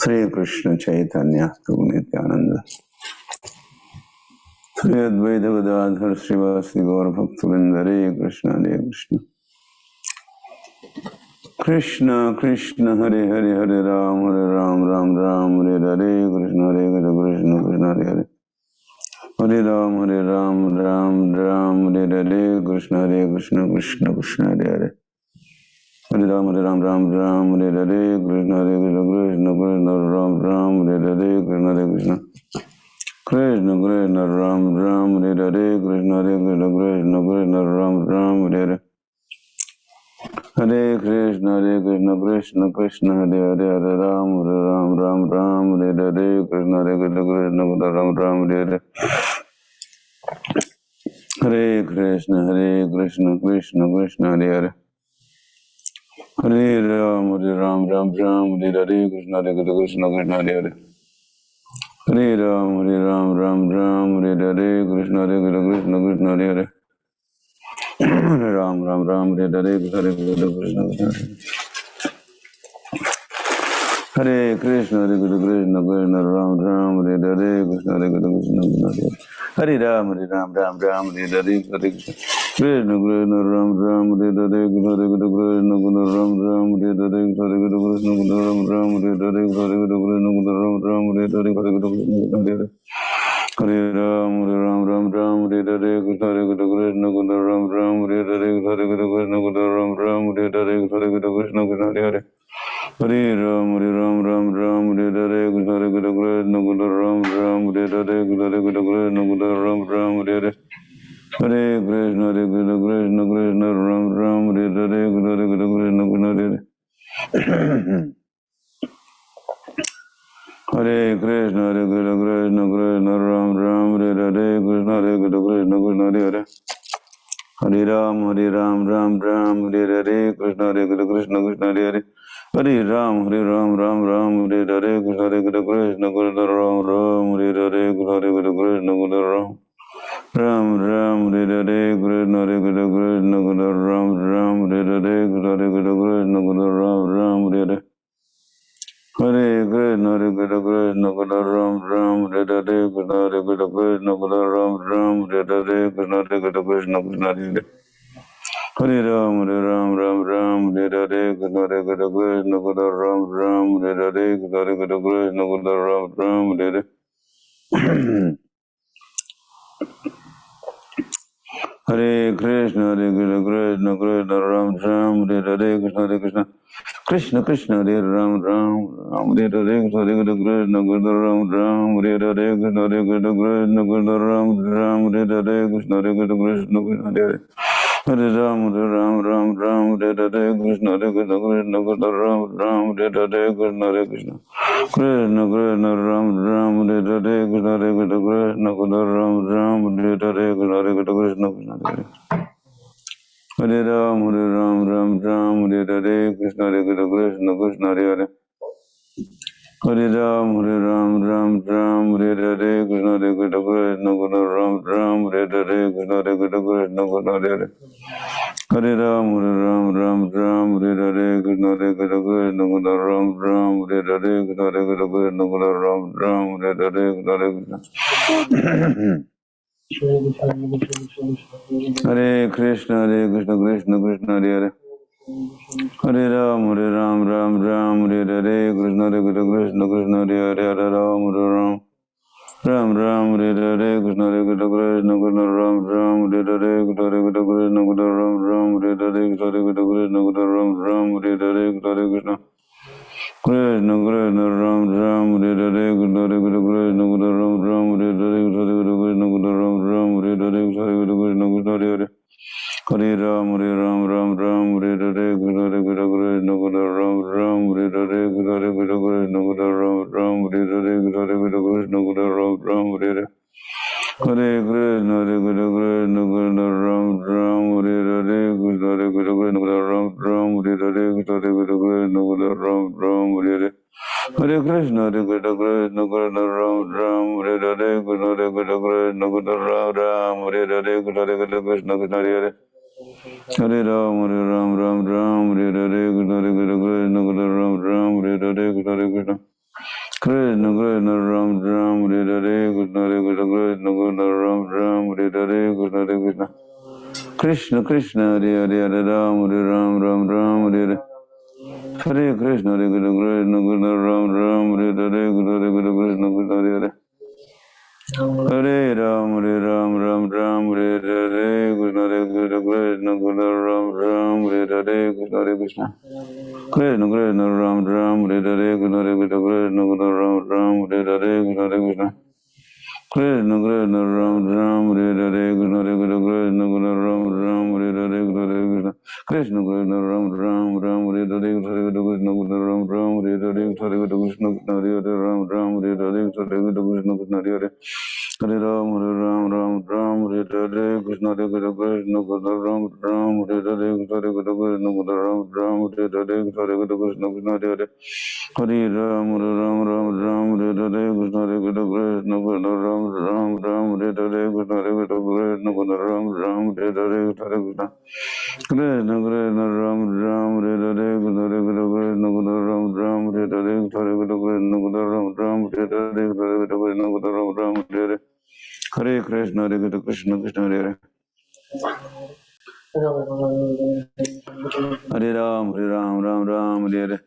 Shri Krishna Chaitanya Prabhu Nityanand, Shri Advaita Gadadhar श्रीवासदि Gaur भक्तवृंद, Hare Krishna Krishna Krishna Hare Hare, Hare Ram Ram Ram Hare Hare, Krishna Krishna Krishna Hare Hare, Hare Ram Ram Hare Hare, Krishna Krishna Krishna Hare Hare, Hare Ram Ram Hare Hare, Krishna Krishna Krishna Ram Hare Hare, Krishna Krishna Krishna Ram Hare Hare, Krishna Krishna Krishna Ram Hare Hare, Hare Krishna Krishna Krishna Hare Hare, Hare Ram Ram Hare Hare, Krishna Krishna Ram Hare Hare, Hare Krishna Krishna Krishna Hare Hare, Hare Ram Hare Ram Hare Hare, Krishna Krishna Hare Hare, Hare Ram Hare Ram Hare Hare, Krishna Krishna Hare Hare, Hare Ram Hare Hare, Hare Krishna Hare Krishna Ram Hare Hare, Krishna Krishna Hare Hare, Hare Ram Hare Ram Hare Hare, Hare Krishna Ram Hare Hare, Hare Krishna Ram Hare Hare, Hare Krishna Ram Hare Hare, Hare Krishna Ram Hare Hare, Hare Krishna Hare Hare, Hare Ram Hare Hare, Krishna Ram Hare Hare, Hare Krishna Ram Hare Hare, Hare Krishna Hare Hare, Hare Ram Hare Hare, Krishna Ram Hare Hare, Hare Krishna Ram Hare Hare, Hare Krishna Ram Hare Hare, Hare Krishna Hare Hare, Hare Krishna Ram Hare Hare, Krishna Krishna Hare Hare, Hare Ram Hare Ram Hare Hare, Krishna Krishna Hare Hare, Hare Ram Hare Ram Hare Hare, Krishna Krishna Ram Hare Hare, Krishna Krishna Ram Hare Hare, Krishna Krishna Ram Hare Hare, Krishna Krishna Ram Hare Hare, Hare Krishna Ram Hare Hare, Krishna Krishna Ram Hare Hare, Krishna Krishna Hare Hare, Hare Ram Hare Hare, Krishna Krishna Ram Hare Hare, Krishna Krishna Ram Hare Hare, Hare Krishna Ram Hare Hare, Krishna Krishna Hare Ram Hare Hare, Hare Krishna Ram Hare Hare, Krishna Krishna Ram Hare Hare, Krishna Krishna Hare Hare, Hare Ram Hare Hare, Krishna Krishna Ram Hare Hare, Krishna Krishna Ram Hare Hare, Krishna Krishna Ram Hare Hare, Krishna Krishna Hare Hare, Hare Ram Hare Hare, Krishna Krishna Hare Hare, Hare Ram Hare Hare Hare, Krishna Krishna Ram Hare Hare, Krishna Krishna Hare Hare, Hare Ram Hare Hare, Krishna Krishna Ram Hare Hare, Krishna Krishna Ram Hare Hare, Hare Krishna Hare Krishna Krishna Krishna Hare Hare, Hare Ram Hare Hare Hare, Krishna Krishna Hare Hare, Hare Ram Hare Hare, Krishna Krishna Ram Hare Hare, Krishna Krishna Ram Hare Hare, Krishna Krishna Ram Hare Hare, Hare Krishna Krishna Ram Hare Hare, Krishna Krishna Ram Hare Hare, Krishna Krishna Ram Hare Hare, Hare Krishna Hare Hare, Hare Ram Hare Hare, Krishna Krishna Ram Hare Hare, Krishna Krishna Ram Hare Hare, Hare Krishna Ram Hare Hare, Hare Krishna Ram Hare Hare, Krishna Krishna Ram Hare Hare, Krishna Krishna Ram Hare Hare, Hare Krishna Ram Hare Hare, Krishna Krishna Ram Hare Hare, Krishna Krishna Hare Hare Hare Ram Ram Ram Hare Hare Krishna Krishna Ram Ram Hare Hare Krishna Krishna Krishna Krishna Ram Ram Hare Hare Krishna Krishna Ram Ram Hare Hare Krishna Krishna Krishna Krishna Hare Hare Hare Ram Ram Ram Hare Hare Hare Krishna Hare Krishna Krishna Ram Ram Hare Hare Krishna Krishna Hare Hare Hare Ram Ram Hare Hare Krishna Krishna Ram Ram Hare Hare Krishna Krishna Krishna Krishna Ram Ram Hare Hare Krishna Krishna Ram Ram Hare Hare Krishna Krishna Krishna Krishna Ram Ram Hare Hare Krishna Krishna Ram Ram Hare Hare Krishna Krishna Ram Ram Hare Hare Krishna Ram Ram Hare Hare Krishna Krishna Ram Ram Hare Hare Krishna Hare Hare Ram Hare Hare Krishna Krishna Ram Ram Hare Hare Krishna Ram Ram Hare Hare Krishna Hare Hare Hare Ram Hare Hare Krishna Krishna Ram Ram Hare Hare Krishna Ram Ram Hare Hare Krishna Krishna Krishna Ram Hare Hare Krishna Ram Ram Hare Hare Krishna Ram Ram Hare Hare Ram Ram Hare Hare Hare Krishna Krishna Krishna Hare Hare Hare Ram Ram Hare Hare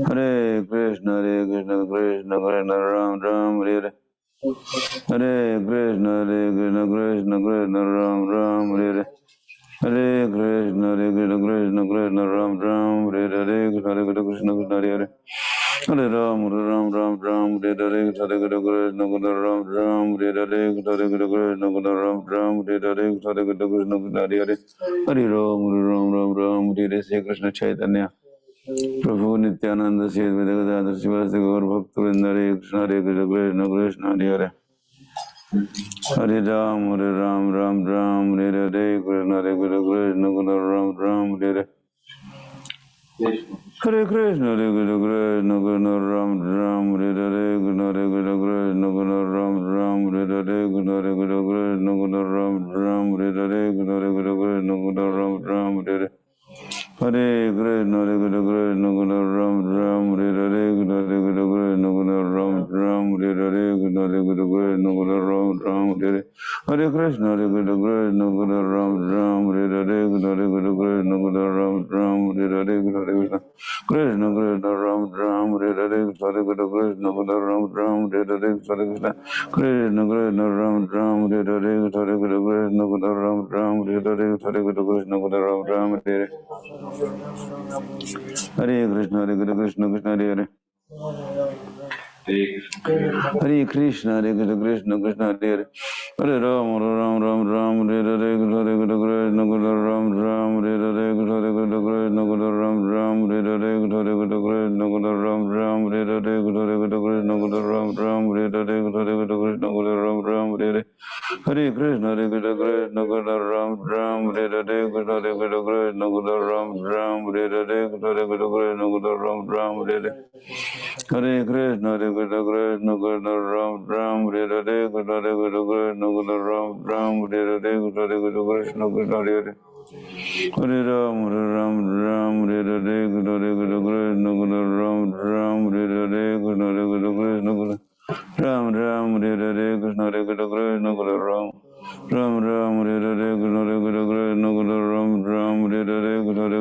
Hare Krishna Krishna Krishna Ram Ram Hare Hare Hare Krishna Krishna Krishna Ram Ram Hare Hare Hare Krishna Krishna Krishna Ram Ram Hare Hare Hare Krishna Krishna Hare Hare Hare Ram Hare Hare Hare Krishna Ram Ram Hare Hare Hare Krishna Ram Ram Hare Hare Hare Krishna Hare Hare Hare Ram Hare Hare Hare Krishna Chaitanya Prabhu Nityananda Sri Vedagada Sivasi Gaur Bhaktivinoda Hare Krishna Krishna Hare Hare Hare Ram Ram Hare Hare Krishna Krishna Ram Ram Hare Hare Hare Krishna Krishna Ram Ram Hare Hare Krishna Krishna Ram Ram Hare Hare Krishna Krishna Ram Ram Hare Hare Krishna Krishna Ram Ram Hare Hare Hare Krishna Ram Ram Hare Hare Krishna Krishna Ram Ram Hare Hare Krishna Krishna Ram Ram Hare Hare Hare Krishna Ram Ram Hare Hare Krishna Krishna Ram Ram Hare Hare Krishna Krishna Ram Ram Hare Hare Krishna Krishna Ram Ram Hare Hare Krishna Krishna Ram Ram Hare Hare Krishna Krishna Ram Ram Hare Hare Krishna Ram Ram Hare Hare Hare Krishna Krishna Hare Hare Hare Krishna Krishna Hare Hare Hare Ram Ram Hare Hare Krishna Krishna Ram Ram Hare Hare Krishna Ram Ram Hare Hare Krishna Ram Ram Hare Hare Krishna Ram Ram Hare Hare Krishna Ram Ram Hare Hare Hare Krishna Ram Ram Hare Hare Krishna Ram Ram Hare Hare Krishna Ram Ram Hare Hare Hare Krishna Ram Ram Hare Hare Krishna Ram Ram Hare Hare Krishna Hare Hare Hare Ram Hare Hare Krishna Ram Ram Hare Hare Krishna Ram Ram Hare Hare Krishna Ram Ram Hare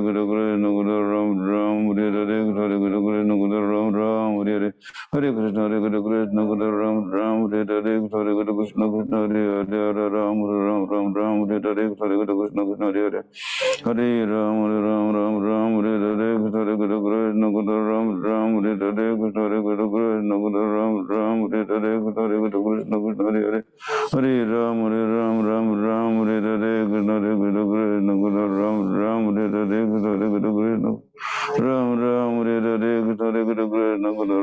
Hare Krishna Ram Ram Hare Hare Krishna Ram Ram Hare Hare Ram Ram Hare Hare Hare Krishna Ram Ram Hare Hare Krishna Hare Hare Ram Ram Hare Hare Krishna Hare Hare Hare Ram Hare Hare Krishna Ram Ram Hare Hare Krishna Ram Ram Hare Hare Krishna Hare Hare Hare Ram Hare Hare Krishna Ram Ram Hare Hare Krishna Ram Ram Hare Hare Krishna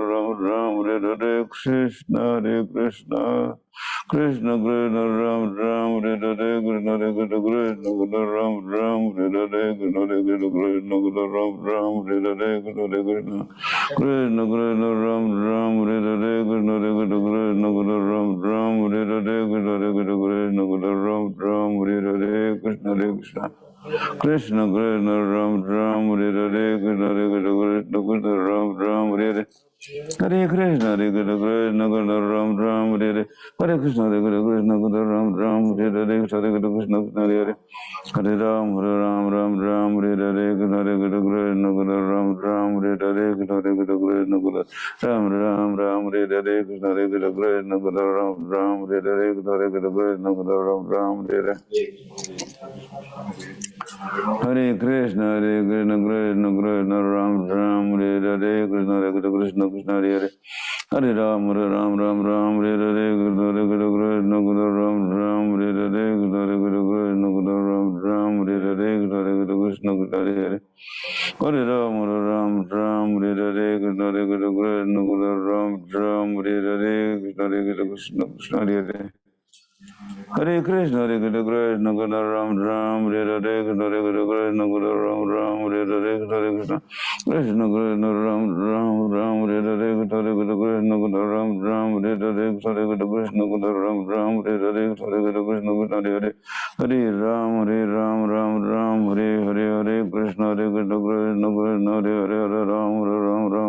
Ram Ram Hare Hare Krishna Krishna Krishna Ram Ram Hare Hare Krishna Hare Krishna Krishna Ram Ram Hare Hare Krishna Hare Krishna Krishna Ram Ram Hare Hare Krishna Hare Krishna Krishna Krishna Ram Ram Hare Hare Krishna Hare Krishna Krishna Ram Ram Hare Hare Krishna Hare Krishna Krishna Ram Ram Hare Hare Krishna Hare Krishna Krishna Krishna Ram Ram Hare Hare Krishna Hare Krishna Krishna Ram Ram Hare Hare Hare Krishna Hare Krishna Krishna Krishna Ram Ram Hare Hare Hare Krishna Hare Krishna Krishna Krishna Ram Ram Hare Hare Hare Krishna Hare Krishna Krishna Hare Hare Hare Ram Hare Ram Ram Ram Hare Hare Krishna Hare Krishna Krishna Krishna Ram Ram Hare Hare Krishna Hare Krishna Krishna Krishna Ram Ram Ram Hare Hare Krishna Hare Krishna Krishna Krishna Ram Ram Hare Hare Krishna Hare Krishna Krishna Krishna Ram Ram Hare Hare Hare Krishna Krishna Krishna Ram Ram Hare Hare Krishna Hare Krishna Krishna Krishna Hare Hare Hare Ram Ram Ram Ram Hare Hare Krishna Hare Krishna Krishna Krishna Ram Ram Hare Hare Krishna Hare Krishna Krishna Krishna Ram Ram Hare Hare Krishna Hare Krishna Krishna Krishna Hare Hare Hare Ram Ram Ram Hare Hare Krishna Hare Krishna Krishna Krishna Ram Ram Hare Hare Krishna Hare Krishna Krishna Krishna Hare Hare Hare Krishna Hare Krishna Krishna Krishna Ram Ram Hare Hare Krishna Hare Krishna Krishna Krishna Ram Ram Hare Hare Krishna Hare Krishna Krishna Krishna Ram Ram Ram Hare Hare Krishna Hare Krishna Krishna Krishna Ram Ram Hare Hare Krishna Hare Krishna Krishna Krishna Ram Ram Hare Hare Krishna Hare Krishna Krishna Krishna Hare Hare Hare Ram Ram Ram Hare Hare Hare Krishna Hare Krishna Krishna Krishna Hare Hare Hare Ram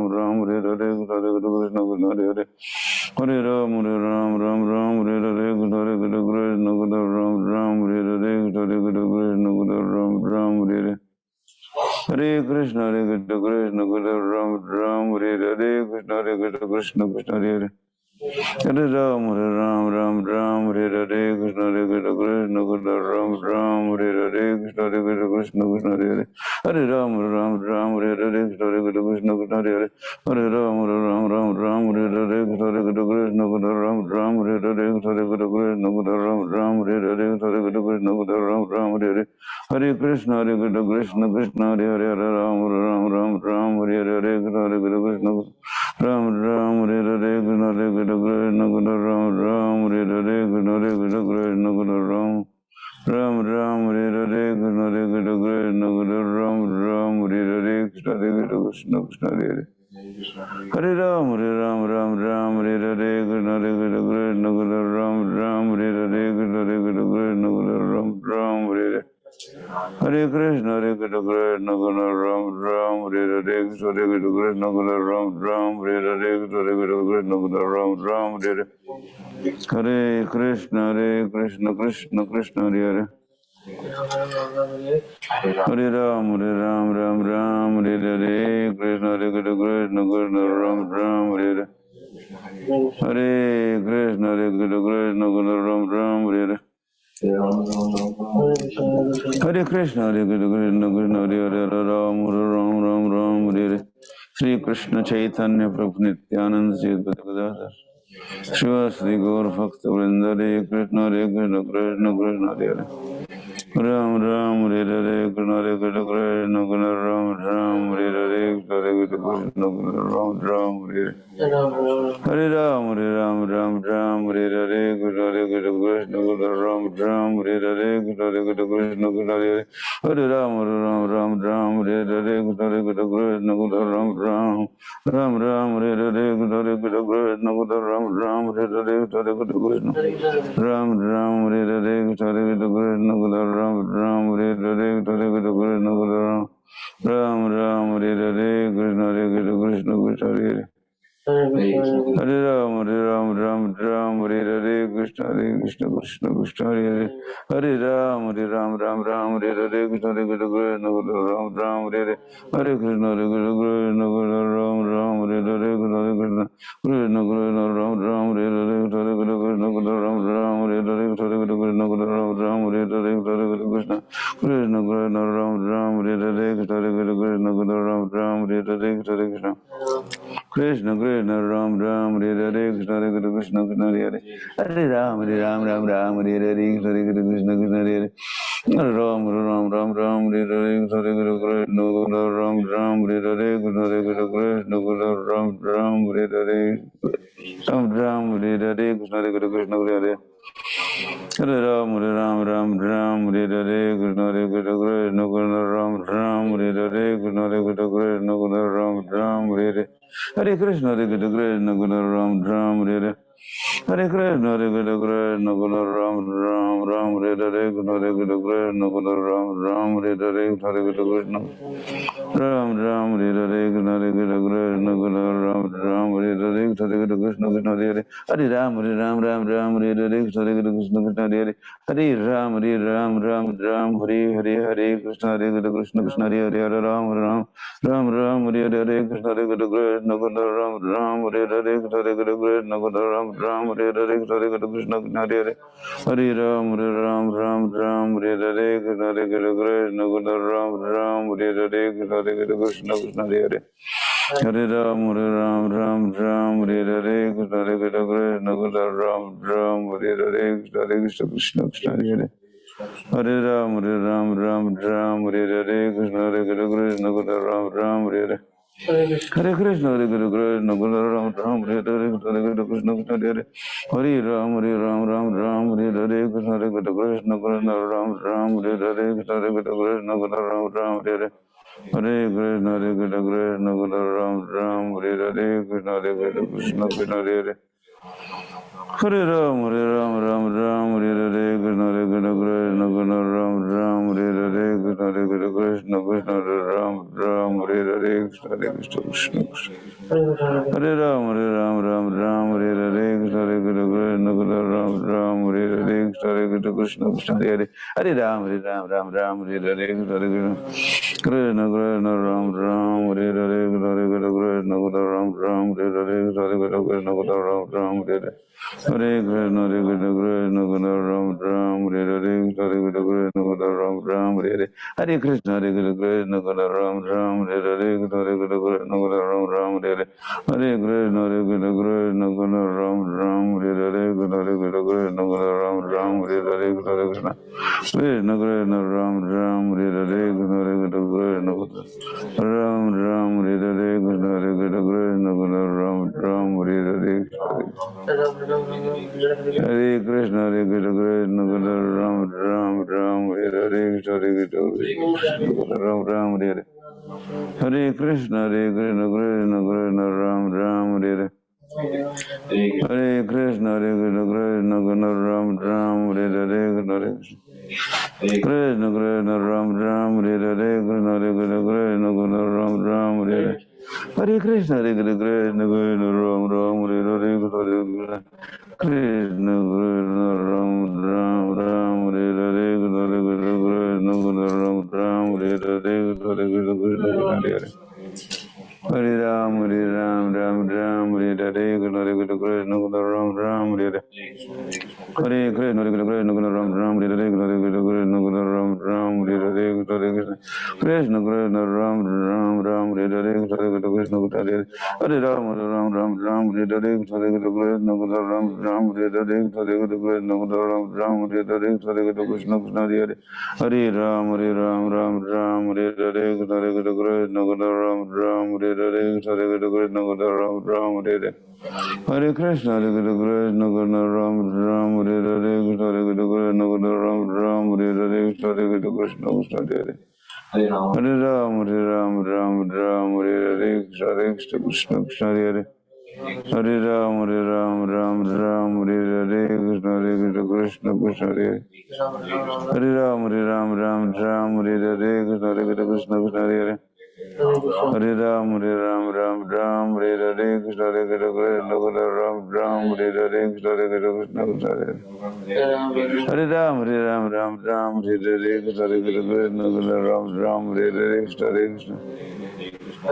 Ram Hare Hare Krishna Hare Krishna Krishna Krishna Hare Hare Hare Ram Ram Ram Hare Hare Krishna Hare Krishna Krishna Krishna Ram Ram Hare Hare Krishna Hare Krishna Krishna Krishna Ram Ram Hare Hare Hare Krishna Krishna Krishna Ram Ram Hare Hare Krishna Hare Krishna Krishna Krishna Hare Hare Hare Ram Ram Hare Hare Krishna Hare Krishna Krishna Krishna Ram Ram Hare Hare Krishna Hare Krishna Krishna Krishna Hare Hare Hare Ram Ram Hare Hare Krishna Hare Krishna Krishna Krishna Hare Hare Hare Ram Ram Hare Hare Krishna Hare Krishna Krishna Krishna Ram Ram Hare Hare Krishna Hare Krishna Krishna Krishna Ram Ram Hare Hare Krishna Hare Krishna Krishna Krishna Ram Ram Hare Hare Hare Krishna Krishna Krishna Hare Hare Hare Ram Ram Hare Hare Krishna Hare Krishna Krishna Ram Ram Hare Hare Krishna Hare Krishna Krishna Krishna Ram Ram Hare Hare Krishna Hare Krishna Krishna Krishna Ram Hare Hare Krishna Hare Krishna Krishna Krishna Ram Hare Hare Krishna Hare Krishna Krishna Krishna Hare Hare Hare Ram Hare Hare Krishna Hare Krishna Krishna Krishna Ram Hare Hare Krishna Hare Krishna Krishna Krishna Ram Hare Hare Hare Krishna Krishna Krishna Ram Ram Hare Hare Krishna Hare Krishna Krishna Krishna Ram Ram Hare Hare Krishna Hare Krishna Krishna Krishna Ram Ram Hare Hare Hare Krishna Krishna Krishna Hare Hare Hare Ram Ram Hare Hare Krishna Hare Krishna Krishna Krishna Ram Ram Hare Hare Hare Krishna Krishna Krishna Ram Ram Hare Hare Hare Krishna Krishna Krishna Hare Hare Ram Hare Hare Shri Krishna Chaitanya Prabhu Nityananda Sri Advaita Gadadhar Shri Gaur Bhakta Vrinda Hare Krishna Krishna Krishna Hare Hare Ram Hare Hare Krishna Hare Krishna Krishna Krishna Ram Hare Hare Krishna Hare Krishna Krishna Krishna Ram Hare Hare Ram Hare Hare Hare Krishna Hare Krishna Krishna Krishna Ram Hare Hare Krishna Hare Krishna Krishna Krishna Hare Hare Ram Hare Hare Krishna Hare Krishna Krishna Krishna Ram Hare Hare Krishna Hare Krishna Krishna Krishna Ram Hare Hare Krishna Hare Krishna Krishna Ram Hare Hare Krishna Hare Krishna Krishna Krishna Ram Hare Hare Krishna Hare Krishna Krishna Krishna Ram Hare Hare Krishna Hare Krishna Krishna Krishna Hare Hare Hare Ram Hare Hare Krishna Krishna Krishna Hare Hare Hare Ram Hare Hare Krishna Hare Krishna Krishna Ram Hare Hare Hare Krishna Krishna Krishna Ram Hare Hare Krishna Hare Krishna Krishna Krishna Ram Hare Hare Krishna Hare Krishna Krishna Ram Hare Hare Krishna Hare Krishna Krishna Ram Hare Hare Krishna Krishna Krishna Ram Hare Hare Krishna Hare Krishna Krishna Ram Hare Hare Krishna Krishna Krishna Ram Ram Hare Hare Krishna Hare Krishna Krishna Hare Hare Hare Ram Ram Ram Hare Hare Krishna Hare Krishna Krishna Hare Hare Ram Ram Ram Ram Hare Hare Krishna Hare Krishna Ram Ram Hare Hare Krishna Hare Krishna Ram Ram Hare Hare Ram Ram Hare Hare Krishna Hare Krishna Hare Hare Hare Ram Ram Ram Hare Hare Krishna Hare Krishna Ram Ram Hare Hare Krishna Hare Krishna Ram Ram Hare Hare Hare Krishna Hare Krishna Ram Ram Hare Hare Hare Krishna Hare Krishna Ram Ram Ram Hare Hare Hare Krishna Ram Ram Hare Hare Hare Krishna Ram Ram Hare Hare Hare Krishna Ram Ram Hare Hare Hare Krishna Hare Hare Hare Ram Ram Hare Hare Hare Krishna Hare Hare Hare Ram Ram Hare Hare Hare Krishna Krishna Hare Hare Hare Ram Hare Hare Krishna Hare Krishna Ram Ram Hare Hare Hare Krishna Ram Ram Hare Hare Hare Krishna Hare Hare Hare Ram Ram Hare Hare Krishna Hare Krishna Ram Ram Hare Hare Hare Krishna Hare Hare Hare Ram Ram Hare Hare Krishna Hare Krishna Ram Ram Hare Hare Hare Krishna Hare Hare Hare Ram Ram Hare Hare Krishna Hare Krishna Ram Ram Hare Hare Hare Krishna Hare Krishna Ram Ram Hare Hare Hare Krishna Hare Hare Hare Ram Ram Hare Hare Krishna Hare Krishna Ram Ram Hare Hare Krishna Hare Krishna Ram Ram Hare Hare Hare Krishna Ram Ram Hare Hare Krishna Hare Krishna Hare Hare Hare Ram Ram Hare Hare Krishna Hare Krishna Ram Ram Hare Hare Krishna Hare Krishna Ram Ram Hare Hare Krishna Hare Krishna Hare Ram Ram Hare Hare Krishna Hare Krishna Ram Ram Hare Hare Krishna Hare Krishna Hare Hare Hare Ram Ram Hare Hare Krishna Hare Krishna Ram Ram Hare Hare Krishna Hare Krishna Ram Ram Hare Hare Krishna Hare Krishna Ram Ram Hare Hare Hare Krishna Ram Ram Hare Hare Hare Krishna Ram Ram Hare Hare Hare Krishna Ram Ram Hare Hare Hare Krishna Ram Ram Hare Hare Hare Krishna Ram Ram Hare Hare Hare Krishna Ram Ram Hare Hare Hare Krishna Krishna Ram Ram Hare Hare Hare Krishna Ram Ram Hare Hare Hare Krishna Ram Ram Hare Hare Hare Krishna Ram Ram Hare Hare Hare Krishna Ram Ram Hare Hare Hare Krishna Krishna Ram Ram Hare Hare Hare Krishna Krishna Ram Ram Hare Hare Hare Krishna Ram Ram Hare Hare Krishna Ram Ram Hare Hare Hare Krishna Krishna Ram Ram Hare Hare Krishna Ram Ram Hare Hare Krishna Ram Ram Hare Hare Krishna Hare Hare Ram Ram Hare Hare Krishna Ram Ram Hare Hare Hare Krishna Ram Ram Hare Hare Krishna Ram Ram Hare Hare Krishna Ram Ram Hare Hare Krishna Hare Ram Ram Hare Hare Krishna Ram Ram Hare Hare Ram Ram Hare Hare Krishna Hare Hare Hare Ram Hare Hare Krishna Ram Ram Hare Hare Krishna Ram Ram Hare Hare Hare Krishna Ram Ram Hare Hare Krishna Ram Ram Hare Hare Krishna Hare Hare Hare Ram Hare Hare Krishna Krishna Hare Hare Hare Ram Hare Hare Krishna Krishna Hare Hare Hare Ram Hare Hare Krishna Krishna Hare Hare Hare Ram Hare Hare Krishna Ram Ram Hare Hare Krishna Hare Hare Ram Hare Hare Krishna Ram Ram Hare Hare Krishna Hare Ram Hare Hare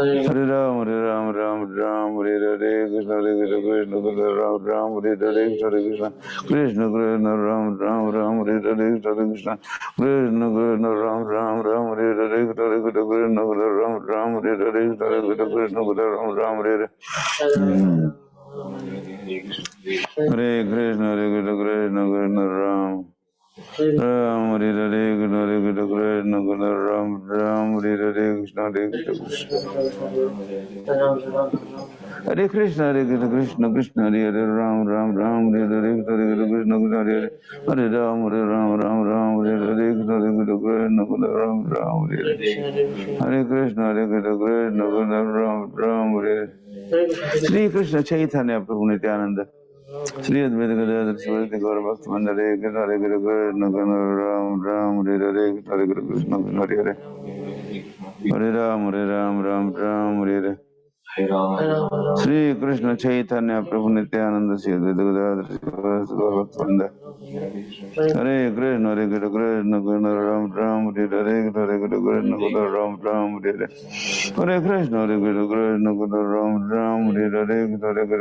Krishna Ram Ram Hare Hare Krishna Krishna Ram Hare Hare Krishna Krishna Ram Hare Hare Krishna Ram Ram Hare Hare Hare Krishna Ram Hare Hare Hare Krishna Krishna Ram Ram Hare Hare Krishna Ram Ram Hare Hare Krishna Hare Krishna Krishna Krishna Hare Hare Ram Ram Ram Hare Hare Krishna Hare Hare Hare Ram Ram Ram Hare Hare Krishna Ram Ram Hare Hare Krishna Krishna Ram Ram Hare Shri Krishna Chaitanya Prabhu Nityananda Shri Advaita Gadadhar Sivasati Gaura Bhakta Mandale Krishna Hare Krishna Ram Ram Hare Hare Krishna Hare Hare Hare Ram Ram Ram Hare Hare Shri Krishna Chaitanya Prabhu Nityananda Shri Advaita Gadadhar Sivasati Gaura Bhakta Mandale Hare Krishna Ram Ram Hare Hare Krishna Ram Ram Hare Hare Hare Krishna Ram Ram Hare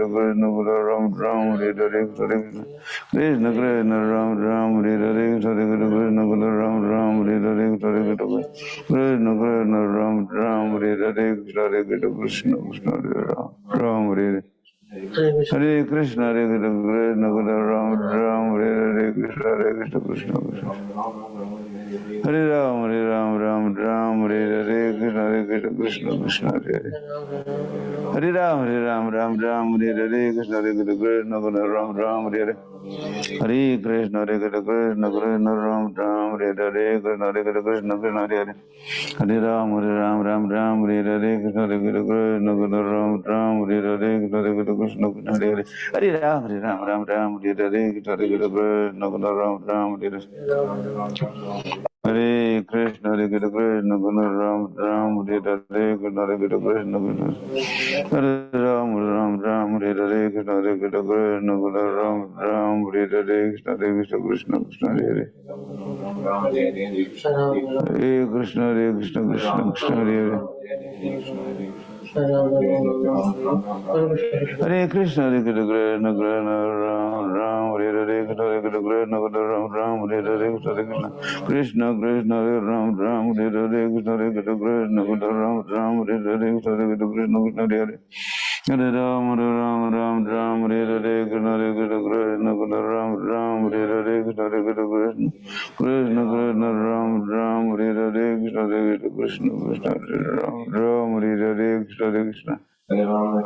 Hare Krishna Ram Ram Hare Hare Krishna Ram Ram Hare Hare Krishna Ram Ram Hare Hare Krishna Ram Ram Hare Hare Krishna Ram Hare Hare Hare Krishna Ram Ram Hare Hare Krishna Krishna Hare Ram Ram Hare Hare Krishna Krishna Hare Hare Hare Ram Ram Hare Hare Krishna Ram Ram Hare Hare Hare Krishna Ram Ram Hare Hare Krishna Krishna Hare Hare Hare Ram Ram Hare Hare Krishna Ram Ram Hare Hare Krishna Krishna Hare Hare Hare Ram Ram Hare Hare Krishna Ram Ram Hare Hare Hare Krishna Ram Ram Hare Hare Krishna Hare Ram Hare Hare Krishna Ram Ram Hare Hare Krishna Krishna Hare Hare Hare Krishna Krishna Krishna Hare Hare Hare Krishna Ram Ram Hare Hare Krishna Ram Ram Hare Hare Krishna Krishna Ram Ram Hare Hare Krishna Ram Ram Hare Hare Krishna Krishna Hare Hare Hare Ram Ram Hare Hare Krishna Ram Ram Hare Hare Krishna Krishna Ram Ram Hare Hare Krishna Krishna Ram Ram Hare Hare Krishna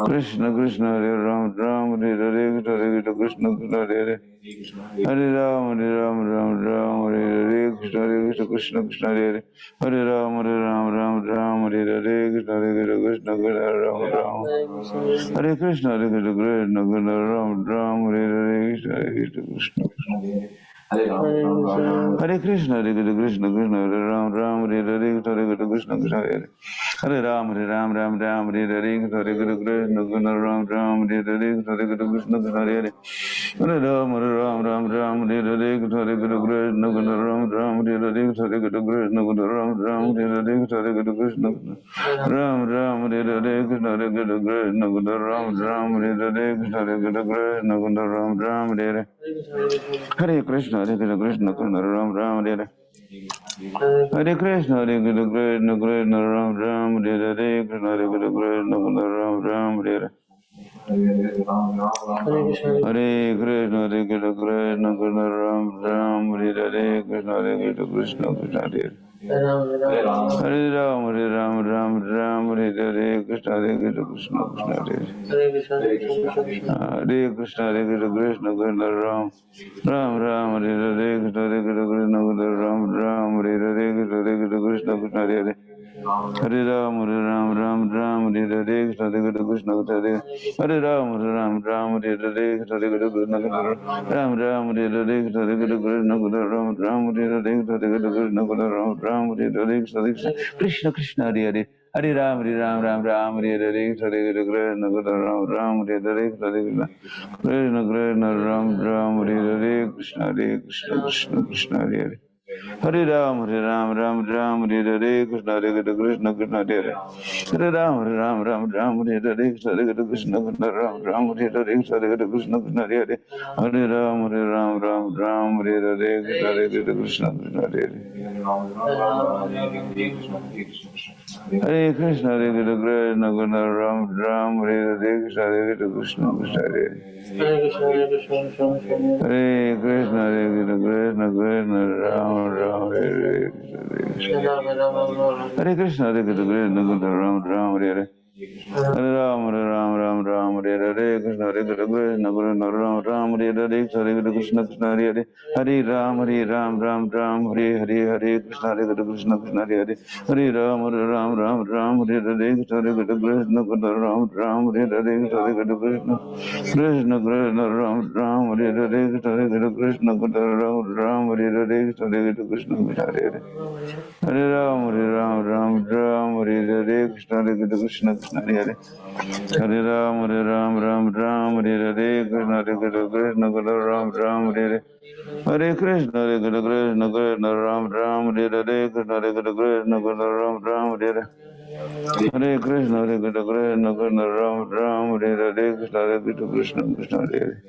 Krishna Krishna Hare Ram Ram Hare Hare Krishna Krishna Hare Hare Hare Ram Ram Hare Hare Krishna Krishna Krishna Hare Hare Hare Ram Ram Hare Hare Krishna Krishna Ram Ram Hare Krishna Ram Ram Hare Hare Krishna Krishna Hare Krishna Krishna Hare Ram Ram Hare Hare Krishna Krishna Hare Hare Hare Ram Ram Hare Hare Krishna Ram Ram Hare Hare Krishna Krishna Hare Hare Hare Ram Ram Hare Hare Krishna Ram Ram Hare Hare Krishna Ram Ram Hare Hare Krishna Ram Ram Hare Hare Krishna Ram Ram Hare Hare Krishna Ram Ram Hare Hare Hare Krishna Krishna Ram Ram Hare Hare Hare Krishna Krishna Ram Ram Hare Hare Krishna Ram Ram Hare Hare Hare Krishna Krishna Ram Ram Hare Hare Krishna Krishna Hare Hare Hare Ram Ram Hare Hare Krishna Krishna Hare Hare Hare Krishna Krishna Ram Ram Hare Hare Krishna Ram Ram Hare Hare Krishna Krishna Hare Hare Hare Ram Hare Hare Krishna Krishna Hare Hare Ram Hare Hare Krishna Ram Ram Hare Hare Krishna Ram Ram Hare Hare Krishna Ram Hare Hare Krishna Krishna Hare Hare Hare Ram Hare Hare Krishna Ram Ram Hare Hare Krishna Krishna Ram Ram Hare Hare Krishna Hare Krishna Krishna Krishna Hare Hare Hare Ram, Ram Ram, Hare Krishna, Krishna Krishna, Hare Ram, Ram Ram, Hare Krishna, Krishna Krishna, Ram Ram, Hare Krishna, Krishna Krishna, Hare Ram, Ram Ram, Hare Krishna, Krishna Krishna, Hare Hare Krishna, Krishna Ram Ram, Hare Krishna, Krishna Krishna, Hare Hare Krishna, Krishna Krishna, Ram Ram, Hare Krishna, Hare Krishna, Krishna Ram Ram, Hare Hare Ram, Ram, Hare Krishna, Krishna Ram Ram, Hare Krishna, Krishna Hare Hare Ram, Ram, Hare Krishna, Krishna Krishna Hare Hare Ram, Ram, Hare Krishna, Krishna Ram Ram, Hare Krishna, Krishna Ram Ram, Hare Krishna, Krishna Ram Ram, Hare Krishna, Krishna Hare Hare Ram, Ram, Hare Krishna, Krishna Krishna Hare Hare Ram, Ram, Hare Krishna, Krishna Ram Ram, Hare Hare Krishna, Krishna Ram Ram, Hare Krishna, Krishna Ram Ram, Hare Hare Krishna, Krishna Ram Ram, Hare Krishna, Krishna Krishna Hare Hare Ram, Ram, Hare Krishna, Krishna Ram Ram, Hare Krishna, Krishna Krishna Hare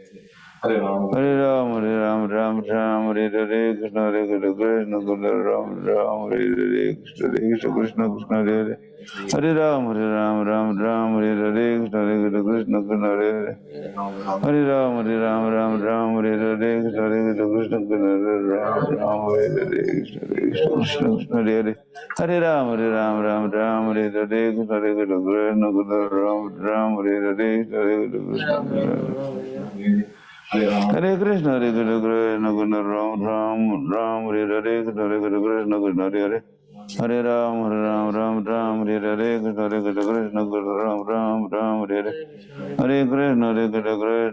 Hare Ram, Ram, Hare Krishna, Krishna Krishna Hare Hare Ram, Ram, Hare Krishna, Krishna Krishna Ram Ram, Hare Krishna, Krishna Krishna Hare Hare Ram, Ram, Hare Krishna, Krishna Ram Ram, Hare Krishna, Krishna Krishna Hare Krishna, Krishna Ram Ram, Hare Krishna, Krishna Krishna Hare Hare Ram, Ram, Hare Krishna,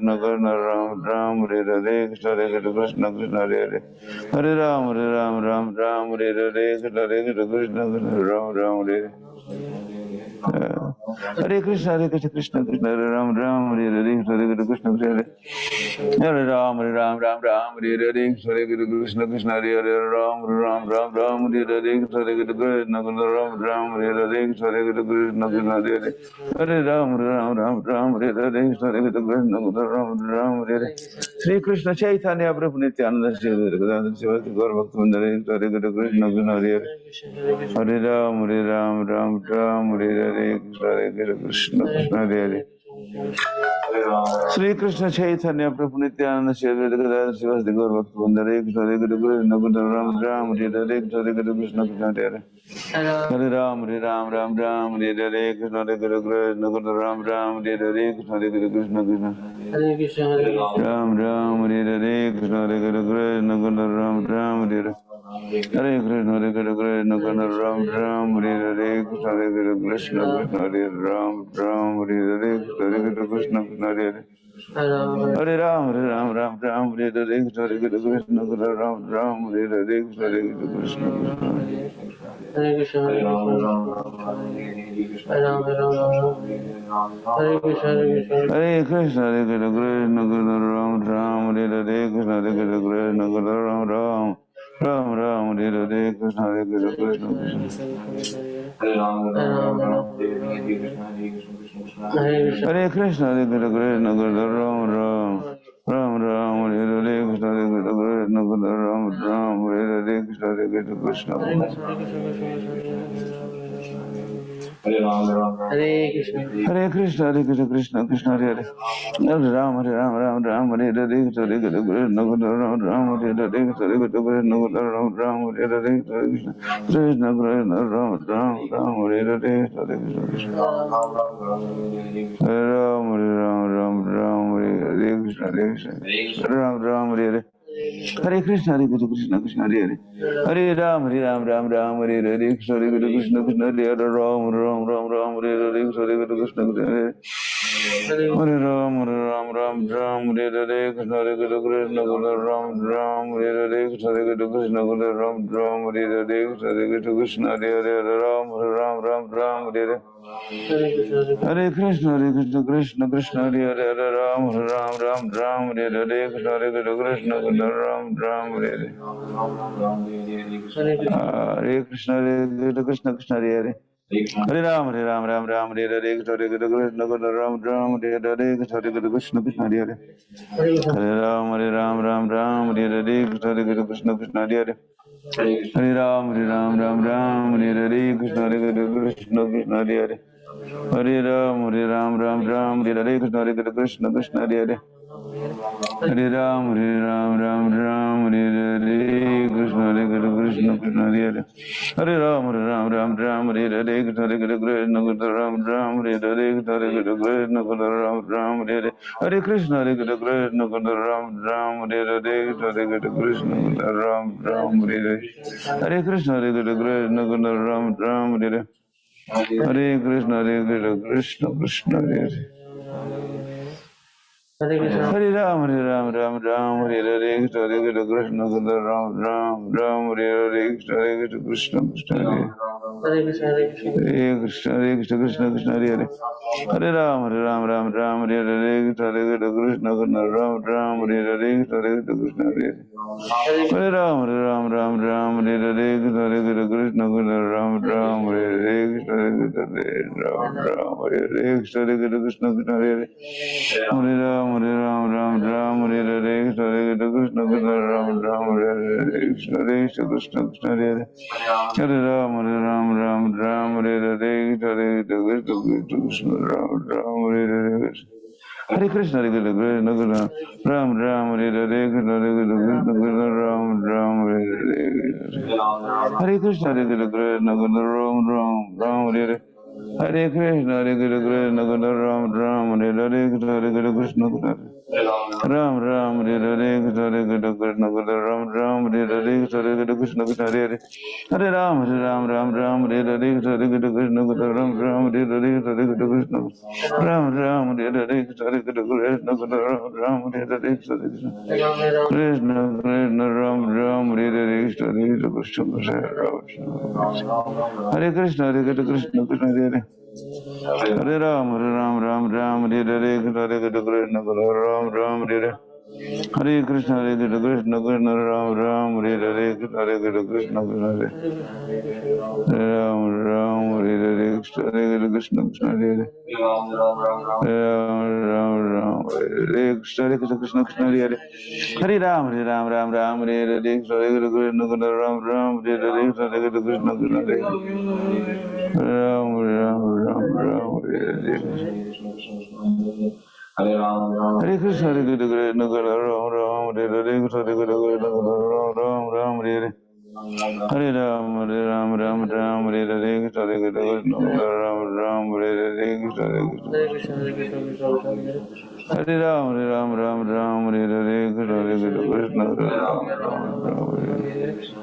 Krishna Ram Ram, Hare Hare Krishna, Krishna Ram Ram, Hare Krishna, Krishna Krishna Hare Hare Ram, Ram, Hare Krishna, Krishna Ram Ram, Hare Hare Krishna, Krishna Ram Ram, Hare Hare Krishna Krishna Hare Ram, Ram, Hare Hare Krishna Krishna Hare Hare Ram, Ram, Hare Hare Krishna Krishna Ram Ram, Hare Hare Krishna Krishna Krishna Hare Hare Ram, Ram, Hare Hare Krishna Krishna Ram Ram, Hare Hare Sri Krishna Chaitanya Prabhu Nityananda Sri Gadadhar Sivasati Gaur Bhaktivinoda Hare Krishna Krishna Hare Hare Ram, Ram, Hare Hare Krishna Krishna Hare Hare Sri Krishna Chaitanya Prabhu Nityananda Sri Gadadhar Sivasati Gaur Bhaktivinoda Hare Krishna Ram Ram, Hare Hare Krishna Krishna Hare Hare Hare Ram, Hare Hare Krishna Ram Ram, Hare Hare Krishna Krishna Ram Ram, Hare Hare Krishna Ram Ram, Hare Hare Hare Krishna, Ram Ram, Hare Hare Krishna Krishna Hare Ram Hare Hare Krishna Krishna Hare Hare Ram, Hare Hare Krishna Ram Ram, Hare Hare Krishna Krishna Hare Krishna, Hare Krishna, Ram Ram, Hare Hare Krishna Ram Ram. Ram Ram, Hare Hare Krishna, Krishna Hare Krishna, Hare Krishna, Ram Ram. Ram Ram, Hare Hare Krishna, Ram Ram, Hare Hare Krishna, Krishna Hare Krishna, Krishna Krishna Hare Hare Hare Ram, Hare Ram, Ram Hare Hare Krishna Ram Ram, Hare Hare Krishna Ram Ram, Hare Hare Krishna Krishna Ram Ram, Hare Hare Krishna Krishna Hare Ram, Hare Ram, Hare Hare Krishna Ram Ram, Hare Hare Hare Krishna, Krishna Krishna Hare Hare Hare Ram, Hare Ram, Hare Hare Krishna Krishna Krishna Hare Hare Ram, Ram Hare Hare Krishna Krishna Krishna Hare Hare Ram, Hare Ram, Hare Hare Krishna Krishna Ram Hare Hare Krishna Krishna Ram Hare Hare Krishna Hare Hare Ram, Hare Ram, Hare Hare Hare Krishna, Krishna Krishna Hare Hare Hare Ram, Hare Ram, Hare Hare Krishna Krishna Ram Ram Hare Hare. Hare Krishna Krishna Krishna Hare Hare. Hare Ram Ram Ram Hare Hare. Hare Krishna Ram Ram Hare Hare. Hare Krishna Krishna Hare Hare. Hare Ram Ram Ram Hare Hare. Hare Krishna Krishna Hare Hare. Hare Ram Ram Ram Hare Hare. Krishna Krishna Krishna Hare Hare. Hare Ram Ram Ram Hare Hare. Hare Krishna Krishna Hare Hare. Hare Ram Ram Ram Hare Hare. Krishna Krishna Krishna Hare Hare. Hare Ram Ram Ram Hare Hare. Hare Krishna Ram Ram Hare Hare. Hare Krishna Ram Ram Hare Hare. Hare Krishna Krishna Ram Ram Hare Hare. Hare Krishna Ram Ram Hare Hare. Hare Krishna Krishna Ram Ram Hare Hare. Hare Krishna Krishna Krishna Hare Hare. Hare Ram Ram Hare Hare. Hare Krishna Ram Ram Hare Hare. Hare Krishna Krishna Hare Hare. Hare Krishna Krishna Krishna Hare Hare. Hare Ram Ram Hare Hare. Hare Krishna Ram Ram Hare Hare. Hare Krishna Hare Hare. Hare Ram Ram Hare Hare. Hare Krishna Ram Ram Hare Hare. Hare Ram Hare Hare. Hare Krishna Krishna Hare Hare. Hare Ram Hare Hare. Hare Krishna Ram Ram Hare Hare. Hare Krishna Krishna Hare Hare. Hare Ram Hare Hare. Hare Krishna Ram Ram Hare Hare. Hare Krishna Ram Ram Hare Hare. Hare Krishna Ram Ram Hare Hare. Hare Krishna Ram Ram Hare Hare. Hare Krishna Ram Ram Hare Hare. Hare Krishna Ram Ram Hare Hare. Hare Krishna Ram Ram Hare Hare. Hare Krishna Hare Hare. Hare Ram Ram Hare Hare. Hare Krishna Ram Ram Hare Hare. Hare Krishna Ram Ram Hare Hare. Hare Krishna Ram Ram Hare Hare. Krishna Ram Ram Hare Hare. Hare Krishna Hare Krishna Krishna Hare Hare. Hare Ram Ram Hare Hare. Hare Krishna Ram Ram Hare Hare. Hare Krishna Krishna Ram Ram Hare Hare. Hare Krishna Hare Ram Ram Hare Hare. Hare Krishna Hare Hare. Ram Ram Hare Krishna Krishna Hare Hare. Hare Ram Hare Hare. Hare Krishna Ram Ram Hare Hare. Hare Krishna Hare Ram Ram Hare Hare. Hare Krishna Ram Ram Hare Hare. Hare Krishna Ram Ram Hare Hare. Hare Ram Hare Ram Hare Hare. Hare Krishna Ram Ram Hare Hare. Hare Ram Hare Ram Hare Hare.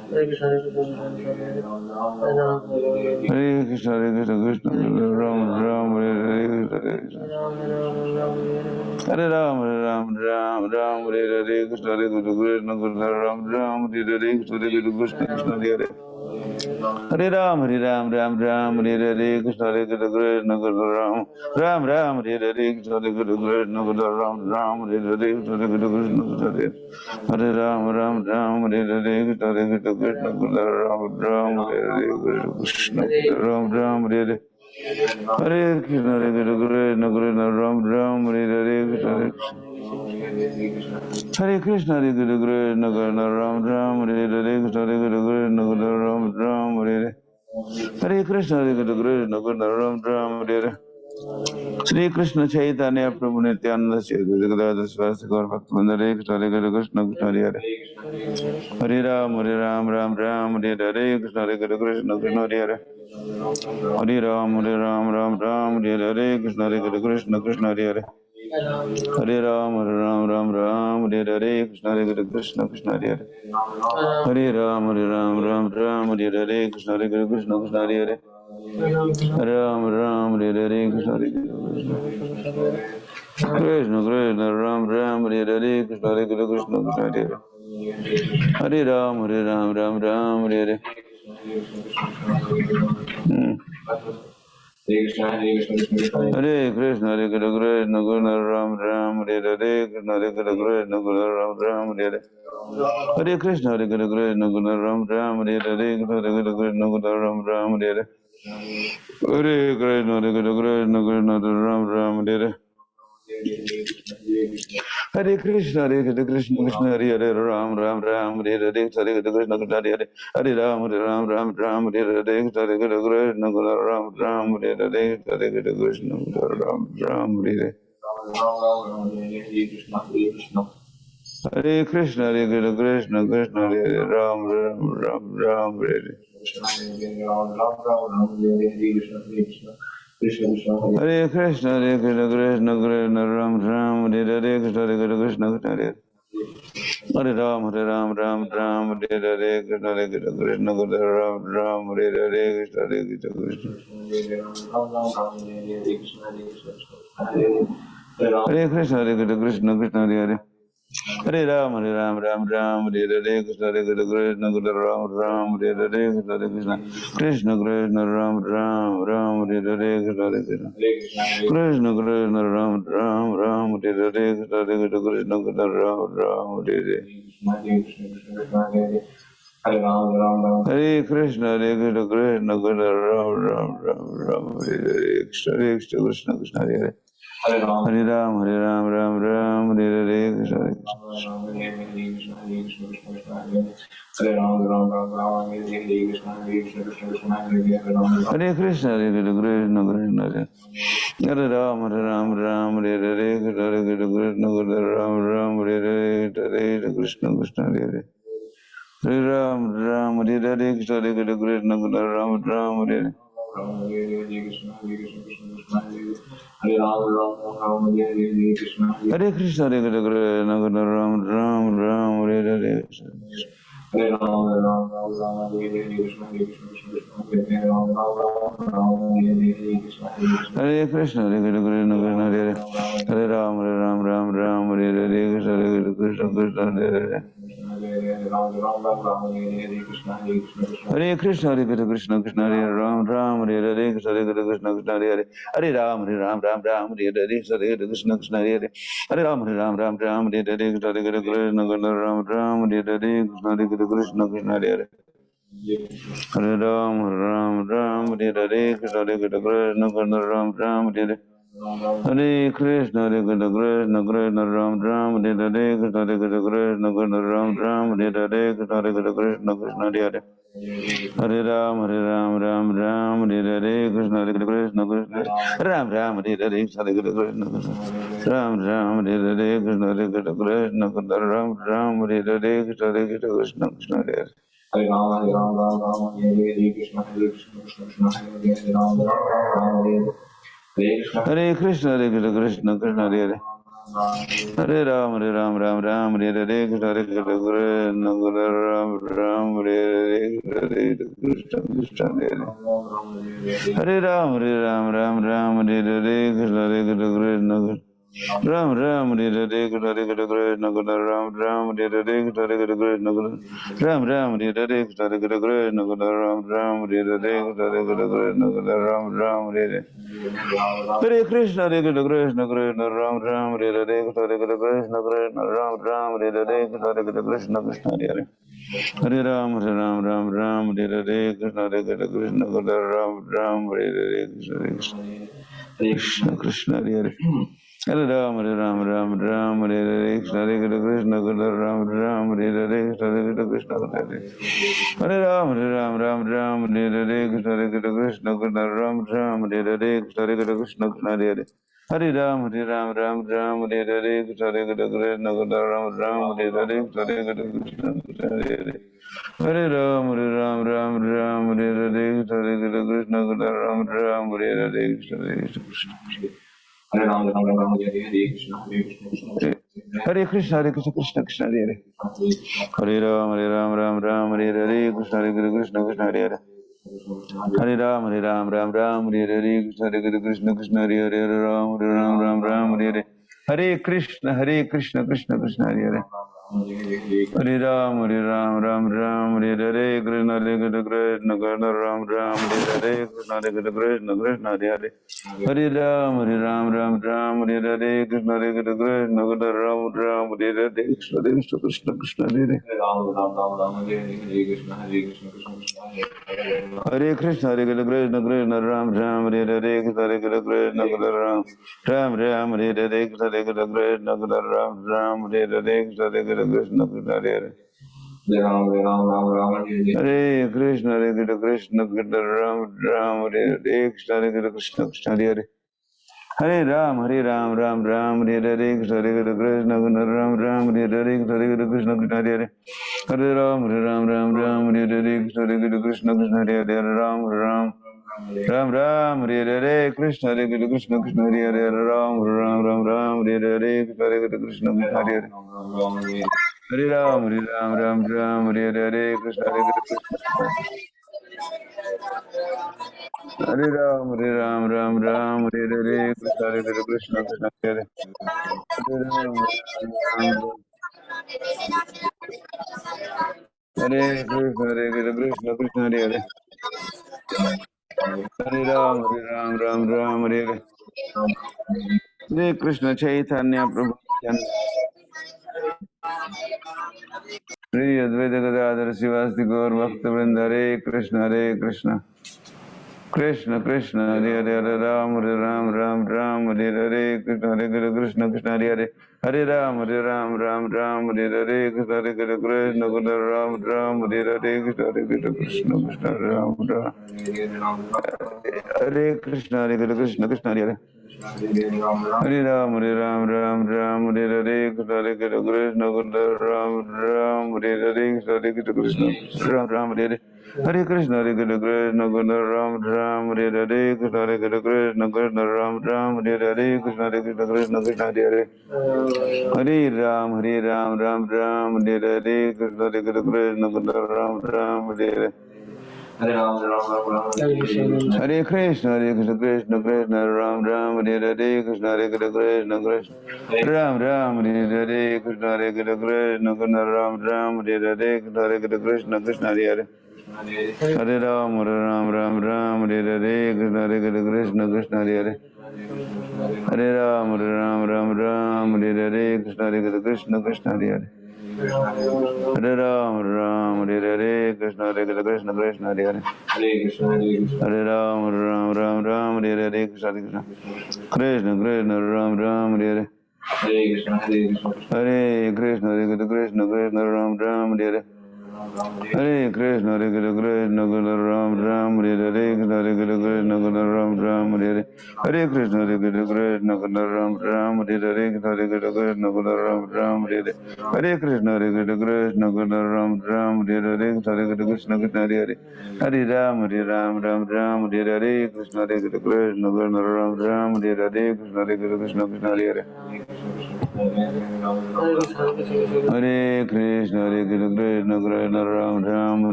Hare Krishna Ram Ram Hare Hare. Hare Krishna Krishna Ram Ram Hare Hare. Hare Ram Hare Hare. Krishna Krishna Ram Ram Hare Hare. Hare Krishna Krishna Hare Hare. Hare Ram Hare Hare. Krishna Krishna Ram Ram Hare Hare. Krishna Krishna Ram Ram Hare Hare. Hare Krishna Hare Hare Ram Hare Hare. Krishna Krishna Ram Ram Hare Hare. Krishna Ram Ram Hare Hare. Hare Krishna Ram Ram Hare Hare. Hare Krishna Ram Ram Hare Hare. Hare Krishna Ram Ram Hare Hare. Hare Krishna Ram Ram Hare Hare. Shri Krishna Chaitanya Prabhu Nityananda Shri Gadadhar Swasti Gaur Bhaktivinoda Hare Krishna Krishna Hare Hare. Hare Ram Ram Hare Hare. Krishna Krishna Krishna Hare Hare. Hare Ram Ram Hare Hare. Krishna Krishna Hare Hare. Hare Ram Hare Hare. Krishna Krishna Hare Hare. Hare Ram Hare Hare. Krishna Krishna Hare Hare. Ram Hare Hare. Krishna Krishna Ram Hare Hare. Krishna Krishna Hare Hare. Hare Ram Hare Hare. Hare Krishna, Hare Krishna, Krishna Krishna, Ram Ram, Hare Hare Krishna, Hare Krishna, Krishna Krishna, Ram Ram, Hare Hare. Hare Krishna, Hare Krishna, Krishna Krishna, Ram Ram, Hare Hare Krishna, Hare Krishna, Krishna Krishna, Ram Ram, Hare Hare. Hare Krishna, Hare Krishna, Krishna Krishna, Ram Ram, Hare Hare. Hare Krishna, Hare Krishna, Krishna Krishna, Hare Hare, Ram Ram, Ram Hare Hare, Hare Krishna, Krishna Krishna, Hare Hare, Hare Ram, Hare Ram, Ram Ram, Hare Hare, Hare Krishna, Krishna Krishna, Ram Ram, Hare Hare, Hare Krishna, Ram Ram, Hare Hare. Hare Krishna, Hare Krishna, Krishna Krishna, Hare Hare, Ram Ram, Ram Ram, Hare Hare. Hare Krishna, Hare Krishna, Krishna Krishna, Ram Ram, Hare Hare, Krishna, Hare Krishna, Krishna Hare Hare. Hare Ram, Hare Ram, Ram Ram, Hare Hare, Krishna, Hare Krishna, Krishna Krishna, Ram Ram, Hare Hare, Krishna, Hare Krishna, Krishna. Hare Krishna, Hare Krishna, Krishna Krishna, Hare Hare. Hare Ram, Hare Ram, Ram Ram, Hare Hare, Krishna, Hare Krishna, Krishna Krishna, Ram Ram, Hare Hare, Krishna, Hare Krishna, Krishna Krishna, Ram Ram, Ram Hare Hare, Krishna, Hare Krishna, Krishna Krishna, Ram Ram, Ram Hare Hare, Krishna, Hare Krishna, Krishna Krishna, Ram Ram, Hare Hare. Hare Krishna, Hare Krishna, Krishna Krishna, Ram Ram, Ram Ram, Hare Hare, Krishna, Hare Krishna, Krishna Krishna, Hare Hare. Hare Ram, Hare Ram, Ram Ram, Hare Hare, Krishna, Hare Krishna. Hare Krishna, Hare Krishna, Krishna Krishna, Hare Ram, Hare Ram, Ram Hare Hare, Krishna, Hare Krishna, Krishna Krishna, Ram Ram, Hare Hare, Hare Krishna, Krishna Hare Hare. Hare Ram, Ram Hare Hare, Krishna, Hare Krishna, Krishna Krishna, Ram Ram, Hare Hare. Hare Krishna, Hare Krishna, Krishna Krishna, Ram Ram, Ram Hare Hare. Hare Ram, Hare Ram, Ram Ram, Hare Hare, Krishna, Hare Krishna, Krishna Krishna, Hare Hare, Ram Ram, Ram Hare Hare, Krishna, Hare Krishna, Hare Krishna, Krishna Krishna, Hare Hare. Hare Ram, Hare Ram, Ram Ram, Hare Hare, Krishna, Hare Krishna, Krishna Krishna, Hare Hare. Hare Krishna, Hare Krishna, Krishna Krishna, Hare Ram, Ram Hare Hare, Krishna, Hare Krishna, Krishna Hare Hare. Hare Ram, Hare Ram, Ram Ram, Hare Hare, Krishna, Hare Krishna, Krishna Hare Hare. Hare Ram, Hare Ram, Ram Ram, Hare Hare, Krishna, Hare Krishna, Krishna Ram Ram, Hare Hare, Krishna, Hare Krishna, Krishna Hare Hare. Hare Ram, Hare Ram, Ram Hare Hare, Krishna, Hare Krishna, Krishna Ram Ram, Hare Hare. Hare Krishna, Hare Krishna, Krishna Krishna, Ram Ram, Hare Hare, Krishna, Hare Krishna, Krishna Ram Ram, Hare Hare, Krishna, Hare Krishna, Krishna Krishna Hare Hare. Hare Ram, Hare Ram, Ram Ram, Hare Hare, Krishna, Hare Krishna, Krishna Krishna, Ram Ram, Hare Hare, Krishna, Hare Krishna, Krishna Krishna, Ram Ram, Hare Hare, Krishna, Hare Krishna, Krishna Krishna, Ram Ram, Hare Hare, Krishna, Hare Krishna, Krishna Krishna Hare Hare. Hare Ram, Hare Ram, Ram Ram, Hare Hare, Krishna, Hare Krishna, Krishna Krishna, Hare Hare, Ram Ram, Hare Hare. Hare Krishna, Hare Krishna, Krishna Krishna, Hare Hare. Hare Ram, Hare Ram, Ram Ram, Hare Hare, Krishna, Hare Krishna, Krishna Ram Ram, Hare Hare, Hare Krishna, Krishna Hare Hare. Hare Ram, Hare Ram, Ram Ram, Hare Hare, Krishna, Hare Krishna, Krishna Ram Ram, Hare Hare, Krishna, Hare Krishna, Krishna Ram Ram, Hare Hare, Krishna, Hare Krishna, Krishna Ram Ram, Hare Hare, Krishna, Hare Krishna, Krishna Ram Ram, Hare Hare, Krishna, Hare Krishna, Krishna Ram Ram, Hare Hare. Hare Krishna, Hare Krishna, Krishna Krishna, Ram Ram, Hare Hare, Krishna, Hare Krishna, Krishna Krishna, Ram Ram, Hare Hare, Krishna, Hare Krishna, Krishna Krishna, Hare Hare. Hare Ram, Hare Ram, Ram Ram, Hare Hare, Krishna, Hare Krishna, Krishna Krishna, Ram Ram, Hare Hare, Krishna, Hare Krishna, Krishna Hare Hare. Hare Ram, Hare Ram, Ram Ram, Hare Hare, Krishna, Hare Krishna, Krishna Krishna, Ram Ram, Hare Hare, Krishna, Hare Krishna, Krishna Hare Hare. Hare Ram, Hare Ram, Ram Ram, Hare Hare, Krishna, Hare Krishna, Krishna Krishna, Ram Ram, Hare Hare, Krishna, Hare Krishna, Krishna Krishna, Hare Hare. Hare Ram, Hare Ram, Ram Ram, Hare Hare, Krishna, Hare Krishna, Krishna Krishna, Ram Ram, Hare Hare, Krishna, Hare Krishna, Krishna Krishna, Hare Hare. Hare Ram, Hare Ram, Ram Ram, Hare Hare, Krishna, Hare Krishna, Krishna Krishna, Ram Ram, Hare Hare, Krishna, Hare Krishna, Krishna Krishna. Hare Ram, Ram Ram, Hare Hare, Krishna, Hare Krishna, Krishna Krishna, Hare Krishna, Hare Krishna, Krishna Krishna, Hare Hare. Hare Ram, Hare Ram, Ram Ram, Hare Hare, Krishna, Hare Krishna, Krishna Krishna, Hare Hare. Hare Ram, Hare Ram, Ram Ram, Hare Hare, Krishna, Hare Krishna, Krishna Krishna, Hare Hare. Hare Ram, Hare Ram, Ram Ram, Hare Hare. Hare Krishna, Krishna Krishna, Hare Hare. Hare Ram, Ram Ram, Hare Hare Krishna, Krishna Krishna, Ram Ram, Hare Hare Krishna, Krishna Krishna, Hare Hare. Hare Ram, Ram, Hare Hare Krishna, Krishna Krishna, Ram Ram, Hare Hare Krishna, Krishna Krishna, Hare Hare. Hare Krishna, Krishna Krishna, Ram Ram, Hare Hare Krishna, Krishna Krishna, Ram Ram, Hare Hare Krishna, Krishna Krishna, Ram Ram, Hare Hare Krishna, Krishna Krishna, Hare Hare. Hare Krishna, Krishna Krishna, Ram Ram, Hare Hare Krishna, Krishna Krishna, Hare Hare. Hare Ram, Ram Ram, Hare Hare Krishna, Krishna Krishna, Ram Ram, Hare Hare Krishna, Krishna Krishna, Hare Hare. Hare Ram, Ram, Hare Hare Krishna, Krishna Hare Hare, Ram Ram, Hare Hare Krishna, Krishna Krishna, Hare Hare, Ram Ram, Hare Hare Krishna, Krishna Hare Hare. Hare Ram, Ram, Hare Hare Krishna, Krishna. Hare Ram, Ram, Hare Hare Krishna, Krishna Krishna, Hare Hare. Hare Ram, Ram. Hare Krishna, Krishna Hare Hare. Hare Ram, Ram Hare Hare. Hare Krishna Chaitanya Prabhu Nityananda. Shri Advaita Gadadhara Sivasti Gaur Bhakta Vrinda. Hare Krishna, Krishna Krishna, Hare Hare, Ram Ram, Hare Hare, Krishna Krishna, Hare Hare. Hare Ram, Ram, Hare Hare, Krishna Krishna, Ram, Hare Hare, Krishna Krishna, Ram Ram. Hare Krishna, Krishna, Hare Hare. Hare Ram, Ram, Hare Hare, Krishna Krishna, Ram, Hare Hare, Krishna, Ram, Hare Hare. Hare Krishna, Ram, Hare Hare, Krishna Krishna, Ram, Hare Hare, Krishna Krishna, Hare Hare. Hare Ram, Ram, Hare Hare, Krishna Krishna, Ram, Hare Hare. Hare Krishna, Krishna, Ram, Hare Hare, Krishna Krishna, Ram, Hare Hare, Krishna Krishna, Ram, Hare Hare, Krishna Krishna, Hare Hare. Hare Ram, Hare Hare, Krishna Krishna, Hare Hare. Hare Ram, Hare Hare, Krishna Krishna, Hare Hare. Hare Ram, Hare Hare, Krishna Krishna, Hare Hare. Hare Ram, Hare Hare, Krishna Krishna, Ram, Hare Hare. Hare Krishna, Ram, Hare Hare. Hare Krishna, Ram, Hare Hare, Krishna, Ram, Hare Hare. Hare Krishna, Ram, Hare Hare, Krishna, Ram, Hare Hare. Hare Krishna, Ram, Hare Hare, Krishna Krishna, Hare Hare. Hare Ram, Ram, Hare Hare, Krishna Ram, Hare Hare, Krishna Krishna, Hare Hare. Hare Krishna, Krishna, Ram,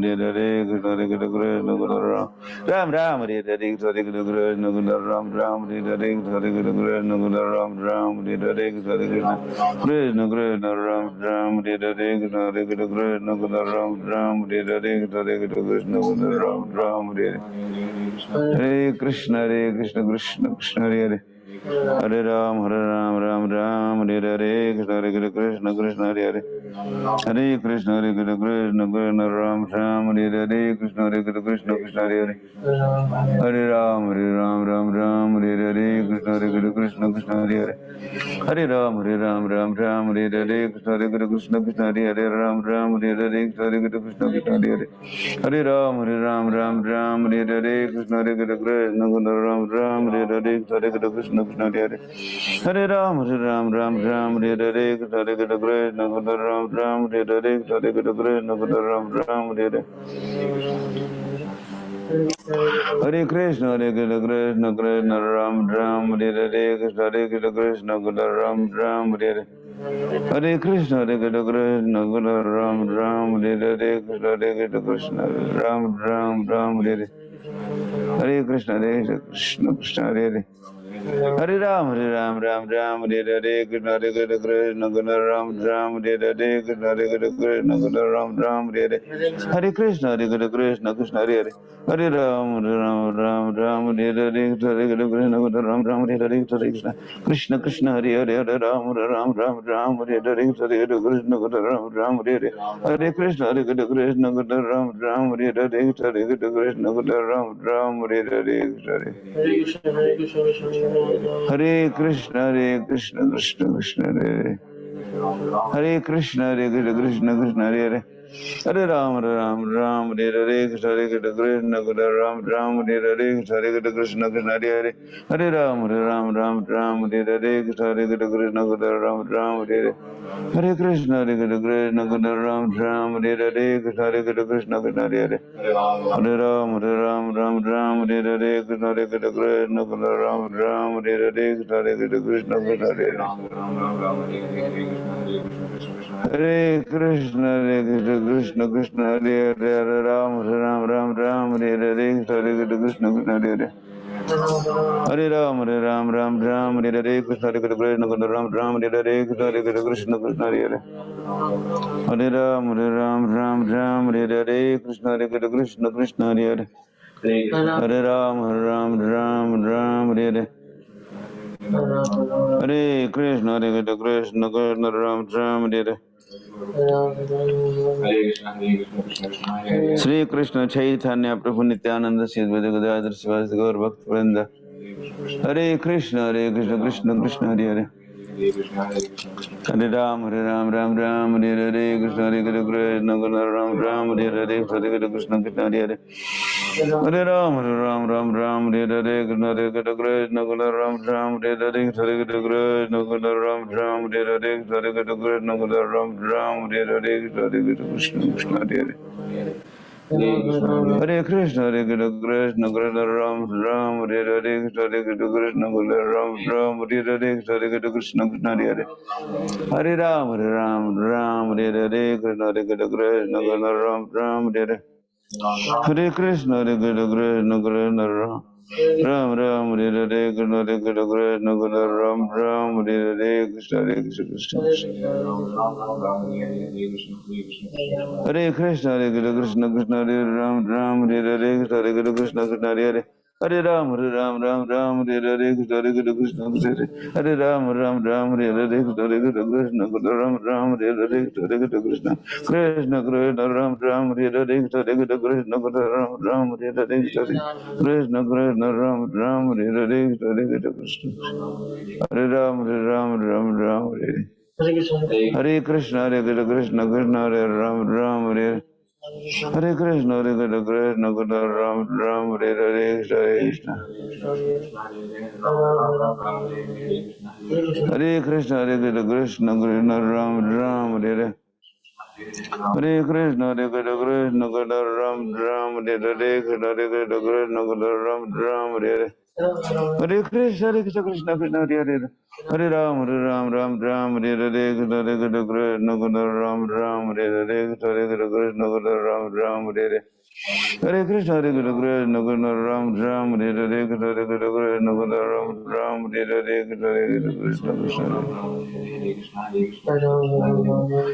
Hare Hare, Krishna, Ram, Hare Hare, Krishna, Ram, Hare Hare, Ram, Hare Hare, Krishna, Ram, Hare Hare, Krishna, Ram, Hare Hare, Krishna, Ram, Hare Hare. Hare Krishna, Krishna, Krishna, Hare Hare. Hare Ram, Ram, Hare Hare, Krishna Krishna, Hare Hare. Hare Krishna, Krishna, Ram, Hare Hare, Krishna Krishna, Hare Hare. Hare Ram, Hare Hare, Krishna Krishna, Hare Hare. Hare Ram, Hare Hare, Krishna Krishna, Hare Hare, Ram, Hare Hare, Krishna Krishna, Hare Hare. Hare Ram, Hare Hare, Krishna Ram, Hare Hare, Krishna Krishna, Hare Hare. Hare Ram, Hare Hare, Krishna Ram, Hare Hare, Krishna Ram, Hare Hare. Hare Krishna, Krishna, Ram, Hare Hare, Krishna Ram, Hare Hare. Hare Krishna, Krishna, Ram, Hare Hare, Krishna Ram, Hare Hare. Hare Krishna, Krishna, Hare Hare. Hare Ram, Ram Ram, Hare Krishna, Krishna Krishna, Ram Ram, Hare Krishna, Krishna Ram Ram, Hare Krishna, Krishna Krishna, Hare Hare Ram, Ram, Hare Krishna, Ram Ram, Hare Krishna, Krishna Krishna, Hare Ram, Ram, Hare Krishna, Ram Ram, Hare Krishna, Krishna Ram Ram, Hare Krishna, Ram Ram, Hare Hare Krishna, Krishna Krishna, Hare Hare Krishna, Krishna Krishna, Hare Hare Ram, Ram, Hare Krishna, Krishna Ram Ram, Hare Krishna, Krishna Hare Hare Ram, Ram, Hare Krishna, Krishna Ram Ram, Hare Krishna, Krishna Ram Ram, Hare Krishna, Krishna Hare Hare Ram, Ram, Hare Krishna, Krishna Ram Ram, Hare Krishna, Krishna Hare Krishna, Krishna Krishna, Hare Hare Ram, Hare Krishna, Krishna Hare Hare Ram, Hare Krishna, Krishna Ram, Hare Krishna, Krishna Hare Hare Ram, Hare Krishna, Krishna Krishna Hare Hare Ram, Hare Hare Krishna, Krishna Ram, Hare Sri Krishna Chaitanya Prabhu Nityananda Sri Advaita Gadadhar Sivas Gaur Bhakt Vrinda Hare Krishna, Krishna Krishna, Hare Hare Hare Ram, Ram, Hare Krishna, Krishna Ram, Hare Krishna, Krishna Hare Hare Ram, Ram, Hare Krishna, Krishna Ram, Hare Krishna, Ram, Krishna, Krishna Hare Hare Krishna, Krishna Ram, Hare Krishna, Krishna Ram, Hare Krishna, Krishna Hare Hare Ram, Hare Krishna, Krishna Ram, Hare Hare Krishna, Krishna Ram, Hare Krishna, Ram, Hare Krishna, Krishna Hare Krishna, Krishna Krishna, Ram, Hare Krishna, Krishna Hare Hare Ram, Hare Krishna, Krishna Hare Ram, Hare Krishna, Ram, Hare Krishna, Krishna Ram, Hare Krishna, Ram, Hare Krishna, Hare Krishna, Hare Ram, Hare Krishna, Krishna Hare Ram, Hare Hare Krishna, Ram, Hare Krishna, Hare Krishna, Krishna Ram, Hare Hare Krishna, Krishna Ram, Hare Krishna, Ram, Hare Hare Krishna, Krishna Hare Hare Hare Ram, Hare Krishna, Krishna Ram, Hare Krishna, Ram, Hare Hare Krishna, Krishna Ram, Hare Krishna, Ram,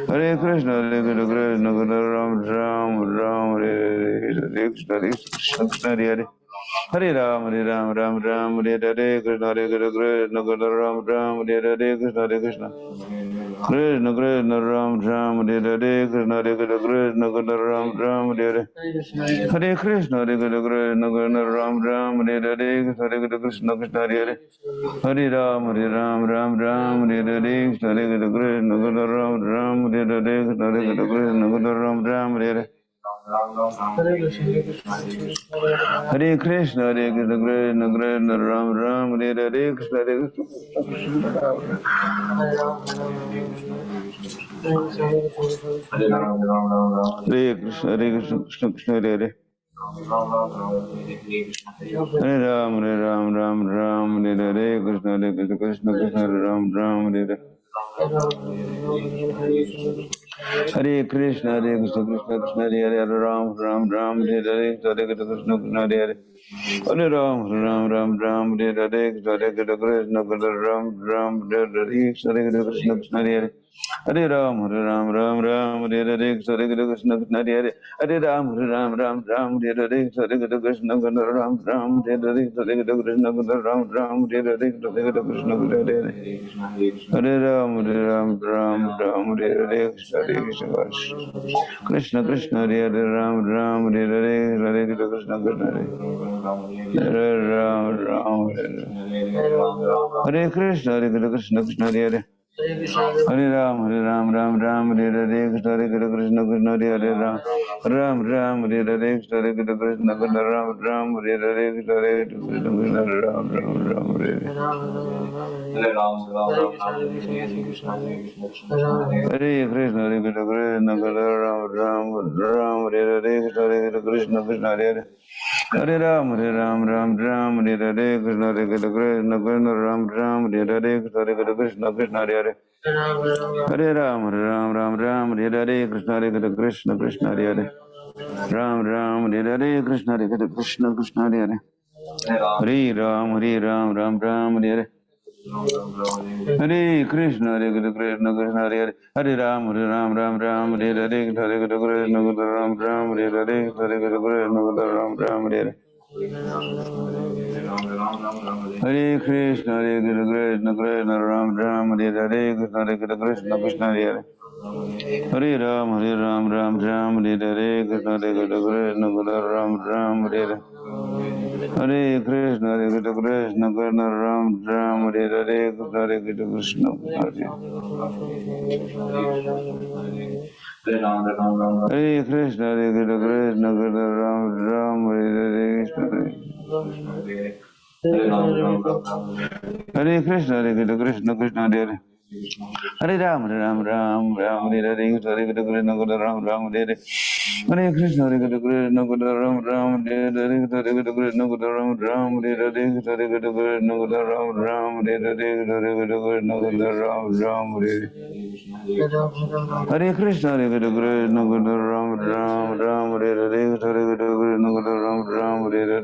Hare Krishna, Hare Krishna, Ram, Hare Krishna, Hare Hare Ram, Hare Krishna, Ram, Hare Krishna, Krishna Ram, Hare Krishna, Ram, Hare Hare Krishna, Krishna Ram, Hare Krishna, Krishna Hare Hare Ram, Hare Krishna, Krishna Ram, Hare Krishna, Ram, Hare Hare Krishna, Krishna Ram, Hare Krishna, Hare Krishna, Krishna Krishna, Hare Hare Ram, Hare Krishna, Krishna Krishna, Ram, Hare Hare Krishna, Krishna Krishna, Hare Hare Ram, Hare Krishna, Krishna Hare Hare Hare Ram, Ram Ram Ram, Hare Hare, Hare Krishna, Krishna Krishna, Ram Ram, Hare Hare, Hare Krishna, Krishna Hare Hare Ram, Ram Ram Ram, Hare Hare, Hare Krishna, Krishna Hare Hare Ram, Ram Ram Ram, Hare Hare, Hare Krishna, Ram Ram, Hare Hare, Hare Krishna, Ram Ram, Hare Hare, Hare Krishna, Hare Hare Ram, Ram Ram Ram, Hare Hare, Hare Krishna, Krishna Hare Hare, Ram Ram, Hare Hare, Hare Krishna, Krishna Hare Ram Ram, Hare Krishna, Hare Krishna, Krishna Hare Hare Ram, Ram Ram, Hare Hare, Hare Krishna, Krishna Hare Ram, Ram Ram, Hare Hare, Hare Krishna, Krishna Ram Ram, Hare Hare, Hare Krishna, Krishna Ram Ram Ram, Hare Hare Krishna, Hare Krishna, Ram Ram Ram, Hare Hare, Hare Krishna, Krishna Hare Hare Hare Ram, Ram Ram, Hare Hare, Krishna Hare Krishna, Krishna Ram Ram, Hare Hare, Hare Krishna, Krishna Hare Hare Hare Ram, Ram, Hare Hare, Krishna Hare Krishna, Krishna Hare Hare Ram Ram, Hare Hare, Krishna Hare Krishna, Krishna Hare Hare Hare Ram, Ram Ram, Hare Hare Hare Krishna, Hare Krishna, Krishna Hare Hare Hare Ram, Ram Ram, Hare Hare, Hare Krishna, Ram Ram, Hare Hare, Hare Krishna, Ram Ram, Hare Hare Hare Krishna, Hare Krishna, Krishna Ram Ram, Hare Hare, Hare Krishna, Krishna Hare Hare Hare Ram, Ram Ram, Hare Hare, Krishna Hare Krishna, Ram Ram, Hare Hare Hare Krishna, Hare Krishna, Krishna Ram Ram, Hare Hare, Hare Krishna, Hare Krishna, Hare Krishna, Krishna Ram Ram, Hare Hare Hare Krishna, Hare Krishna, Krishna Hare Hare Hare Ram, Ram Ram, Hare Hare, Hare Krishna, Ram Ram, Hare Hare Hare Krishna, Hare Krishna, Ram Ram, Hare Hare, Hare Krishna, Ram Ram, Hare Hare, Hare Krishna, Ram Ram, Hare Hare, Hare Krishna, Ram Ram, Hare Hare Hare Krishna, Hare Krishna, Ram Ram, Hare Hare, Hare Krishna, Ram Ram, Hare Hare, Hare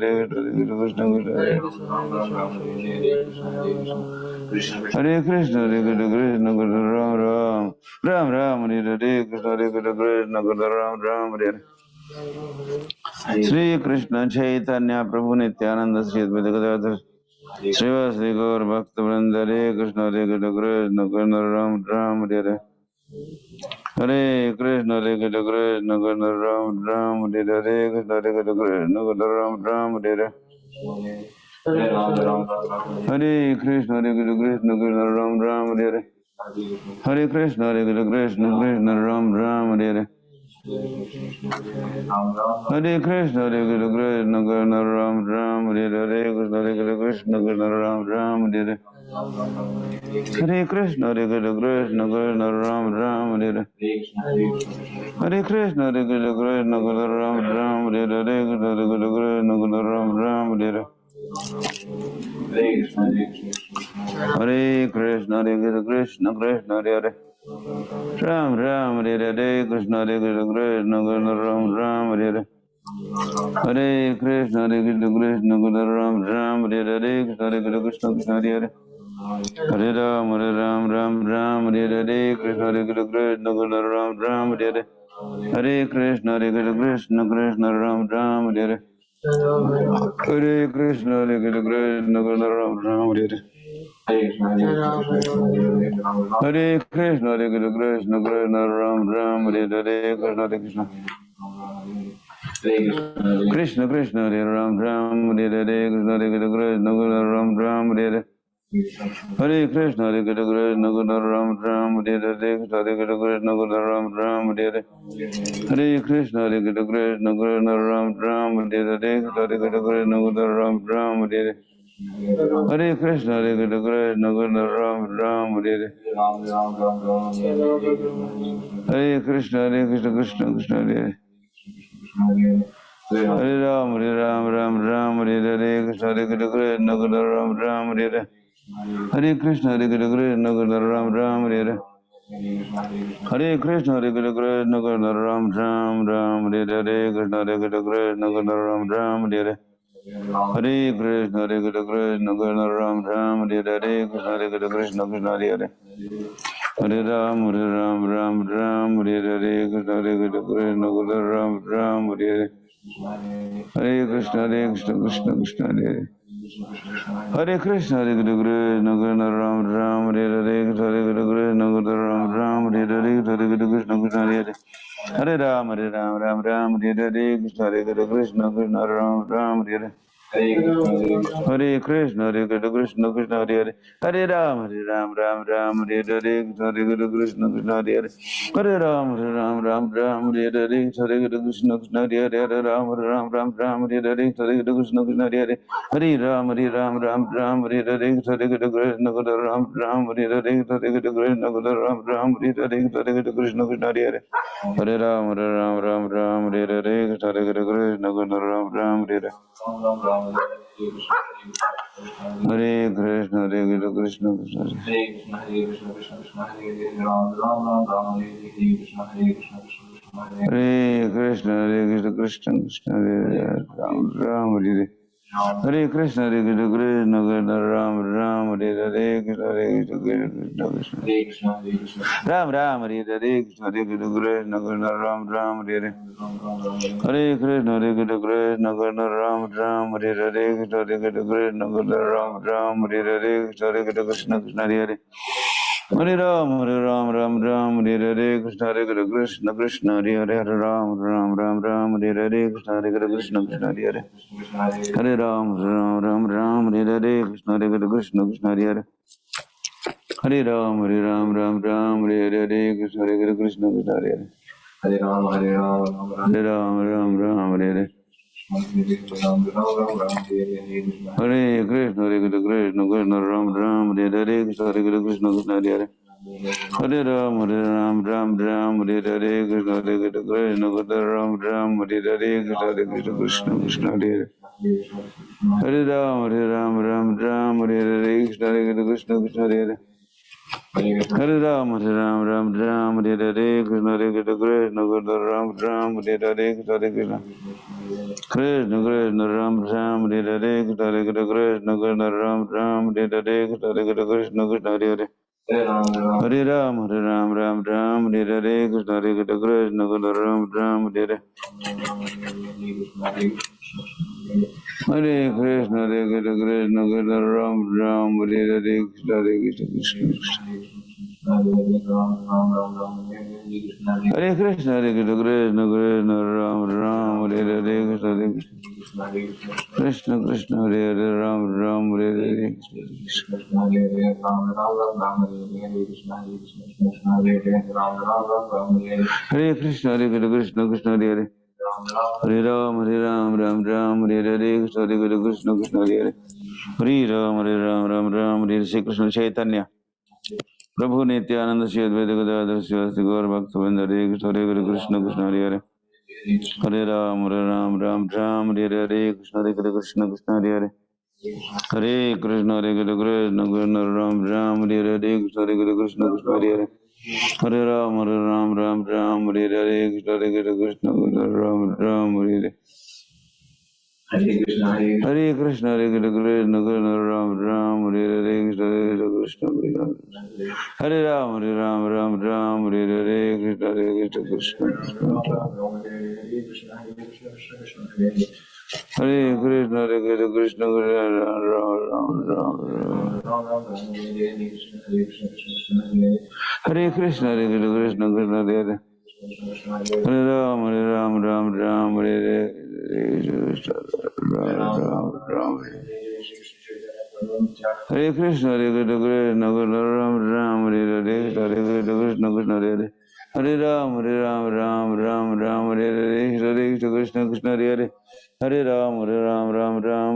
Krishna, Hare Krishna, Hare Krishna, Ram Ram, Ram, Hare Hare, Krishna Hare Krishna, Ram Ram, Hare Hare Shri Krishna Chaitanya Prabhu Nityananda Shri Advaita Gadadhar Srivasri Gaur Bhakta Vrinda Hare Krishna, Hare Krishna, Krishna Ram Ram, Hare Hare Hare Krishna, Hare Krishna, Krishna Ram Ram, Hare Hare, Krishna Hare Krishna, Ram Ram, Hare Hare Hare Krishna, Hare Krishna, Krishna Ram Ram, Hare Hare Hare Krishna, Hare Krishna, Krishna Ram Ram, Hare Hare Hare Krishna, Hare Krishna, Krishna Ram Ram, Hare Hare Krishna, Hare Krishna, Krishna Ram Ram, Hare Hare Hare Krishna, Hare Krishna, Krishna Ram Ram, Hare Hare Hare Krishna, Hare Krishna, Krishna Ram Ram, Hare Hare Krishna, Hare Krishna, Ram Ram, Hare Hare Hare Krishna, Hare Krishna, Krishna Hare Hare Ram Ram, Hare Hare, Krishna Hare Krishna, Krishna Ram Ram, Hare Hare Hare Krishna, Hare Krishna, Krishna Ram Ram, Hare Hare Krishna, Hare Krishna, Krishna Hare Hare Hare Ram, Ram Ram, Hare Hare, Krishna Hare Krishna, Krishna Ram Ram, Hare Hare Hare Krishna, Hare Krishna, Krishna Krishna Ram Ram, Hare Hare Hare Krishna, Hare Krishna, Krishna Ram Ram, Hare Hare Hare Krishna, Hare Krishna, Krishna Krishna Ram Ram, Hare Hare Krishna, Hare Krishna Krishna Krishna, Hare Ram Ram, Hare Hare Krishna, Hare Krishna, Krishna Ram Ram, Hare Hare Hare Krishna, Hare Krishna, Krishna Ram Ram, Hare Hare Krishna, Hare Krishna, Krishna Ram Ram, Hare Hare Hare Krishna, Hare Krishna, Krishna Ram Ram, Hare Hare Krishna, Hare Krishna, Krishna Ram Ram, Hare Hare Hare Krishna, Hare Krishna, Krishna Ram Ram, Hare Hare Hare Krishna, Hare Krishna, Krishna Krishna, Hare Hare Hare Ram, Ram, Hare Hare Krishna, Hare Krishna, Krishna Ram Ram, Hare Hare Hare Krishna, Hare Krishna, Krishna Ram Ram, Hare Hare Hare Krishna, Hare Krishna, Krishna Ram Ram, Hare Hare Krishna, Hare Krishna, Krishna Ram Ram, Hare Hare Hare Krishna, Hare Krishna, Krishna Ram Ram, Hare Hare Krishna, Hare Krishna, Krishna Hare Hare. Hare Ram, Ram Ram, Hare Hare Krishna, Hare Krishna, Ram Ram, Hare Hare. Hare Krishna, Krishna Krishna, Hare Hare. Hare Krishna, Hare Krishna, Krishna Ram Ram, Hare Hare Krishna, Hare Krishna, Ram Ram, Hare Hare, Hare Krishna, Krishna Hare Hare. Hare Ram, Ram Ram, Hare Hare Krishna, Hare Krishna, Krishna Ram Ram, Hare Hare. Hare Krishna, Krishna Krishna, Hare Hare. Hare Ram, Ram Ram, Hare Hare, Hare Krishna, Krishna Hare Hare. Hare Ram, Ram Ram, Hare Hare, Hare Krishna, Krishna Hare Hare. Hare Ram, Ram Ram, Hare Hare, Hare Krishna, Krishna Hare Hare. Hare Ram, Ram Ram, Hare Hare, Hare Krishna, Ram Ram, Hare Hare, Hare Krishna, Ram Ram, Hare Hare, Hare Krishna, Krishna Hare Hare. Hare Ram, Ram Ram, Hare Hare, Hare Krishna, Ram Ram, Hare Hare. Hare Krishna, Hare Krishna, Krishna Hare Krishna, Hare Krishna, Krishna Krishna, Hare Hare, Ram Ram, Hare Hare, Krishna, Hare Krishna, Krishna Krishna, Hare Hare. Hare Krishna, Hare Krishna, Krishna Krishna, Hare Hare, Ram Ram, Hare Hare. Hare Krishna, Hare Krishna, Krishna Krishna, Ram Ram, Hare Hare, Krishna, Hare Krishna, Krishna Krishna. Hare Krishna, Hare Krishna, Ram Ram, Hare Hare, Krishna, Hare Krishna, Krishna Krishna, Ram Ram, Hare Hare. Hare Krishna, Hare Krishna, Krishna Krishna, Ram Ram, Hare Hare, Krishna, Hare Krishna, Krishna Krishna, Ram Ram, Hare Hare, Krishna, Hare Krishna, Krishna Krishna, Hare Hare. Hare Ram, Ram Ram, Hare Hare, Krishna, Hare Krishna, Krishna Hare Hare, Hare Ram, Ram Ram, Hare Hare, Krishna, Hare Krishna, Krishna Hare Hare. Hare Ram, Ram Hare Hare, Krishna, Hare Krishna, Krishna Hare Hare. Hare Ram, Ram Hare Hare, Krishna, Hare Krishna, Krishna Hare Hare. Hare Ram, Hare Ram, Ram Hare Hare. Hare Krishna, Hare Krishna, Krishna Ram Hare Hare, Krishna, Hare Krishna, Krishna Hare Hare. Hare Ram, Ram Hare Hare, Krishna, Hare Krishna, Ram Hare Hare, Krishna, Hare Krishna, Krishna Krishna Hare Hare. Hare Ram, Ram Hare Hare, Krishna, Hare Krishna, Krishna Hare Hare. Hare Ram, Ram Hare Hare, Krishna, Hare Krishna, Ram Hare Hare, Krishna, Hare Krishna. Krishna Ram Hare Hare, Krishna, Hare Krishna, Ram Hare Hare, Krishna, Hare Krishna, Krishna Krishna Hare Hare. Hare Ram, Ram Hare Hare, Krishna, Hare Krishna, Ram Hare Hare. Hare Krishna, Hare Krishna, Krishna Krishna, Ram Hare Hare, Krishna, Hare Krishna, Krishna Krishna. Hare Krishna, Hare Krishna, Krishna Krishna, Ram Hare Hare, Krishna, Hare Krishna. Krishna Krishna, Hare Hare, Ram Hare Hare, Krishna Hare Krishna, Hare Krishna, Krishna Krishna, Hare Hare. Hare Ram, Ram Hare Hare, Krishna, Hare Krishna, Krishna Hare Hare. Hare Ram, Ram Hare Hare. Shri Krishna Chaitanya Prabhu Nityananda Shri Advaita Gadadhar Sivasti Gaur Bhaktavinda, Hare Krishna, Hare Krishna, Krishna Hare Hare. Hare Ram, Ram Hare Hare, Krishna, Hare Krishna, Krishna Hare Hare. Hare Krishna, Hare Krishna, Krishna Ram Hare Hare, Krishna, Hare Krishna, Krishna Hare Hare. Hare Ram, Ram Hare Hare, Krishna, Hare Krishna, Ram Hare Hare. Hare Krishna, Hare Krishna, Krishna Ram Hare Hare, Krishna, Hare Krishna, Krishna Hare Ram, Hare Hare, Krishna, Hare Krishna, Krishna Hare Krishna, Hare Krishna, Hare Krishna, Hare Krishna, Krishna Hare Hare. Hare Ram, Hare Hare, Ram Hare Krishna, Hare Krishna, Ram Hare Hare, Hare Krishna, Krishna Hare Hare. Hare Ram, Ram Hare Hare, Hare Krishna, Krishna Hare Hare. Hare Ram, Ram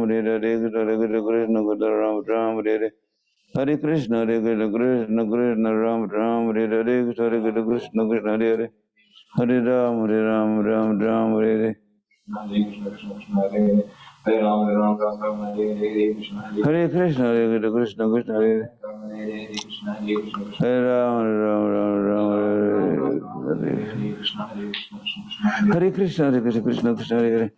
Hare Hare, Hare Krishna, Krishna Ram Hare Hare. Hare Krishna, Hare Krishna, Krishna Ram Hare Hare, Hare Krishna, Krishna Hare Hare. Hare Ram, Ram Hare Hare. Hare Krishna, Hare Krishna, Krishna Hare Hare. Hare Ram, Ram Hare Hare. Hare Krishna Krishna Krishna Hare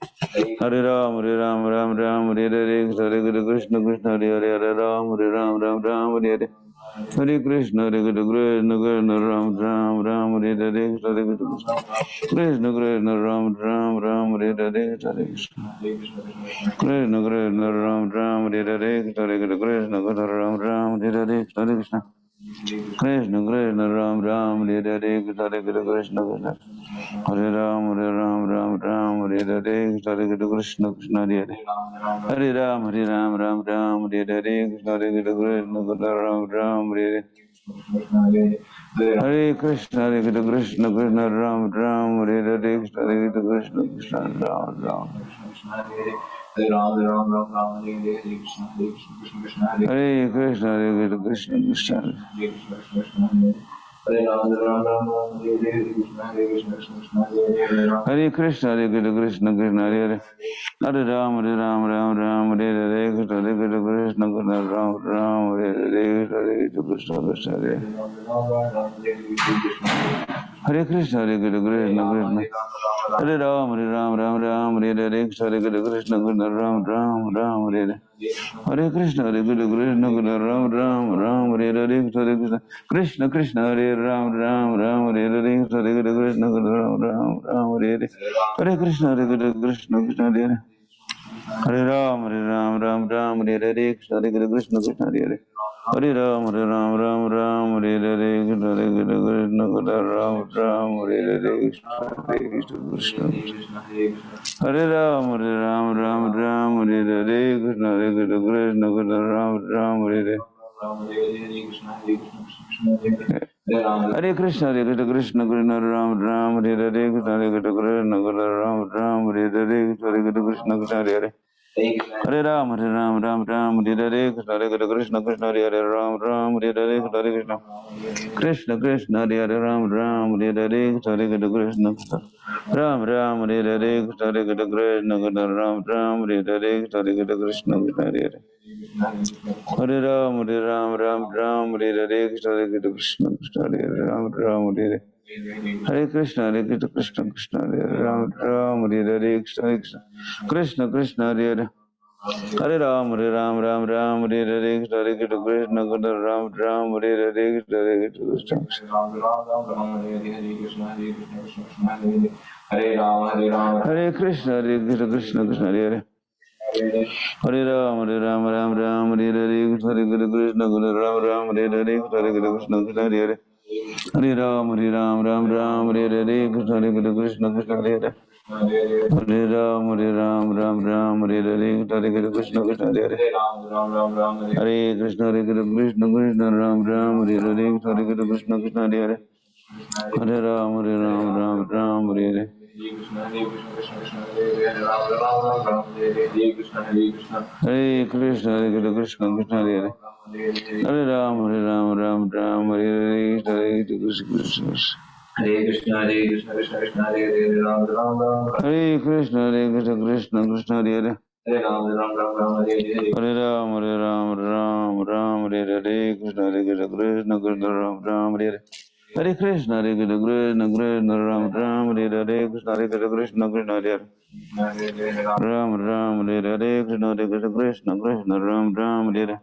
Hare Hare Ram Ram Ram Hare Hare Hare Krishna Krishna Hare Hare Hare Ram Ram Ram Hare Hare Hare Krishna Krishna Ram Ram Hare Hare Hare Krishna Ram Ram Hare Hare Hare Krishna Krishna Ram Hare Hare Hare Krishna Ram Hare Hare Krishna Krishna Ram Hare Hare Hare Krishna Hare Ram Hare Hare Hare Krishna Krishna Hare Hare Hare Ram Ram Hare Hare Hare Krishna Ram Hare Hare Hare Krishna Krishna Ram Hare Hare Hare Krishna Krishna Ram Hare Ram Hare Krishna Hare Krishna Krishna Krishna Hare Ram Hare Krishna Hare Krishna Krishna Krishna Hare Hare Hare Ram Ram Hare Hare Krishna Krishna Ram Hare Hare Hare Krishna Krishna Hare Hare Krishna Krishna Krishna Hare Ram Hare Hare Krishna Krishna Ram Hare Hare Hare Krishna Krishna Ram Hare Hare Krishna Krishna Hare Ram Hare Hare Krishna Ram Hare Hare Hare Krishna Krishna Hare Hare Ram Hare Hare Krishna Krishna Hare Hare Hare Ram Hare Hare Krishna Ram Hare Hare Krishna Hare Ram Hare Hare Krishna Krishna Ram Hare Hare Hare Krishna Krishna Ram Hare Hare Krishna Krishna Ram Hare Hare Hare Krishna Hare Hare Hare Ram Hare Hare Krishna Krishna Hare Hare Ram Hare Hare Hare Krishna Krishna Hare Hare Ram Hare Hare Hare Krishna Ram Hare Hare Krishna Krishna Ram Hare Hare Hare Krishna Hare Hare Hare Ram Hare Hare Krishna Krishna Hare Hare Ram Hare Hare Hare Krishna Krishna Krishna Hare Hare Ram Hare Hare Krishna Krishna Hare Hare Hare Ram Hare Hare Hare Krishna Ram Hare Hare Hare Krishna Hare Krishna Krishna Krishna Hare Hare Hare Ram Hare Hare Krishna Krishna Ram Hare Hare Hare Krishna Hare Hare Hare Ram Hare Hare Krishna Krishna Hare Hare Hare Ram Hare Hare Hare Krishna Krishna Hare Hare Hare Krishna Krishna Ram Hare Hare Hare Krishna Krishna Hare Hare Hare Ram Hare Hare Hare Hare Krishna Krishna Krishna Hare Hare Hare Ram Hare Hare Hare Krishna Hare Krishna Krishna Krishna Hare Hare Ram Ram Hare Krishna Krishna Krishna Hare Hare Hare Ram Hare Hare Hare Ram Hare Hare Hare Krishna Krishna Krishna Ram Hare Hare Hare Krishna Krishna Krishna Ram Hare Hare Krishna Krishna Krishna Hare Hare Ram Hare Hare Krishna Krishna Krishna Ram Hare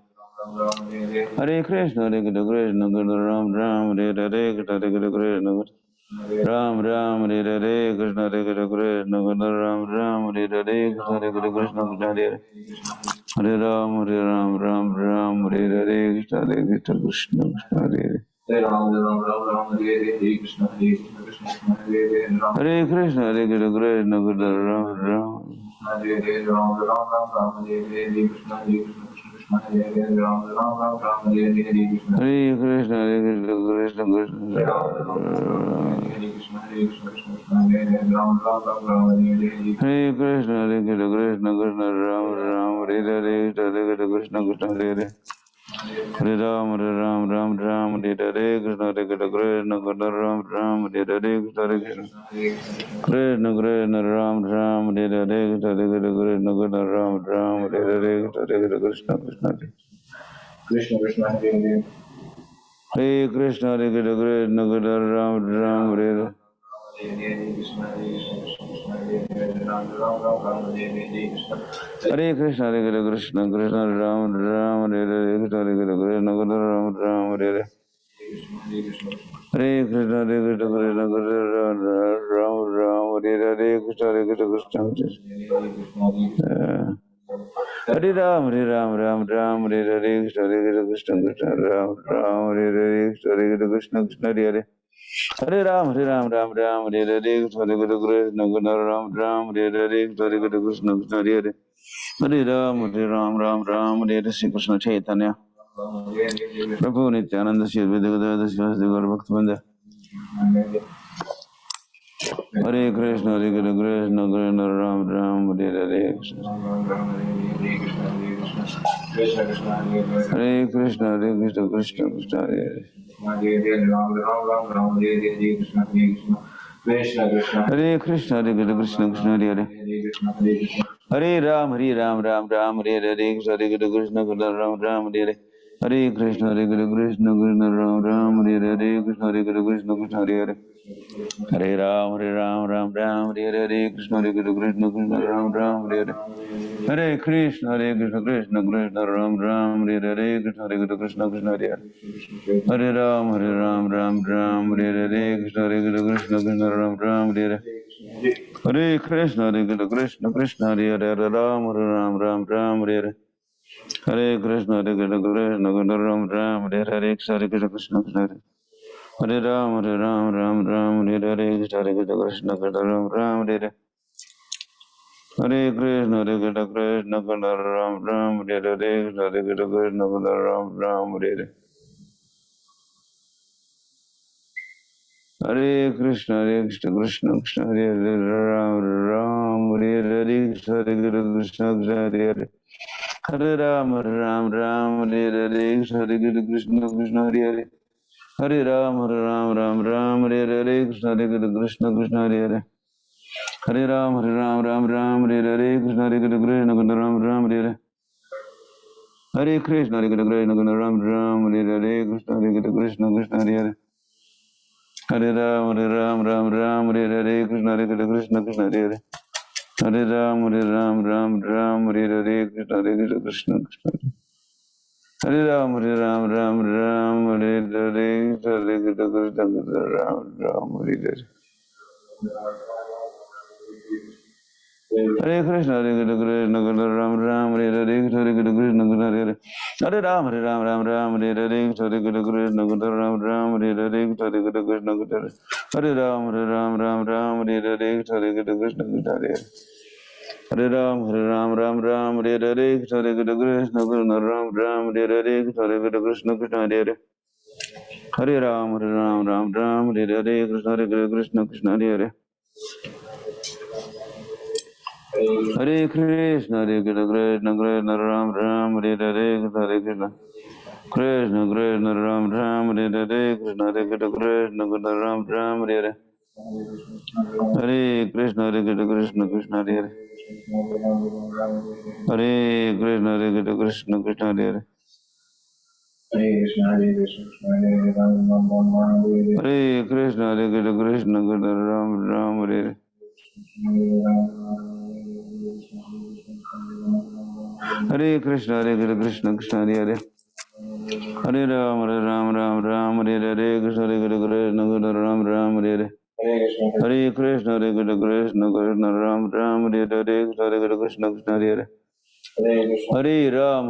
Hare Hare Krishna Krishna Krishna Ram Hare Hare Krishna Krishna Ram Hare Hare Krishna Krishna Ram Hare Hare Krishna Krishna Hare Hare Hare Ram Hare Hare Hare Krishna Krishna Hare Hare Hare Ram Hare Krishna Krishna Hare Hare Krishna Krishna Ram Hare Ram Hare Krishna Krishna Hare Ram Hare Krishna Hare Krishna Krishna Hare Krishna Krishna Ram Hare Hare Krishna Krishna Hare Hare Hare Ram Hare Hare Krishna Krishna Ram Hare Hare Krishna Krishna Krishna Ram Hare Hare Krishna Ram Hare Hare Krishna Krishna Krishna Krishna Hare Hare Krishna Krishna Ram Hare Hare Hare Krishna, Hare Krishna, Krishna Ram, Ram, Hare Hare, Hare Krishna, Krishna Ram, Ram, Hare Hare. Hare Krishna, Hare Krishna, Krishna Krishna, Ram, Ram, Hare Hare, Krishna, Hare Krishna, Krishna Krishna. Hare Ram, Hare Ram, Ram Ram, Hare Hare, Krishna, Hare Krishna, Krishna Ram, Ram, Hare Hare, Krishna, Hare Krishna, Krishna Hare Hare. Hare Ram, Hare Ram, Ram Ram, Hare Hare, Krishna, Hare Krishna, Krishna Ram, Ram, Hare Hare, Krishna, Hare Krishna, Krishna Hare Hare. Hare Ram, Hare Ram, Ram Ram, Hare Hare, Sri Krishna Chaitanya Prabhu Nityananda, Sri Advaita Sri Gaur Bhaktivinoda. Hare Krishna, Hare Krishna, Krishna Krishna Ram Ram, Hare Hare. Hare Krishna, Hare Krishna, Krishna Krishna Hare Hare. Hare Krishna, Hare Krishna, Krishna Krishna Hare Hare. Hare Ram, Hare Ram, Ram Ram, Hare Hare, Krishna, Hare Krishna, Krishna Krishna Ram Ram, Hare Hare. Hare Krishna, Hare Krishna, Krishna Krishna Ram Ram, Hare Hare, Krishna, Hare Krishna, Krishna Krishna Hare Hare. Hare Ram, Hare Ram, Ram Ram, Hare Hare, Krishna, Hare Krishna, Krishna Krishna Ram Ram, Hare Hare. Hare Krishna, Hare Krishna, Krishna Krishna Ram Ram, Hare Hare, Krishna, Hare Krishna, Krishna Krishna Hare Hare. Hare Ram, Ram Ram, Hare Hare, Krishna, Hare Krishna, Krishna Krishna Ram Ram, Hare Hare. Hare Krishna, Hare Krishna, Krishna Krishna Hare Hare, Hare Ram, Ram Ram, Hare Hare. Hare Krishna, Hare Krishna, Krishna Krishna Ram Ram, Hare Hare, Krishna, Hare Krishna, Krishna Krishna Hare. Hare Ram, Ram Ram, Hare Hare, Krishna, Hare Krishna, Krishna Krishna Ram Ram, Hare Hare. Hare Krishna, Hare Krishna, Krishna Krishna Ram Ram, Hare Hare, Krishna, Hare Krishna, Krishna Krishna Ram Ram, Hare Hare. Hare Krishna, Krishna Krishna, Hare Hare, Ram Ram, Hare Hare, Krishna, Hare Krishna, Krishna Krishna Hare Hare. Hare Ram, Ram, Hare Hare, Krishna, Hare Krishna, Krishna Krishna Hare Hare. Hare Ram, Ram, Hare Hare, Krishna, Hare Krishna, Krishna Krishna Hare Hare. Hare Ram, Ram, Hare Hare, Krishna, Hare Krishna, Krishna Krishna Ram Ram, Hare Hare. Hare Krishna, Hare Krishna, Krishna Krishna Ram Ram, Hare Hare, Krishna, Hare Krishna, Krishna Krishna Hare Hare. Hare Ram, Ram, Hare Hare, Krishna, Hare Krishna, Krishna Krishna Hare Hare. Hare Ram, Ram, Hare Hare, Krishna, Hare Krishna, Krishna Krishna. Hare Ram, Hare Hare, Krishna, Hare Krishna, Krishna Krishna Ram Ram, Hare Hare. Hare Krishna, Hare Krishna, Krishna Krishna Ram Ram, Hare Hare, Krishna, Hare Krishna, Krishna Krishna Hare Hare. Hare Ram, Ram, Hare Hare, Krishna, Hare Krishna, Krishna Krishna Ram Ram, Hare Hare, Krishna, Hare Krishna, Krishna Krishna Hare Hare. Hare Ram, Ram, Hare Hare, Krishna, Hare Krishna, Krishna Krishna Hare Hare. Hare Ram, Hare Hare, Krishna, Hare Krishna, Krishna Krishna Ram Ram, Hare Hare, Krishna, Hare Krishna, Krishna Krishna Hare Hare. Hare Ram, Hare Hare, Krishna, Hare Krishna, Krishna Krishna Hare Hare. Hare Krishna, Hare Krishna, Krishna Krishna Ram Ram, Hare Hare, Krishna, Hare Krishna, Krishna Krishna Ram Ram, Hare Hare, Krishna, Hare Krishna, Krishna Krishna Ram Ram, Hare Hare. Hare Krishna, Hare Krishna, Krishna Krishna Hare Hare. Hare Krishna, Hare Krishna, Krishna Krishna Hare Hare. Hare Krishna, Hare Krishna, Krishna Hare Hare, Ram Ram, Hare Hare. Hare Krishna, Hare Krishna, Krishna Krishna Ram Ram, Hare Hare. Hare Krishna, Hare Krishna, Krishna Krishna Hare Hare. Hare Ram, Ram, Hare Hare, Krishna, Hare Krishna, Krishna Krishna Ram Ram, Hare Hare. Hare Krishna, Hare Krishna, Krishna Krishna Ram Ram, Hare Hare, Krishna, Hare Krishna, Krishna Krishna Hare Hare. Hare Ram,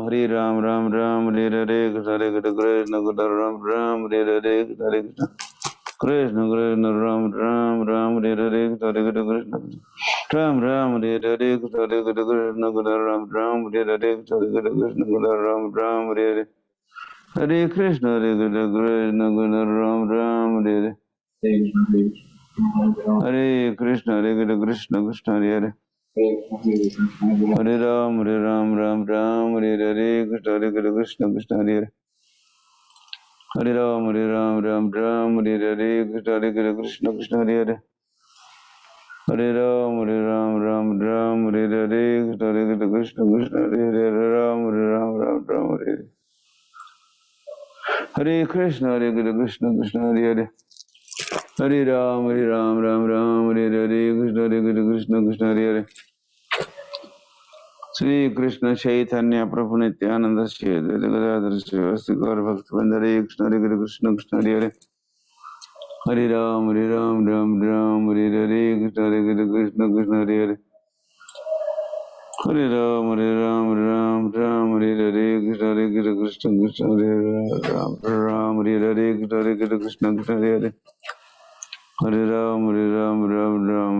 Ram, Hare Hare, Krishna, Hare Krishna, Krishna Krishna Ram Ram, Hare Hare, Krishna, Hare Krishna, Krishna Krishna Ram Hare Hare, Krishna, Hare Krishna, Krishna Ram Hare Hare, Krishna, Hare Krishna, Krishna Krishna Ram Hare Hare, Krishna, Hare Krishna, Krishna Krishna Ram Hare Hare. Hare Krishna, Hare Krishna, Krishna Krishna Ram Hare Hare. Hare Krishna, Hare Krishna, Krishna Krishna Hare Hare. Hare Ram, Ram Hare Hare, Krishna, Hare Krishna, Krishna Krishna Hare Hare. Hare Ram, Ram Hare Hare, Krishna, Hare Krishna, Krishna Krishna Hare Hare. Hare Ram, Ram Hare Hare, Krishna, Hare Krishna, Krishna Krishna Hare Hare. Hare Ram, Ram Hare Hare. Hare Krishna, Hare Krishna, Krishna Krishna Hare Hare. Hare Ram Ram Ram Hare Hare Krishna Krishna Krishna Hare Hare. Shri Krishna Chaitanya Prabhu Nityanand Shri Advaita Gadadhar श्रीवासि Gaur भक्तवृंद Hare Krishna Krishna Hare Hare. Hare Ram Ram Ram Hare Hare Krishna Krishna Hare Hare. Hare Ram Ram Hare Hare Krishna Krishna Hare Hare. Ram Ram Hare Hare Krishna Krishna Hare Hare. Hare Ram Ram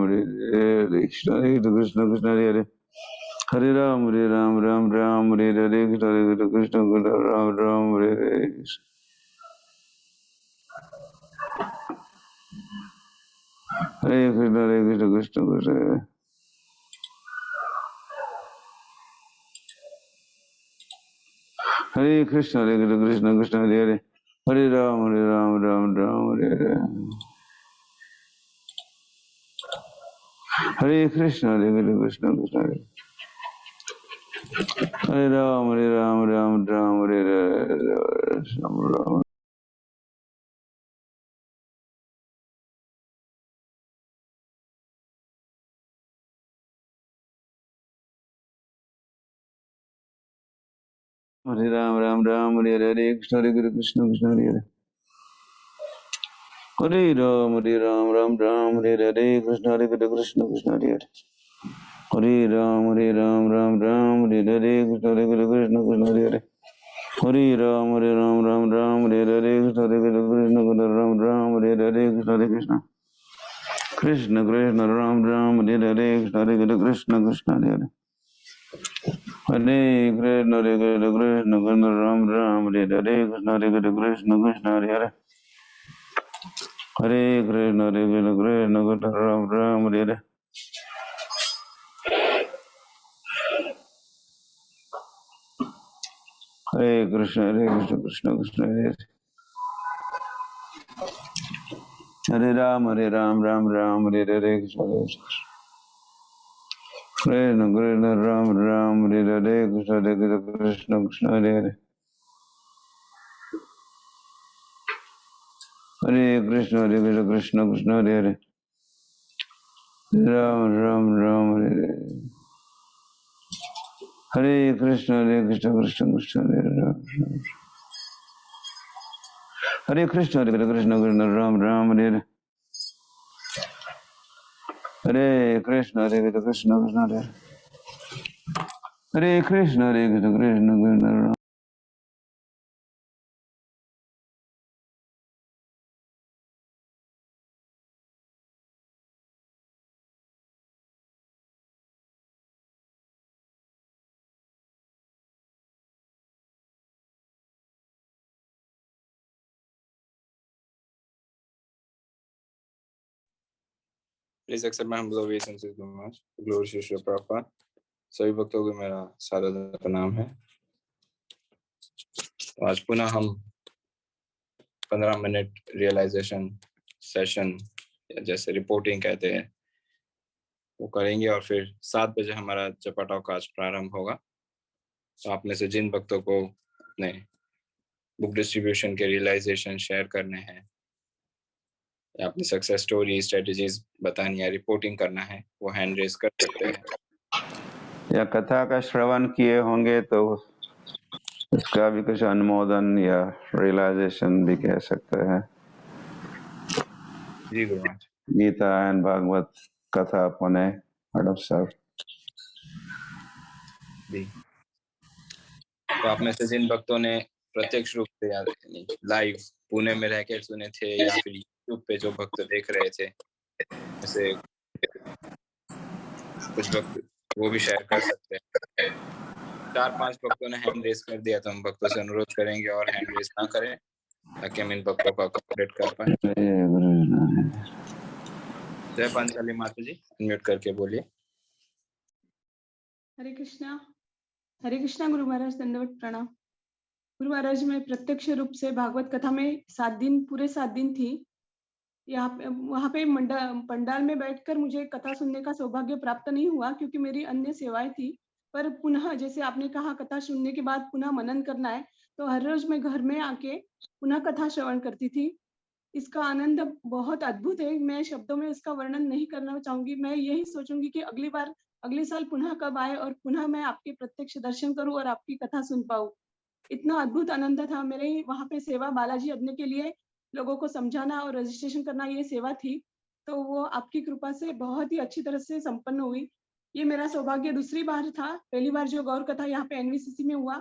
Hare Hare Krishna Krishna Hare Hare. Hare Ram Ram Hare Hare Krishna Krishna Ram Hare Hare. Hare Krishna Krishna Krishna Hare Krishna Krishna Hare Hare. Hare Ram Ram Hare Hare. Hare Krishna Krishna Krishna Hare Hare Ram Ram Hare Hare. Ram Ram Hare Ram Hare Hare Krishna Krishna Hare Hare. Hare Ram Hare Hare Krishna Krishna Hare Hare. Hare Ram Ram Hare Hare Krishna Krishna Hare Hare. Hare Ram Hare Hare Krishna Krishna Ram Hare Hare Krishna Krishna Krishna Ram Hare Hare Krishna Krishna Hare Hare. Hare Krishna Krishna Ram Hare Hare Krishna Krishna Hare Hare. Hare Krishna Krishna Ram Hare Hare. Hare Krishna Krishna Krishna Hare Hare. Hare Ram Ram Hare Hare Krishna Krishna Ram Hare Hare Krishna Krishna Hare Hare. Hare Krishna Krishna Krishna Hare Hare. Ram Hare Hare. Hare Krishna Krishna Krishna Hare Hare. Hare Krishna Krishna Ram Hare Hare. Hare Krishna Krishna Krishna Hare Hare. Hare Krishna Krishna Ram. Please accept my humble obeisances so much. Glory to Srila Prabhupada. सभी भक्तों को मेरा सादर प्रणाम है। तो आज पुनः हम 15 मिनट रियलाइजेशन सेशन जैसे रिपोर्टिंग कहते हैं वो करेंगे और फिर 7 बजे हमारा जपा का आज प्रारंभ होगा। तो आप में से जिन भक्तों को अपने बुक डिस्ट्रीब्यूशन के रियलाइजेशन शेयर करने हैं या अपनी सक्सेस स्टोरी स्ट्रेटजीज बतानी या रिपोर्टिंग करना है वो हैंड रेज कर सकते हैं। या कथा का श्रवण किए होंगे तो उसका भी कुछ अनुमोदन या रियलाइजेशन भी कह सकते हैं। जी गुरुराज। गीता एंड भागवत कथा पुणे हड़प सब। जी तो आप में से जिन भक्तों ने प्रत्यक्ष रूप से या लाइव पुणे में रहकर सुने थे या फिर यूट्यूब पे जो भक्त देख रहे थे जैसे कुछ भक्त वो भी शेयर कर सकते हैं। 4-5 भक्तों ने हैंड रेस कर दिया तो हम भक्तों से अनुरोध करेंगे और हैंड रेस ना करें ताकि हम इन भक्तों को अकोमोडेट कर पाए। जय पांचाली माता जी, अनम्यूट करके बोलिए। हरे कृष्णा गुरु महाराज, दंडवत प्रणाम। गुरु महाराज, मैं प्रत्यक्ष रूप से भागवत कथा में 7 दिन पूरे 7 दिन थी। यहाँ पे वहाँ पे पंडाल में बैठकर मुझे कथा सुनने का सौभाग्य प्राप्त नहीं हुआ क्योंकि मेरी अन्य सेवाएं थी। पर पुनः जैसे आपने कहा कथा सुनने के बाद पुनः मनन करना है, तो हर रोज मैं घर में आके पुनः कथा श्रवण करती थी इसका आनंद बहुत अद्भुत है। मैं शब्दों में इसका वर्णन नहीं करना चाहूंगी। मैं यही सोचूंगी कि अगले साल पुनः कब आए और पुनः मैं आपके प्रत्यक्ष दर्शन करूं और आपकी कथा सुन पाऊं। इतना अद्भुत आनंद था। मेरे वहाँ पे सेवा बालाजी यज्ञ के लिए लोगों को समझाना और रजिस्ट्रेशन करना ये सेवा थी। तो वो आपकी कृपा से बहुत ही अच्छी तरह से संपन्न हुई। ये मेरा सौभाग्य दूसरी बार था। पहली बार जो गौर कथा यहाँ पे एनवीसीसी में हुआ,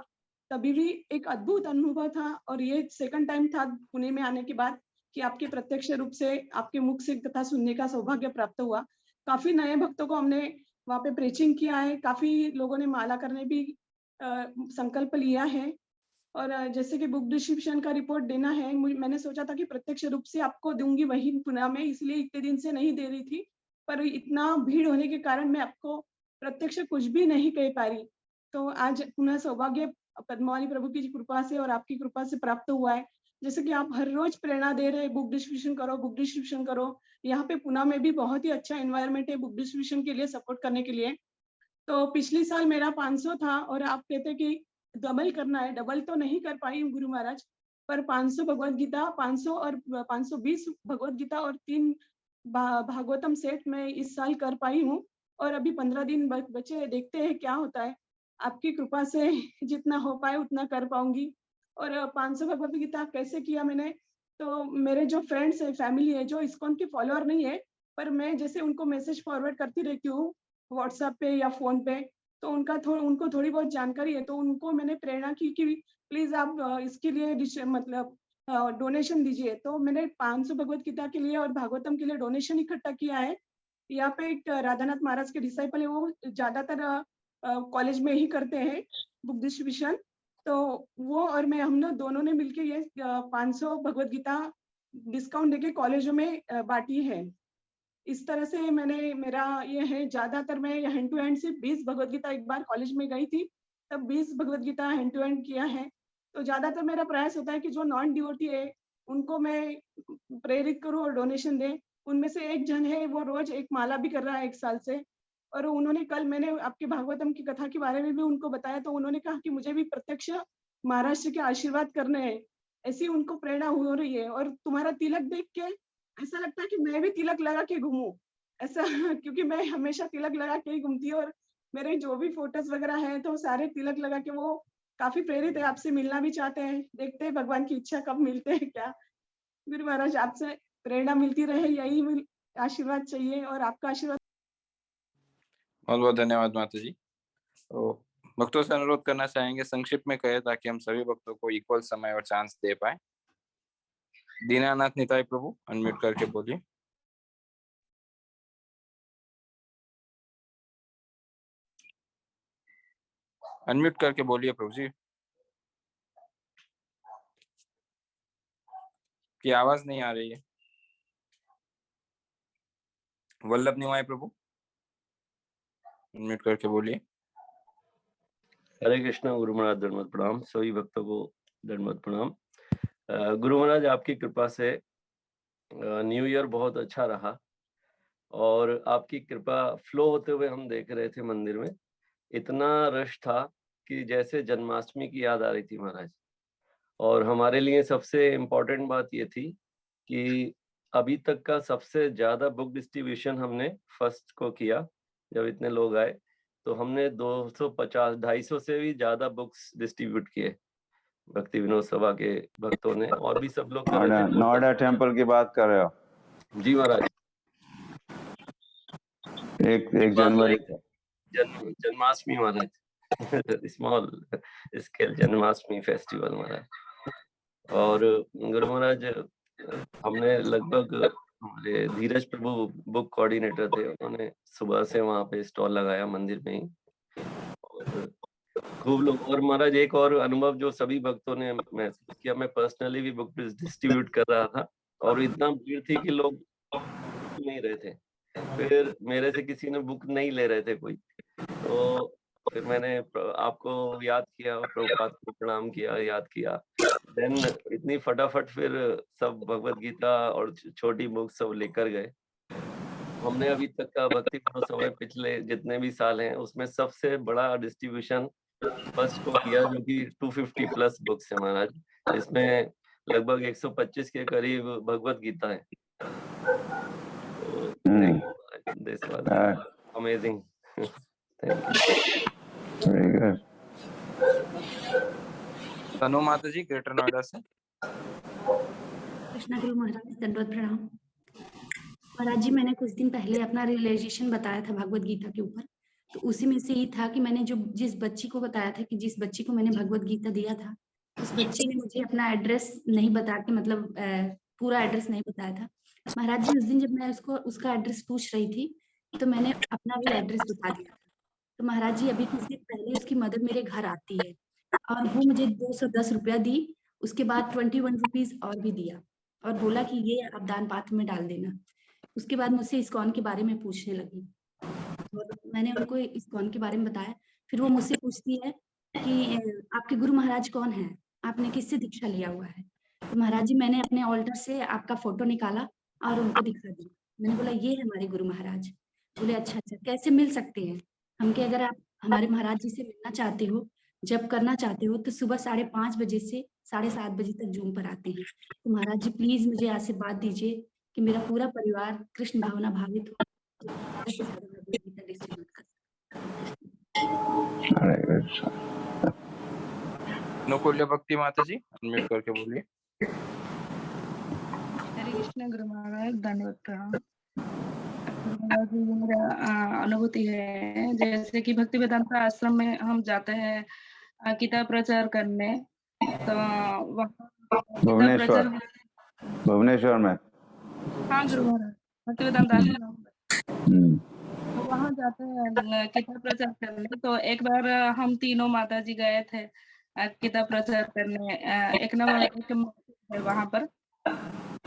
तभी भी एक अद्भुत अनुभव था और ये सेकंड टाइम था पुणे में आने के बाद कि आपके प्रत्यक्ष रूप से आपके मुख से कथा सुनने का सौभाग्य प्राप्त हुआ। काफी नए भक्तों को हमने वहाँ पे प्रीचिंग किया है। काफी लोगों ने माला करने भी संकल्प लिया है। और जैसे कि बुक डिस्ट्रीब्यूशन का रिपोर्ट देना है, मैंने सोचा था कि प्रत्यक्ष रूप से आपको दूंगी वही पुणे में, इसलिए इतने दिन से नहीं दे रही थी। पर इतना भीड़ होने के कारण मैं आपको प्रत्यक्ष कुछ भी नहीं कह पा रही। तो आज पुनः सौभाग्य पद्मावली प्रभु की कृपा से और आपकी कृपा से प्राप्त हुआ है। जैसे कि आप हर रोज प्रेरणा दे रहे, बुक डिस्ट्रीब्यूशन करो, बुक डिस्ट्रीब्यूशन करो। यहाँ पे पुणे में भी बहुत ही अच्छा एनवायरनमेंट है बुक डिस्ट्रीब्यूशन के लिए, सपोर्ट करने के लिए। तो पिछले साल मेरा 500 था और आप कहते कि डबल करना है। डबल तो नहीं कर पाई हूँ गुरु महाराज, पर 500 भगवत गीता, 500 और 520 भगवत गीता और 3 भागवतम सेट मैं इस साल कर पाई हूँ। और अभी 15 दिन बचे हैं, देखते हैं क्या होता है। आपकी कृपा से जितना हो पाए उतना कर पाऊंगी। और 500 भगवत गीता कैसे किया मैंने, तो मेरे जो फ्रेंड्स है, फैमिली है, जो इस्कॉन के फॉलोअर नहीं है, पर मैं जैसे उनको मैसेज फॉरवर्ड करती रहती हूँ व्हाट्सएप पे या फोन पे, तो उनको थोड़ी बहुत जानकारी है। तो उनको मैंने प्रेरणा की कि प्लीज आप इसके लिए मतलब डोनेशन दीजिए। तो मैंने 500 भगवत गीता के लिए और भागवतम के लिए डोनेशन इकट्ठा किया है। यहाँ पे एक राधानाथ महाराज के डिसाइपल है, वो ज्यादातर कॉलेज में ही करते हैं बुक डिस्ट्रीब्यूशन। तो वो और मैं, हम लोग दोनों ने मिलके ये 500 भगवत गीता डिस्काउंट देके कॉलेजों में बांटी है। इस तरह से मेरा ये है। ज्यादातर मैं हैंड टू हैंड सिर्फ 20 भगवत गीता, एक बार कॉलेज में गई थी तब 20 Bhagavad Gita hand to hand किया है। तो ज्यादातर मेरा प्रयास होता है कि जो नॉन डिवोटी है उनको मैं प्रेरित करूं और डोनेशन दे। उनमें से एक जन है, वो रोज एक माला भी कर रहा है 1 साल से। और उन्होंने कल, मैंने आपके भागवतम की कथा के बारे में भी उनको बताया, तो उन्होंने कहा कि मुझे भी प्रत्यक्ष महाराष्ट्र के आशीर्वाद करने हैं। ऐसी उनको प्रेरणा हो रही है। और तुम्हारा तिलक देख के ऐसा लगता है कि मैं भी तिलक लगा के घूमूं ऐसा क्योंकि मैं हमेशा तिलक लगा के ही घूमती हूँ। और मेरे जो भी फोटोज वगैरह हैं तो सारे तिलक लगा के, वो काफी प्रेरित है। आपसे मिलना भी चाहते हैं, देखते हैं भगवान की इच्छा कब मिलते हैं क्या। गुरु महाराज आपसे प्रेरणा मिलती रहे, यही आशीर्वाद चाहिए और आपका आशीर्वाद। बहुत बहुत धन्यवाद माता जी। तो भक्तों से अनुरोध करना चाहेंगे संक्षिप्त में कहे ताकि हम सभी भक्तों को इक्वल समय और चांस दे पाए। दीनानाथ निताई प्रभु, अनम्यूट करके बोलिए। अनम्यूट करके बोलिए प्रभु जी, की आवाज नहीं आ रही है। वल्लभ निवाय प्रभु, अनम्यूट करके बोलिए। हरे कृष्णा। गुरु महाराज दंडवत प्रणाम। सभी भक्तों को दंडवत प्रणाम। गुरु महाराज आपकी कृपा से न्यू ईयर बहुत अच्छा रहा और आपकी कृपा फ्लो होते हुए हम देख रहे थे मंदिर में। इतना रश था कि जैसे जन्माष्टमी की याद आ रही थी महाराज। और हमारे लिए सबसे इम्पोर्टेंट बात ये थी कि अभी तक का सबसे ज्यादा बुक डिस्ट्रीब्यूशन हमने फर्स्ट को किया। जब इतने लोग आए तो हमने 250 250 से भी ज्यादा बुक्स डिस्ट्रीब्यूट किए भक्ति विनोद सभा के भक्तों ने, और भी सब लोग कर रहे थे। नोएडा टेम्पल की बात कर रहे हो? जी महाराज। एक जनवरी जन्माष्टमी महाराज स्मॉल स्केल जन्माष्टमी फेस्टिवल महाराज। और गुरु महाराज हमने लगभग, हमारे धीरज प्रभु बुक कोऑर्डिनेटर थे, उन्होंने सुबह से वहां पे स्टॉल लगाया मंदिर में ही और खूब लोग। और महाराज एक और अनुभव जो सभी भक्तों ने महसूस किया, मैं पर्सनली भी बुक डिस्ट्रीब्यूट कर रहा था और इतना भीड़ थी कि लोग नहीं रहे थे। फिर मेरे से किसी ने बुक नहीं ले रहे थे कोई, तो फिर मैंने आपको याद किया, प्रभुपाद को प्रणाम किया, याद किया। देन इतनी फटाफट फिर सब भगवत गीता और छोटी बुक सब लेकर गए। हमने अभी तक का भक्ति विनोद सभा पिछले जितने भी साल हैं उसमें सबसे बड़ा डिस्ट्रीब्यूशन फर्स्ट को किया, जो कि 250 प्लस बुक्स है महाराज। इसमें लगभग 125 के करीब भगवत गीता है। This was amazing. Thank you. Very good. तनु माता जी ग्रेटर नोएडा से। कृष्णा गुरु महाराज, दंडवत प्रणाम। महाराज जी, मैंने कुछ दिन पहले अपना रियलाइजेशन बताया था भगवत गीता के ऊपर, तो उसी में से ही था कि मैंने जिस बच्ची को बताया था कि जिस बच्ची को मैंने भगवत गीता दिया था, उस बच्ची ने मुझे अपना एड्रेस नहीं बता के, मतलब पूरा एड्रेस नहीं बताया था। महाराज जी, उस दिन जब मैं उसका एड्रेस पूछ रही थी, तो मैंने अपना भी एड्रेस बता दिया था। तो महाराज जी, अभी कुछ दिन पहले उसकी मदर मेरे घर आती है और वो मुझे 210 रुपया दी। उसके बाद 21 रुपीज और भी दिया और बोला कि ये आप दान पात्र में डाल देना। उसके बाद मुझसे इस्कॉन के बारे में पूछने लगी और मैंने उनको इस्कॉन के बारे में बताया। फिर वो मुझसे पूछती है कि आपके गुरु महाराज कौन है, आपने किससे दीक्षा लिया हुआ है? तो महाराज जी, मैंने अपने ऑल्टर से आपका फोटो निकाला और उनको दिखा दिया। मैंने बोला ये है हमारे गुरु महाराज। बोले अच्छा अच्छा, कैसे मिल सकते हैं हम? के अगर आप हमारे महाराज जी से मिलना चाहते हो, जब करना चाहते हो, तो सुबह 5:30 बजे से 7:30 बजे तक जूम पर आते हैं। तो महाराज जी, प्लीज मुझे आशीर्वाद दीजिए कि मेरा पूरा परिवार कृष्ण भावना भावित हो, ज्यादा से ज्यादा भगवद गीता डिस्ट्रीब्यूट कर हरे कृष्ण। नुकुल्य भक्ति माता जी अनम्यूट करके बोलिए। हरे कृष्ण गुरु महाराज, दंडवत प्रणाम। गुरु महाराज जी, ये मेरा अनुभूति है, जैसे कि भक्ति वेदांत आश्रम में हम जाते हैं किताब प्रचार करने, तो वहाँ किताब प्रचार। भुवनेश्वर में। हाँ गुरु महाराज, भक्ति वेदांत आश्रम तो वहाँ जाते हैं किताब प्रचार करने। तो एक बार हम तीनों माता जी गए थे किताब प्रचार करने। एक मस्जिद है वहाँ पर,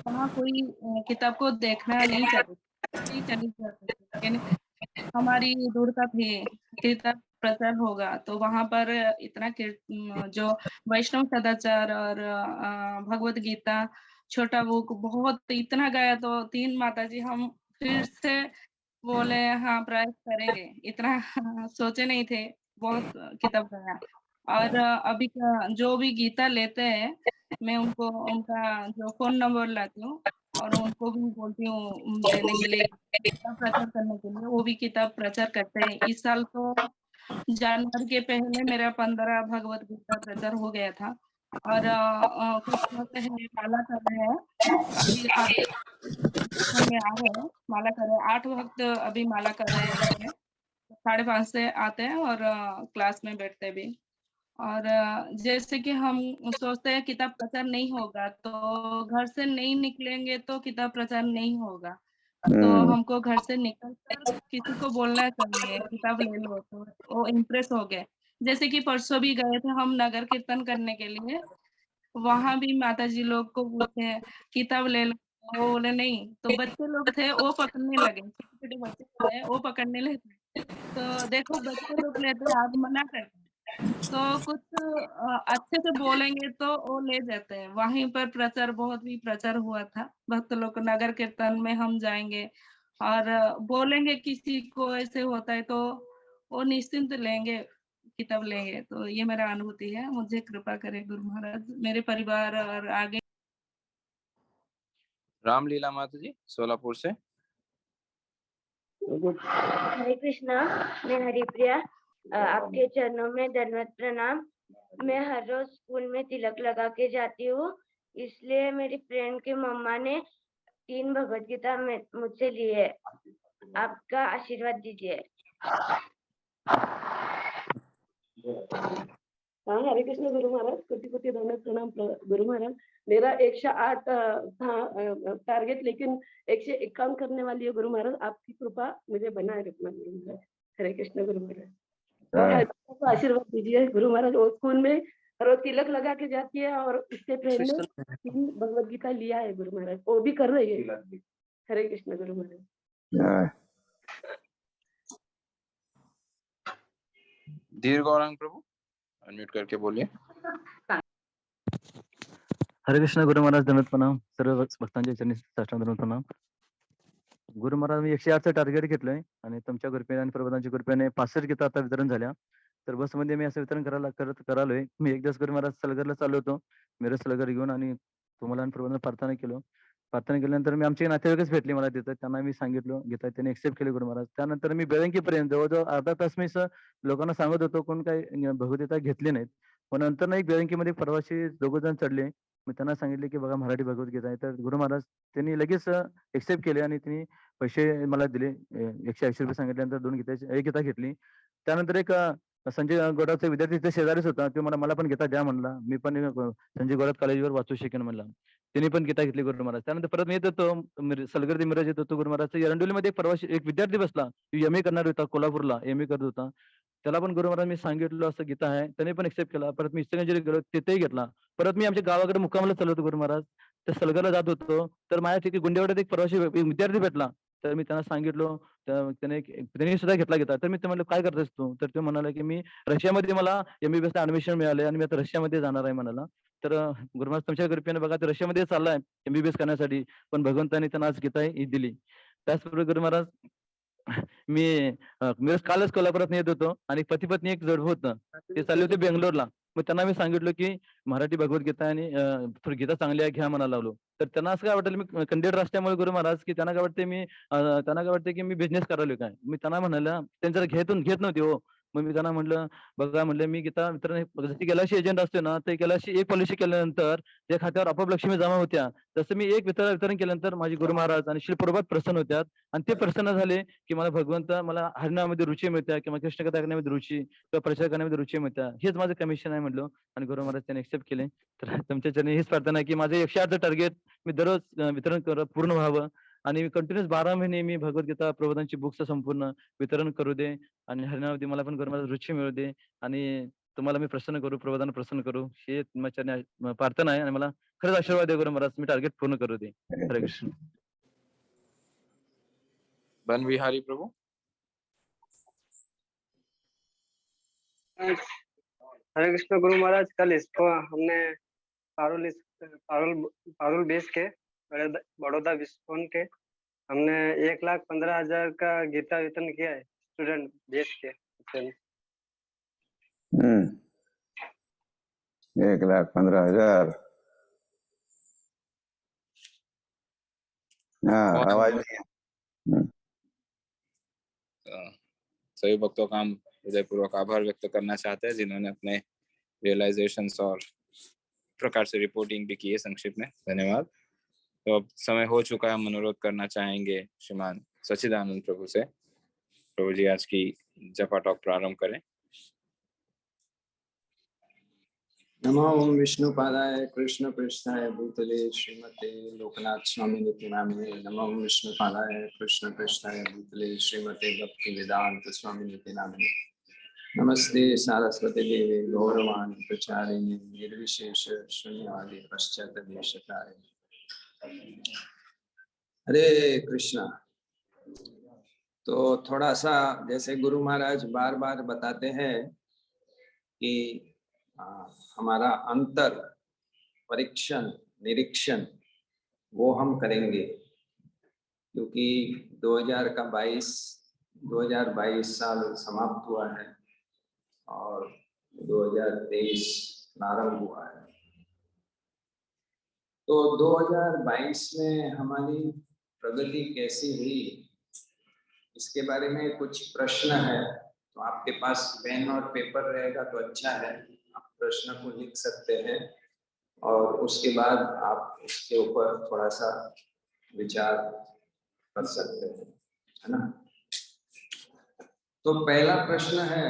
वहाँ कोई किताब को देखना नहीं चाहते, चली जाते थे, लेकिन हमारी दूरता थी किताब प्रचार होगा, तो वहाँ पर इतना जो वैष्णव सदाचार और भगवत गीता छोटा बुक बहुत इतना गया, तो 3 माता जी हम फिर से बोले हाँ प्रयास करेंगे, इतना सोचे नहीं थे, बहुत किताब गया। और अभी जो भी गीता लेते हैं, मैं उनको उनका जो फोन नंबर लाती हूँ और उनको भी बोलती हूँ देने के लिए, किताब प्रचार करने के लिए। वो भी किताब प्रचार करते हैं। इस साल तो जनवरी के पहले मेरा 15 भगवत गीता प्रचार हो गया था। और कुछ भक्त है माला कर रहे हैं अभी में आ रहे हैं, माला कर रहे हैं 8 भक्त अभी माला कर रहे हैं। 5:30 से आते हैं और क्लास में बैठते भी। और जैसे कि हम सोचते हैं किताब प्रचार नहीं होगा, तो घर से नहीं निकलेंगे तो किताब प्रचार नहीं होगा। तो हमको घर से निकलकर किसी को बोलना चाहिए किताब ले लो, तो वो इम्प्रेस हो गए। जैसे कि परसों भी गए थे हम नगर कीर्तन करने के लिए, वहां भी माता जी लोग को पूछे किताब ले लो, वो बोले नहीं। तो बच्चे लोग थे वो पकड़ने लगे, छोटे छोटे बच्चे थे वो पकड़ने लगे। तो देखो बच्चे लोग लेते आप मना करते, तो कुछ अच्छे से बोलेंगे तो वो ले जाते हैं। वहीं पर प्रचार बहुत भी प्रचार हुआ था भक्त लोग, नगर कीर्तन में हम जाएंगे और बोलेंगे किसी को ऐसे होता है तो वो निश्चिंत लेंगे, किताब लेंगे। तो ये मेरा अनुभूति है, मुझे कृपा करे गुरु महाराज, मेरे परिवार और आगे। रामलीला माता जी सोलापुर से। हरे कृष्णा, मैं हरिप्रिया, आपके चरणों में दंडवत प्रणाम। मैं हर रोज स्कूल में तिलक लगा के जाती हूँ, इसलिए मेरी फ्रेंड की मम्मा ने 3 भगवत गीता मुझसे ली है। आपका आशीर्वाद दीजिए। हाँ, हरे कृष्ण गुरु महाराज, कोटि कोटि दंडवत प्रणाम गुरु महाराज। मेरा 108 था टारगेट, लेकिन 151 करने वाली है गुरु महाराज। आपकी कृपा मुझे बनाए रखना गुरु महाराज। हरे कृष्ण गुरु महाराज। और हरिप्रिया को आशीर्वाद दीजिए गुरु महाराज। वो स्कूल में रोज तिलक लगा के जाती है और उसके फ्रेंड ने 3 भगवत गीता लिया है गुरु महाराज, वो भी कर रही है। हरे कृष्ण गुरु महाराज। धीर गौरांग प्रभु अनम्यूट करके बोलिए। हरे कृष्ण गुरु महाराज, दंडवत प्रणाम. सर्व भक्तांच्या चरणी साष्टांग दंडवत प्रणाम. गुरु महाराज, मी 108चं टार्गेट घेतलंय आणि तुमच्या कृपेने आणि प्रबोधांच्या कृपेने 65 गीता आता वितरण झाल्या. तर बसमध्ये मी असं वितरण करालोय. मी एक दिवस गुरु महाराज सलगरला चाललो होतो. मिरज सलगर घेऊन आणि तुम्हाला आणि प्रबंधन प्रार्थना केलो. प्रार्थना केल्यानंतर मी आमचे नातेवाईकच भेटले मला तिथं. त्यांना मी सांगितलं गीता, त्यांनी एक्सेप्ट केली गुरु महाराज. त्यानंतर मी बेळंकीपर्यंत जवळ-जवळ अर्धा तास मी लोकांना सांगत होतो, कोण काही भगवद्गीता घेतली नाहीत. पण नंतर ना एक बेळंकीमध्ये परवाशी दोघंजण चढले. मी त्यांना सांगितले, की बघा मराठी भगवद्गीता आहे. तर गुरु महाराज त्यांनी लगेच एक्सेप्ट केले आणि त्यांनी पैसे मला दिले. ₹180 सांगितल्यानंतर 2 गीताची 1 गीता घेतली. त्यानंतर एक संजय गोडावतचा विद्यार्थी तिथे शेजारीच होता. तो मला पण गीता द्या म्हणला. मी पण संजय गोडावत कॉलेजवर वाचू शकेन म्हणला. त्यांनी पण गीता घेतली गुरु महाराज. त्यानंतर परत मी येत होतो सलगर्दी मिरज येत होतो गुरु महाराज. एरंडोलीमध्ये एक परवाशी एक विद्यार्थी बसला. एम ए करणार होता कोल्हापूरला, एम ए करत होता. त्याला पण गुरु महाराज मी सांगितलं असं गीता आहे. त्याने पण एक्सेप्ट केला. परत मी इचलकरंजीला गेलो, तिथेही घेतला. परत मी आमच्या गावाकडे मुक्कामाला चाललो होतो गुरु महाराज. त्या सलगरला जात होतो. तर माझ्या तिथे गुंडेवाड्यात एक परवाशी एक विद्यार्थी भेटला. तर मी त्यांना सांगितलं, त्यांनी सुद्धा घेतला गीता. तर मी ते म्हणलं, "काय करतोस तू?" तर तो म्हणाला, की "मी रशियामध्ये मला एम-बी-बी-एसला ॲडमिशन मिळालंय आणि मी आता रशियामध्ये जाणार आहे" म्हणाला. तर गुरु महाराज तुमच्या कृपेने बघा ते रशियामध्ये चाललाय एम-बी-बी-एस करण्यासाठी. पण भगवंताने त्यांना आज गीता ही दिली. त्याचबरोबर गुरु महाराज मी कालच कोल्हापुरात येत होतो आणि पती-पत्नी एक जोडपं होतं. ते चालले होते बेंगलोरला. मग त्यांना मी सांगितलं, की मराठी भगवद्गीता आणि गीता चांगली आहे घ्या म्हणायला लागलो. तर त्यांना असं काय वाटलं मी कंडेड असल्यामुळे गुरु महाराज, की त्यांना काय वाटतंय त्यांना काय वाटतंय, की मी बिझनेस करायलोय काय. मी त्यांना म्हणालं त्यांनी जरा घेत नव्हते हो. मग मी त्यांना म्हटलं, "बघा," म्हटलं, "मी गीता वितरण जशी गेल्यावर्षी एजंट असतो ना, तर गेल्यावर्षी एक पॉलिसी केल्यानंतर त्या खात्यावर आपोआप लक्ष्मी जमा होत्या. तसं मी एक वितरण केल्यानंतर माझे गुरु महाराज आणि श्री प्रभुपाद प्रसन्न होत्यात आणि ते प्रसन्न झाले, की मला भगवंत मला हरिनामामध्ये रुची मिळते किंवा कृष्णकथा ऐकण्यामध्ये रुची किंवा प्रचार करण्यामध्ये रुची मिळते. हेच माझं कमिशन आहे" म्हटलं आणि गुरु महाराज त्यांनी एक्सेप्ट केले. तर तुमच्या चरणी हीच प्रार्थना आहे, की माझं 108चं टार्गेट मी दररोज वितरण पूर्ण व्हावं आणि कंटिन्यूअस 12 महिने मी भगवद्गीता प्रबोधनची बुक्स संपूर्ण वितरण करू दे आणि हरिनामामध्ये मला पण गुरु महाराज रुची मिळू दे आणि तुम्हाला मी प्रसन्न करू, प्रबोधन प्रसन्न करू. हे तुमच्या चरणी प्रार्थना आहे आणि मला खरंच आशीर्वाद द्या गुरु महाराज, मी टार्गेट पूर्ण करू दे. हरे कृष्ण. बन विहारी प्रभु. हरे कृष्ण गुरु महाराज। कल इसको हमने पारुल बेस के बड़ौदा विस्कोन के हमने 1,15,000 का गीता वितरण किया है स्टूडेंट बेस के। 1,15,000 हाँ आवाज नहीं है। सभी भक्तों का हम हृदयपूर्वक आभार व्यक्त करना चाहते हैं जिन्होंने अपने रियलाइजेशंस और प्रकार से रिपोर्टिंग भी की है संक्षिप्त में। धन्यवाद। तो अब समय हो चुका है, हम अनुरोध करना चाहेंगे श्रीमान सच्चिदानंद प्रभु से। प्रभु जी आज की जपा टॉक प्रारंभ करें। नमो ओम विष्णुपादाय कृष्ण पृष्ठाय भूतले श्रीमते लोकनाथ स्वामी निति नामिने। नमो ओम विष्णुपादाय कृष्ण पृष्ठाय भूतले श्रीमते भक्ति वेदांत स्वामी निति नामिने। नमस्ते सारस्वती देवी गौरवाणी प्रचारिणे निर्विशेष शून्यवादी पश्चात देशकाय। हरे कृष्णा। तो थोड़ा सा जैसे गुरु महाराज बार बार बताते हैं कि हमारा अंतर परीक्षण निरीक्षण वो हम करेंगे, क्योंकि 2022 साल समाप्त हुआ है और 2023 प्रारंभ हुआ है। तो 2022 में हमारी प्रगति कैसी हुई इसके बारे में कुछ प्रश्न है। तो आपके पास पेन और पेपर रहेगा तो अच्छा है, आप प्रश्न को लिख सकते हैं और उसके बाद आप इसके ऊपर थोड़ा सा विचार कर सकते हैं, है ना। तो पहला प्रश्न है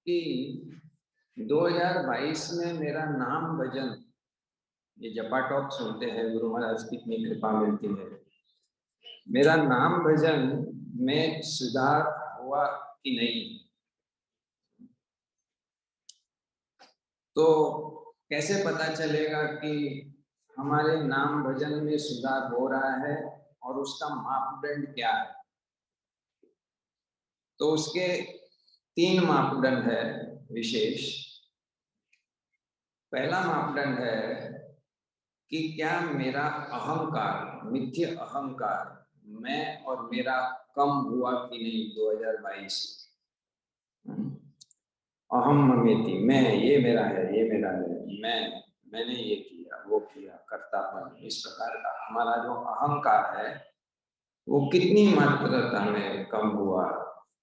कि 2022 में मेरा नाम भजन, ये जपा टॉक सुनते हैं गुरु महाराज की इतनी कृपा मिलती है, मेरा नाम भजन में सुधार हुआ कि नहीं। तो कैसे पता चलेगा कि हमारे नाम भजन में सुधार हो रहा है और उसका मापदंड क्या है। तो उसके 3 मापदंड है विशेष। पहला मापदंड है कि क्या मेरा अहंकार, मिथ्य अहंकार, मैं और मेरा कम हुआ कि नहीं 2022। अहम ममेति, मैं, ये मेरा है, ये मेरा है, मैं मैंने ये किया वो किया, कर्तापन, इस प्रकार का हमारा जो अहंकार है वो कितनी मात्रा में कम हुआ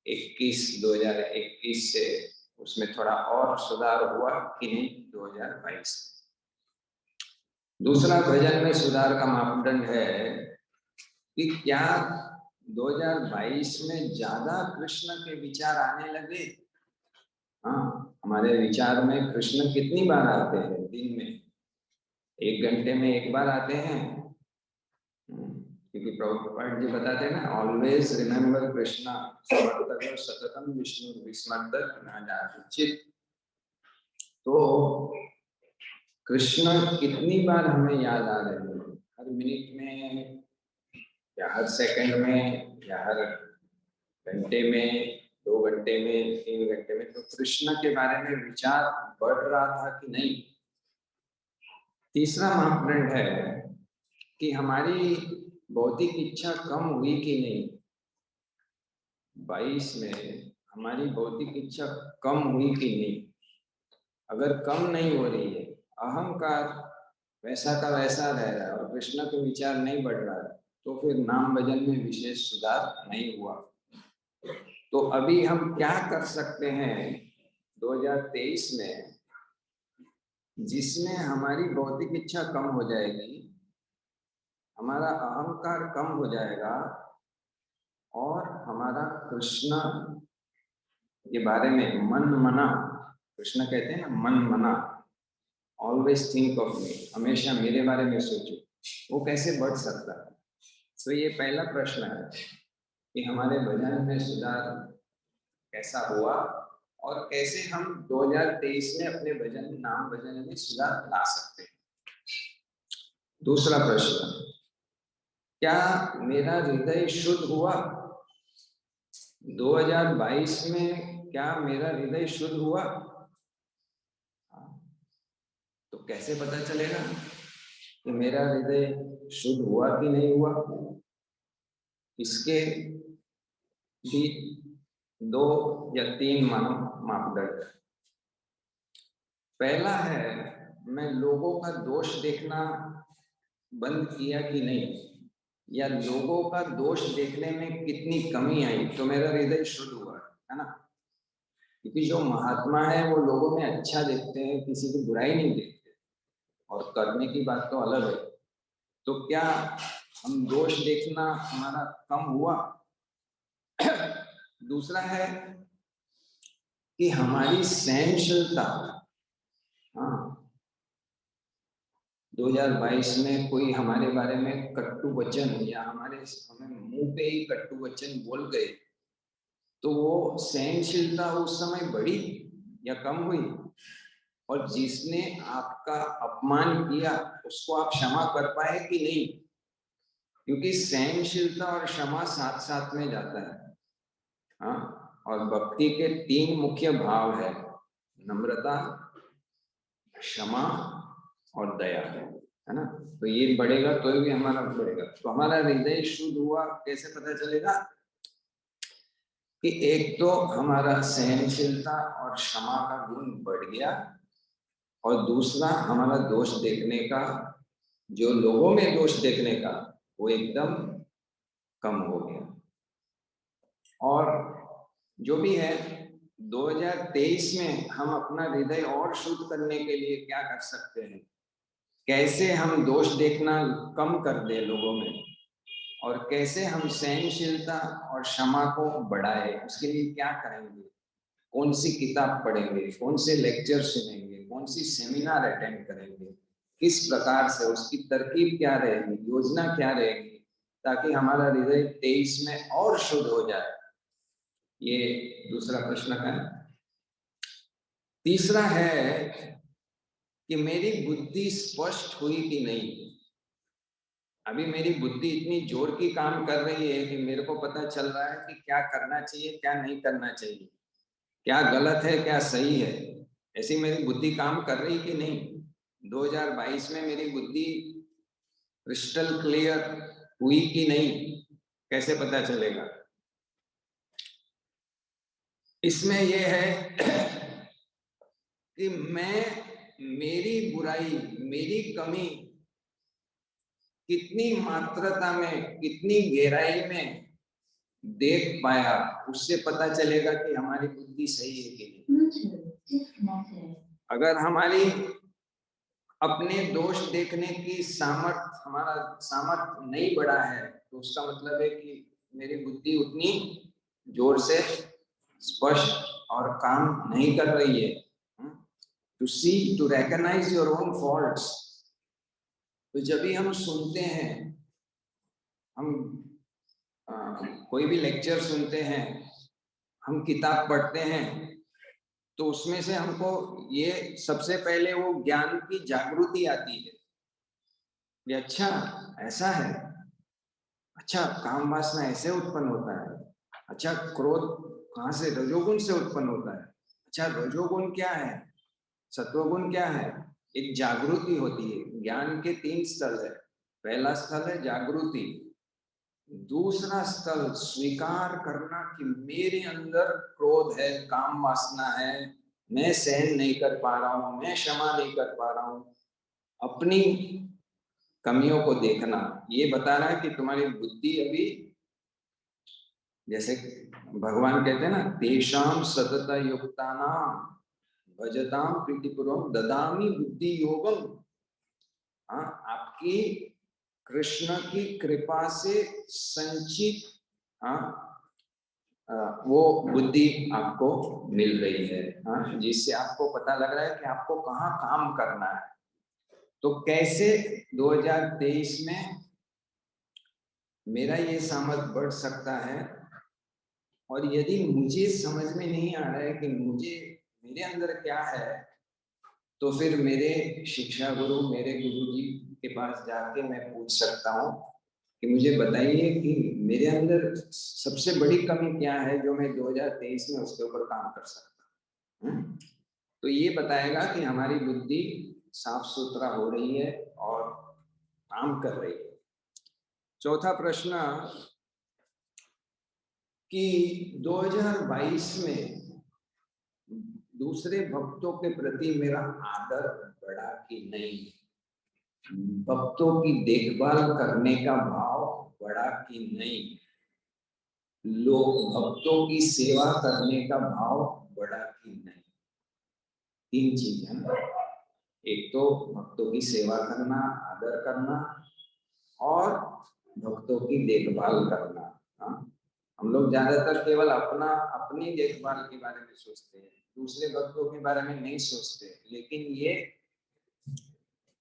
2021 से, उसमें थोड़ा और सुधार हुआ कि नहीं 2022 में। दूसरा भजन में सुधार का मापदंड है कि क्या 2022 में ज्यादा कृष्ण के विचार आने लगे। हाँ, हमारे विचार में कृष्ण कितनी बार आते हैं दिन में? 1 घंटे में 1 बार आते हैं, क्योंकि प्रभुपाद जी बताते हैं ना, ऑलवेज रिमेम्बर कृष्णा स्मर्तव्य सततम विष्णु विस्मर्त न जातु चित। तो कृष्ण कितनी बार हमें याद आ रहे हैं, हर मिनट में या हर सेकंड में या हर घंटे में, 2 घंटे में, 3 घंटे में, तो कृष्ण के बारे में विचार बढ़ रहा था कि नहीं। तीसरा मापदंड है कि हमारी भौतिक इच्छा कम हुई कि नहीं। 22 में हमारी भौतिक इच्छा कम हुई कि नहीं। अगर कम नहीं हो रही है, अहंकार वैसा का वैसा रह रहा है और कृष्ण के विचार नहीं बढ़ रहा है, तो फिर नाम भजन में विशेष सुधार नहीं हुआ। तो अभी हम क्या कर सकते हैं 2023 में, जिसमें हमारी भौतिक इच्छा कम हो जाएगी, हमारा अहंकार कम हो जाएगा और हमारा कृष्ण के बारे में मन मना, कृष्ण कहते हैं ना मन मना, ऑलवेज थिंक ऑफ मी, हमेशा मेरे बारे में सोचो, वो कैसे बढ़ सकता है। तो ये पहला प्रश्न है कि हमारे भजन में सुधार कैसा हुआ और कैसे हम 2023 में अपने भजन नाम भजन में सुधार ला सकते हैं। दूसरा प्रश्न, क्या मेरा हृदय शुद्ध हुआ 2022 में? क्या मेरा हृदय शुद्ध हुआ? तो कैसे पता चलेगा कि मेरा हृदय शुद्ध हुआ कि नहीं हुआ? इसके भी 2 या 3 मापदंड। पहला है, मैं लोगों का दोष देखना बंद किया कि नहीं, या लोगों का दोष देखने में कितनी कमी आई तो मेरा हृदय शुद्ध हुआ, है ना। क्योंकि जो महात्मा है वो लोगों में अच्छा देखते हैं, किसी की बुराई नहीं देखते, और करने की बात तो अलग है। तो क्या हम दोष देखना हमारा कम हुआ? दूसरा है कि हमारी सहनशीलता, हाँ, 2022 में कोई हमारे बारे में कटु वचन या हमें मुंह पे ही कटु वचन बोल गए, तो वो सहनशीलता उस समय बढ़ी या कम हुई? और जिसने आपका अपमान किया उसको आप क्षमा कर पाए कि नहीं? क्योंकि सहनशीलता और क्षमा साथ साथ में जाता है। हाँ, और भक्ति के 3 मुख्य भाव है, नम्रता, क्षमा और दया, है ना। तो ये बढ़ेगा तो भी हमारा बढ़ेगा। तो हमारा हृदय शुद्ध हुआ कैसे पता चलेगा? कि एक तो हमारा सहनशीलता और क्षमा का गुण बढ़ गया, और दूसरा हमारा दोष देखने का, जो लोगों में दोष देखने का, वो एकदम कम हो गया। और जो भी है 2023 में हम अपना हृदय और शुद्ध करने के लिए क्या कर सकते हैं, कैसे हम दोष देखना कम कर दे लोगों में, और कैसे हम सहनशीलता और क्षमा को बढ़ाए, उसके लिए क्या करेंगे, कौन सी किताब पढ़ेंगे, कौन से लेक्चर सुनेंगे, कौन सी सेमिनार अटेंड करेंगे, किस प्रकार से, उसकी तरकीब क्या रहेगी, योजना क्या रहेगी, ताकि हमारा हृदय 23 में और शुद्ध हो जाए। ये दूसरा प्रश्न है। तीसरा है कि मेरी बुद्धि स्पष्ट हुई कि नहीं। अभी मेरी बुद्धि इतनी जोर की काम कर रही है कि मेरे को पता चल रहा है कि क्या करना चाहिए, क्या नहीं करना चाहिए, क्या गलत है, क्या सही है। ऐसी मेरी बुद्धि काम कर रही कि नहीं? 2022 में मेरी बुद्धि क्रिस्टल क्लियर हुई कि नहीं, कैसे पता चलेगा? इसमें यह है कि मैं मेरी बुराई, मेरी कमी कितनी मात्रता में, कितनी गहराई में देख पाया, उससे पता चलेगा कि हमारी बुद्धि सही है कि नहीं। अगर हमारी अपने दोष देखने की सामर्थ, हमारा सामर्थ नहीं बढ़ा है, तो उसका मतलब है कि मेरी बुद्धि उतनी जोर से स्पष्ट और काम नहीं कर रही है। To see, to recognise your own faults. तो जब भी हम सुनते हैं, हम कोई भी लेक्चर सुनते हैं, हम किताब पढ़ते हैं, तो उसमें से हमको ये सबसे पहले वो ज्ञान की जागृति आती है कि अच्छा ऐसा है, अच्छा काम वासना ऐसे उत्पन्न होता है, अच्छा क्रोध कहाँ से, रजोगुण से उत्पन्न होता है, अच्छा रजोगुण क्या है, सत्वगुण क्या है। एक जागृति होती है। ज्ञान के 3 स्थल है। पहला स्थल है जागृति, दूसरा स्थल स्वीकार करना कि मेरे अंदर क्रोध है, काम वासना है, मैं सहन नहीं कर पा रहा हूं, मैं क्षमा नहीं कर पा रहा हूं। अपनी कमियों को देखना, ये बता रहा है कि तुम्हारी बुद्धि अभी, जैसे भगवान कहते हैं ना, तेषाम सतत युक्तानाम भजताम प्रीतिपूर्वक ददामी बुद्धि योगम। हाँ, आपकी कृष्ण की कृपा से संचित वो बुद्धि आपको मिल रही है, जिससे आपको पता लग रहा है कि आपको कहाँ काम करना है। तो कैसे 2023 में मेरा ये सामर्थ बढ़ सकता है, और यदि मुझे समझ में नहीं आ रहा है कि मुझे, मेरे अंदर क्या है, तो फिर मेरे शिक्षा गुरु, मेरे गुरुजी के पास जाके मैं पूछ सकता हूँ कि मुझे बताइए कि मेरे अंदर सबसे बड़ी कमी क्या है जो मैं 2023 में उसके ऊपर काम कर सकता हूँ। तो ये बताएगा कि हमारी बुद्धि साफ सुथरा हो रही है और काम कर रही है। चौथा प्रश्न कि 2022 में दूसरे भक्तों के प्रति मेरा आदर बढ़ा कि नहीं, भक्तों की देखभाल करने का भाव बढ़ा कि नहीं, लोग भक्तों की सेवा करने का भाव बढ़ा कि नहीं। 3 चीज है ना, एक तो भक्तों की सेवा करना, आदर करना, और भक्तों की देखभाल करना। हम लोग ज्यादातर केवल अपनी देखभाल के बारे में सोचते हैं, दूसरे भक्तों के बारे में नहीं सोचते। लेकिन ये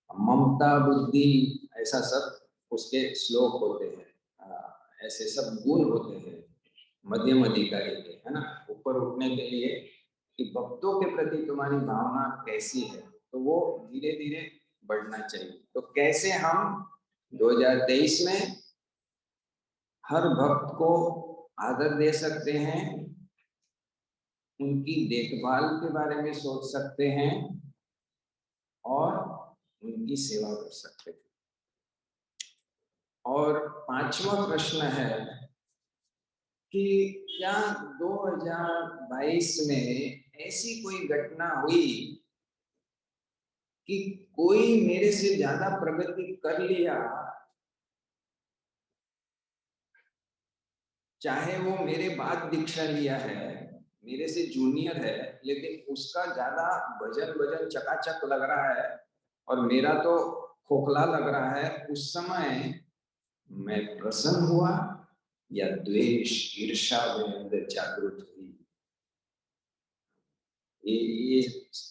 ममता, बुद्धि, ऐसा सब उसके श्लोक होते हैं, ऐसे सब गुण होते हैं मध्यम अधिकारी के, है ना, ऊपर उठने के लिए कि भक्तों के प्रति तुम्हारी भावना कैसी है, तो वो धीरे धीरे बढ़ना चाहिए। तो कैसे हम 2023 में हर भक्त को आदर दे सकते हैं, उनकी देखभाल के बारे में सोच सकते हैं और उनकी सेवा कर सकते हैं। और 5वां प्रश्न है कि क्या 2022 में ऐसी कोई घटना हुई कि कोई मेरे से ज्यादा प्रगति कर लिया, चाहे वो मेरे बाद दीक्षा लिया है, मेरे से जूनियर है, लेकिन उसका ज्यादा भजन चकाचक लग रहा है और मेरा तो खोखला लग रहा है, उस समय मैं प्रसन्न हुआ या द्वेष, ईर्ष्या मेरे अंदर जागृत हुई।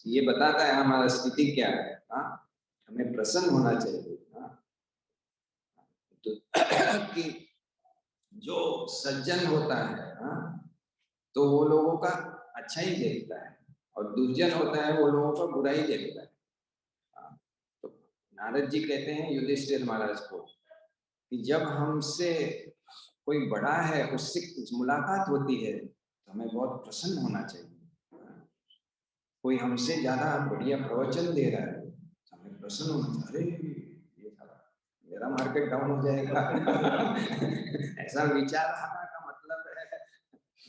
ये बताता है हमारा स्थिति क्या है। हमें प्रसन्न होना चाहिए। तो कि जो सज्जन होता है, तो वो लोगों का अच्छा ही देखता है, और दुर्जन होता है वो लोगों का बुरा ही देखता है। तो नारद जी कहते हैं युधिष्ठिर महाराज को कि जब हमसे कोई बड़ा है, उससे कुछ मुलाकात होती है तो हमें बहुत प्रसन्न होना चाहिए। कोई हमसे ज्यादा बढ़िया प्रवचन दे रहा है तो हमें प्रसन्न होना चाहिए। अरे ये मेरा मार्केट डाउन हो जाएगा ऐसा विचार आना का मतलब है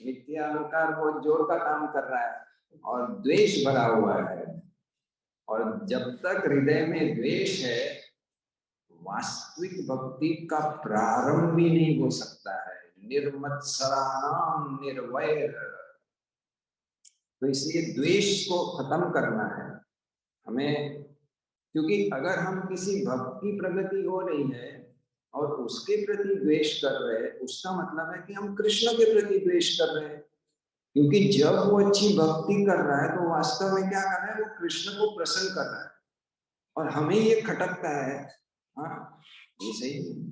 मिथ्या अहंकार बहुत जोर का काम कर रहा है और द्वेष भरा हुआ है और जब तक हृदय में द्वेष है, वास्तविक भक्ति का प्रारंभ भी नहीं हो सकता है। निर्मत्सराणाम निर्वैर। तो इसलिए द्वेष को खत्म करना है हमें, क्योंकि अगर हम किसी भक्त की प्रगति हो रही है और उसके प्रति द्वेष कर रहे हैं, उसका मतलब है कि हम कृष्ण के प्रति द्वेष कर रहे हैं। क्योंकि जब वो अच्छी भक्ति कर रहा है तो वास्तव में क्या कर रहा है, वो कृष्ण को प्रसन्न कर रहा है, और हमें ये खटकता है, हाँ ये सही नहीं।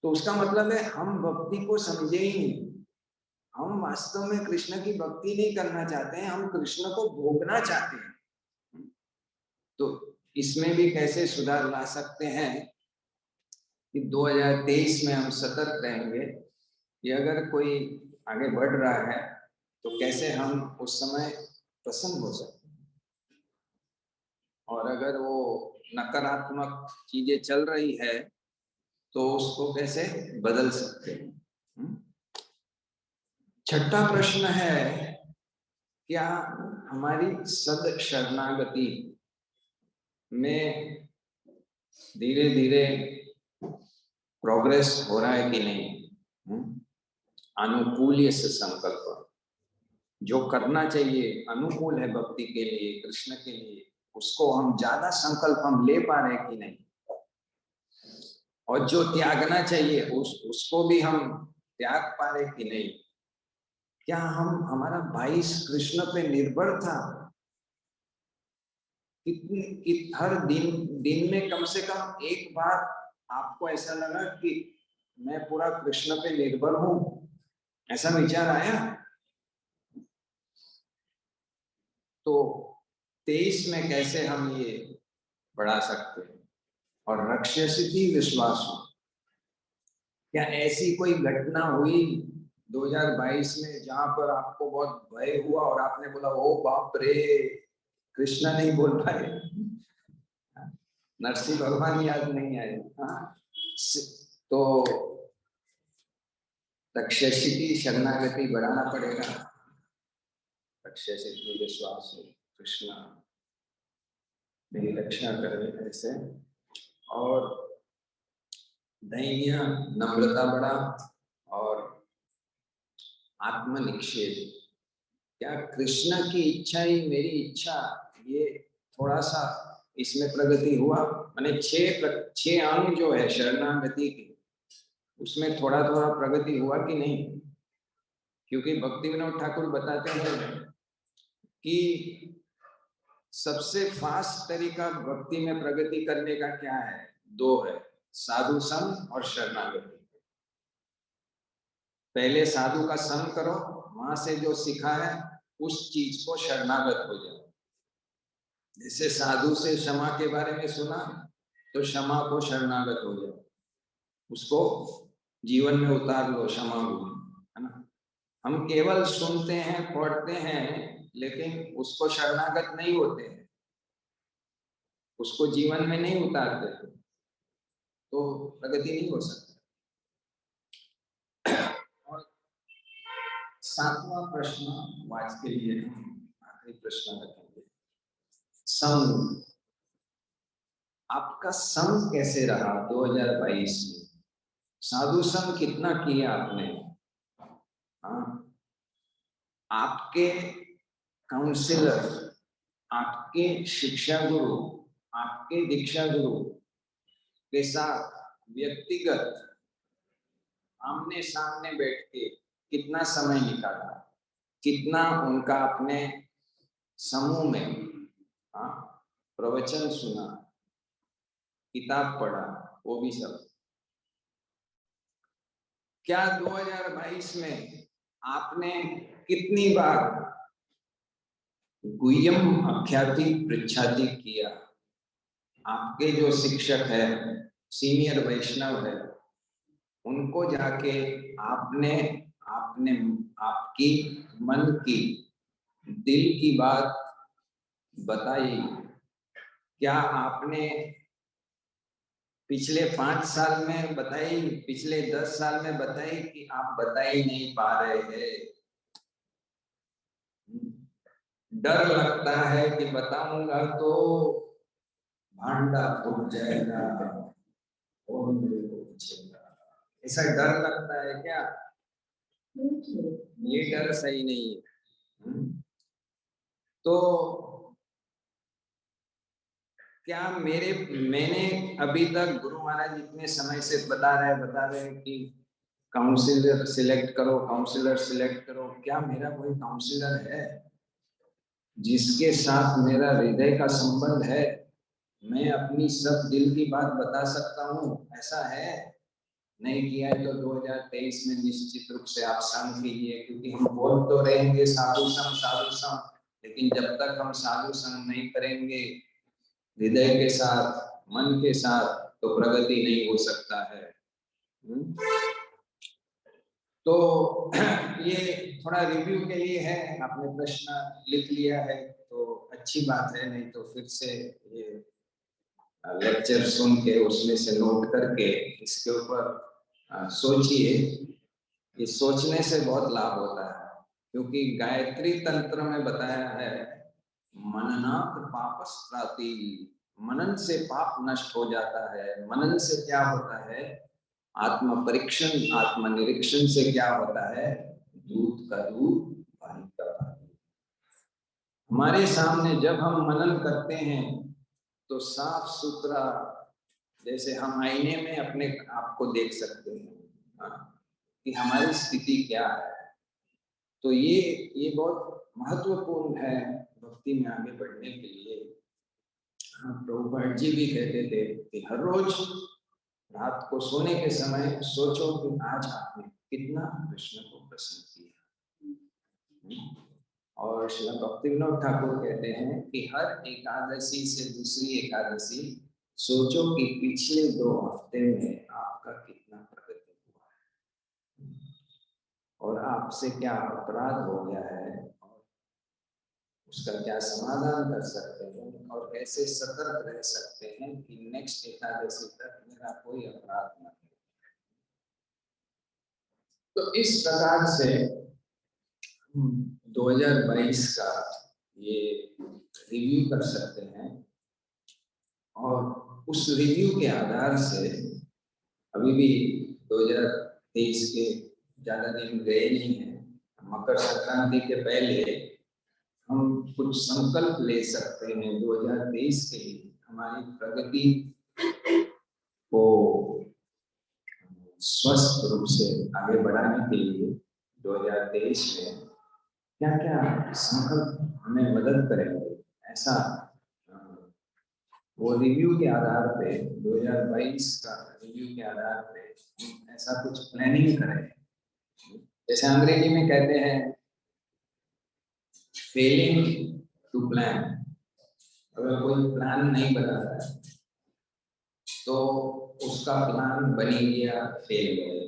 तो उसका मतलब है हम भक्ति को समझे ही नहीं। हम वास्तव में कृष्ण की भक्ति नहीं करना चाहते हैं, हम कृष्ण को भोगना चाहते हैं। तो इसमें भी कैसे सुधार ला सकते हैं कि 2023 में हम सतर्क रहेंगे कि अगर कोई आगे बढ़ रहा है तो कैसे हम उस समय प्रसन्न हो सकते हैं, और अगर वो नकारात्मक चीजें चल रही है तो उसको कैसे बदल सकते हैं। छठा प्रश्न है, क्या हमारी सद शरणागति में धीरे धीरे प्रोग्रेस हो रहा है कि नहीं। अनुकूल्य से संकल्प, जो करना चाहिए अनुकूल है भक्ति के लिए, कृष्ण के लिए, उसको हम ज्यादा संकल्प हम ले पा रहे हैं कि नहीं, और जो त्यागना चाहिए उसको भी हम त्याग पा रहे कि नहीं। क्या हमारा भाई कृष्ण पे निर्भर था? हर दिन में कम से कम एक बार आपको ऐसा लगा कि मैं पूरा कृष्ण पे निर्भर हूं, ऐसा विचार आया? तो 23 में कैसे हम ये बढ़ा सकते हैं? और रक्षसिति विश्वास हो, क्या ऐसी कोई घटना हुई 2022 में जहां पर आपको बहुत भय हुआ और आपने बोला ओ बाप रे, कृष्ण नहीं बोल पाए, नरसिंह भगवान याद नहीं आए? हाँ, तो रक्षसिति शरणागति बढ़ाना पड़ेगा। रक्षसिति विश्वास हो, कृष्ण मेरी रक्षा करे ऐसे, और दैन्य नम्रता बढ़ा, और आत्मनिक्षेप, क्या कृष्ण की इच्छा ही मेरी इच्छा, ये थोड़ा सा इसमें प्रगति हुआ? माने 6 अंग जो है शरणागति के, उसमें थोड़ा थोड़ा प्रगति हुआ कि नहीं? क्योंकि भक्ति विनोद ठाकुर बताते हैं कि सबसे फास्ट तरीका भक्ति में प्रगति करने का क्या है? 2 है, साधु संग और शरणागति। पहले साधु का संग करो, वहां से जो सीखा है उस चीज को शरणागत हो जाओ। जैसे साधु से क्षमा के बारे में सुना तो क्षमा को शरणागत हो जाओ, उसको जीवन में उतार लो, क्षमा गुण, है ना। हम केवल सुनते हैं, पढ़ते हैं, लेकिन उसको शरणागत नहीं होते हैं, उसको जीवन में नहीं उतारते, तो प्रगति नहीं हो सकती। और 7वां प्रश्न आज के लिए आखिरी प्रश्न रखेंगे, संग। आपका संग कैसे रहा 2022 में? साधु संग कितना किया आपने? हाँ, आपके काउंसिलर, आपके शिक्षा गुरु, आपके दीक्षा गुरु के साथ व्यक्तिगत आमने सामने बैठ के कितना समय निकाला? कितना उनका अपने समूह में प्रवचन सुना, किताब पढ़ा, वो भी सब? क्या 2022 में आपने कितनी बार गुह्यम आख्याति पृच्छाति किया? आपके जो शिक्षक है, सीनियर वैष्णव है, उनको जाके आपने आपकी मन की, दिल की बात बताई? क्या आपने पिछले 5 साल में बताई, पिछले 10 साल में बताई कि आप बता ही नहीं पा रहे हैं? डर लगता है कि बताऊंगा तो भांडा फूट जाएगा और मेरे को पूछेगा, ऐसा डर लगता है क्या? ये डर सही नहीं है। तो क्या मैंने अभी तक गुरु महाराज इतने समय से बता रहे कि काउंसिलर सिलेक्ट करो, काउंसिलर सिलेक्ट करो, क्या मेरा कोई काउंसिलर है जिसके साथ मेरा हृदय का संबंध है? मैं अपनी सब दिल की बात बता सकता हूँ, ऐसा है? नहीं किया है तो 2023 में निश्चित रूप से आप संग कीजिए, क्योंकि हम बोल तो रहेंगे साधु संग, लेकिन जब तक हम साधु संग नहीं करेंगे हृदय के साथ, मन के साथ, तो प्रगति नहीं हो सकता है। तो ये थोड़ा रिव्यू के लिए है, आपने प्रश्न लिख लिया है तो अच्छी बात है, नहीं तो फिर से ये लेक्चर सुन के उसमें से नोट करके इसके ऊपर सोचिए। ये सोचने से बहुत लाभ होता है, क्योंकि गायत्री तंत्र में बताया है मननात् पापस्त्राति, मनन से पाप नष्ट हो जाता है। मनन से क्या होता है? आत्म परीक्षण, आत्म निरीक्षण से क्या होता है? दूध का दूध, पानी का पानी। हमारे सामने जब हम मनन करते हैं तो साफ सुथरा, जैसे हम आईने में अपने आप को देख सकते हैं कि हमारी स्थिति क्या है। तो ये बहुत महत्वपूर्ण है भक्ति में आगे बढ़ने के लिए। प्रभुपाद जी भी कहते थे कि हर रोज रात को सोने के समय सोचो कि आज आपने कितना कृष्ण को प्रसन्न किया। और श्री भक्ति विनोद ठाकुर कहते हैं कि हर एकादशी से दूसरी एकादशी सोचो कि पिछले 2 हफ्ते में आपका कितना प्रगति हुआ है और आपसे क्या अपराध हो गया है और उसका क्या समाधान कर सकते हैं और कैसे सतर्क रह सकते हैं कि नेक्स्ट एकादशी तक मेरा कोई अपराध न हो। तो इस प्रकार से 2022 का ये रिव्यू कर सकते हैं और उस रिव्यू के आधार से अभी भी 2023 के ज्यादा दिन गए नहीं है, मकर संक्रांति के पहले हम कुछ संकल्प ले सकते हैं 2023 के लिए हमारी प्रगति को स्वस्थ रूप से आगे बढ़ाने के लिए 2023 में क्या क्या संकल्प हमें मदद करेंगे, ऐसा वो रिव्यू के आधार पे 2022 का रिव्यू के आधार पे ऐसा कुछ प्लानिंग करें। जैसे अंग्रेजी में कहते हैं फेलिंग टू प्लान। अगर कोई प्लान नहीं बनाता है तो उसका प्लान बनी गया, फेल हो गया।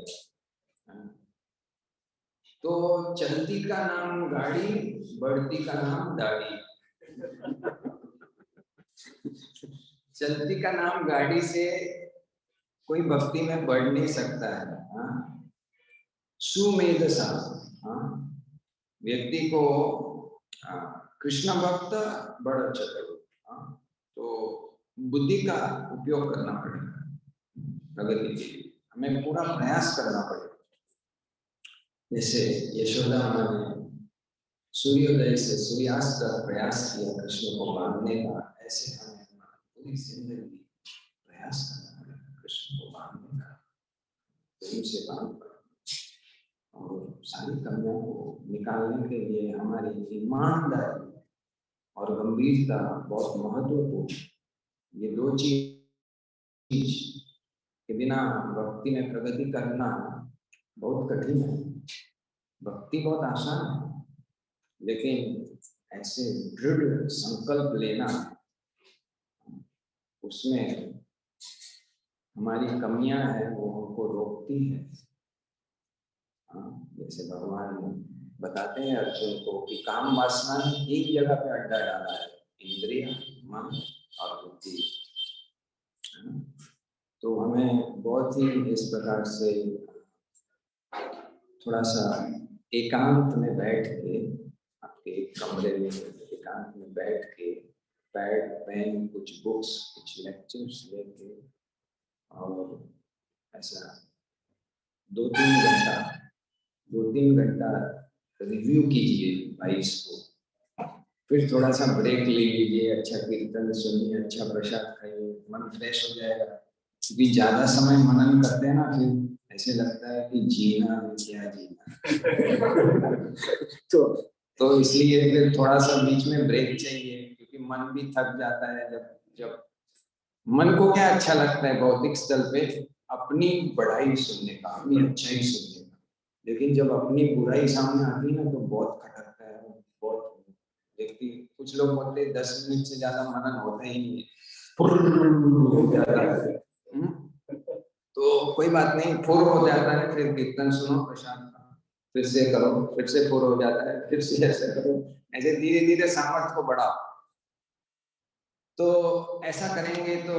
तो चलती का नाम गाड़ी, बढ़ती का नाम दाढ़ी। चलती का नाम गाड़ी से कोई भक्ति में बढ़ नहीं सकता है। सुमेधसा, व्यक्ति को कृष्ण भक्त बड़ा अच्छा करो, तो बुद्धि का उपयोग करना पड़ेगा प्रगति के लिए, हमें पूरा प्रयास करना पड़ेगा। जैसे यशोदा माँ ने सूर्योदय से सूर्यास्त तक प्रयास किया कृष्ण को बांधने का, ऐसे हमें पूरी जिंदगी प्रयास करना पड़ेगा कृष्ण को बांधने का, प्रेम से बांध और सारी कमियों को निकालने के लिए हमारी ईमानदारी और गंभीरता बहुत महत्वपूर्ण। ये 2 चीज के बिना भक्ति में प्रगति करना बहुत कठिन है। भक्ति बहुत आसान है, लेकिन ऐसे दृढ़ संकल्प लेना, उसमें हमारी कमियां हैं वो हमको रोकती है। जैसे भगवान बताते हैं अर्जुन को कि काम वासना ने एक जगह पे अड्डा डाला है, इंद्रिय, मन और बुद्धि। तो हमें बहुत ही इस प्रकार से थोड़ा सा एकांत में बैठ के आपके एक कमरे में एकांत में बैठ के पैड पेन कुछ बुक्स कुछ लेक्चर्स लेके और ऐसा 2-3 घंटा रिव्यू कीजिए वाइब्स को, फिर थोड़ा सा ब्रेक ले लीजिए, अच्छा कीर्तन सुनिए, अच्छा प्रसाद खाइए, मन फ्रेश हो जाएगा। क्योंकि ज्यादा समय मनन करते हैं ना, फिर ऐसे लगता है कि जीना भी क्या जीना तो इसलिए फिर थोड़ा सा बीच में ब्रेक चाहिए, क्योंकि मन भी थक जाता है। जब मन को क्या अच्छा लगता है भौतिक स्तर पे, अपनी बढ़ाई सुनने का, अपनी अच्छाई सुनने का, लेकिन जब अपनी बुराई सामने आती है ना तो बहुत खटकता है, बहुत व्यक्ति। कुछ लोग बोलते हैं 10 मिनट से ज्यादा मनन होता ही नहीं है, तो कोई बात नहीं, फुर हो जाता है, फिर कीर्तन सुनो, प्रसाद फिर से करो, फिर से फुर हो जाता है, फिर से ऐसे करो, ऐसे धीरे धीरे सामर्थ्य को बढ़ाओ। तो ऐसा करेंगे तो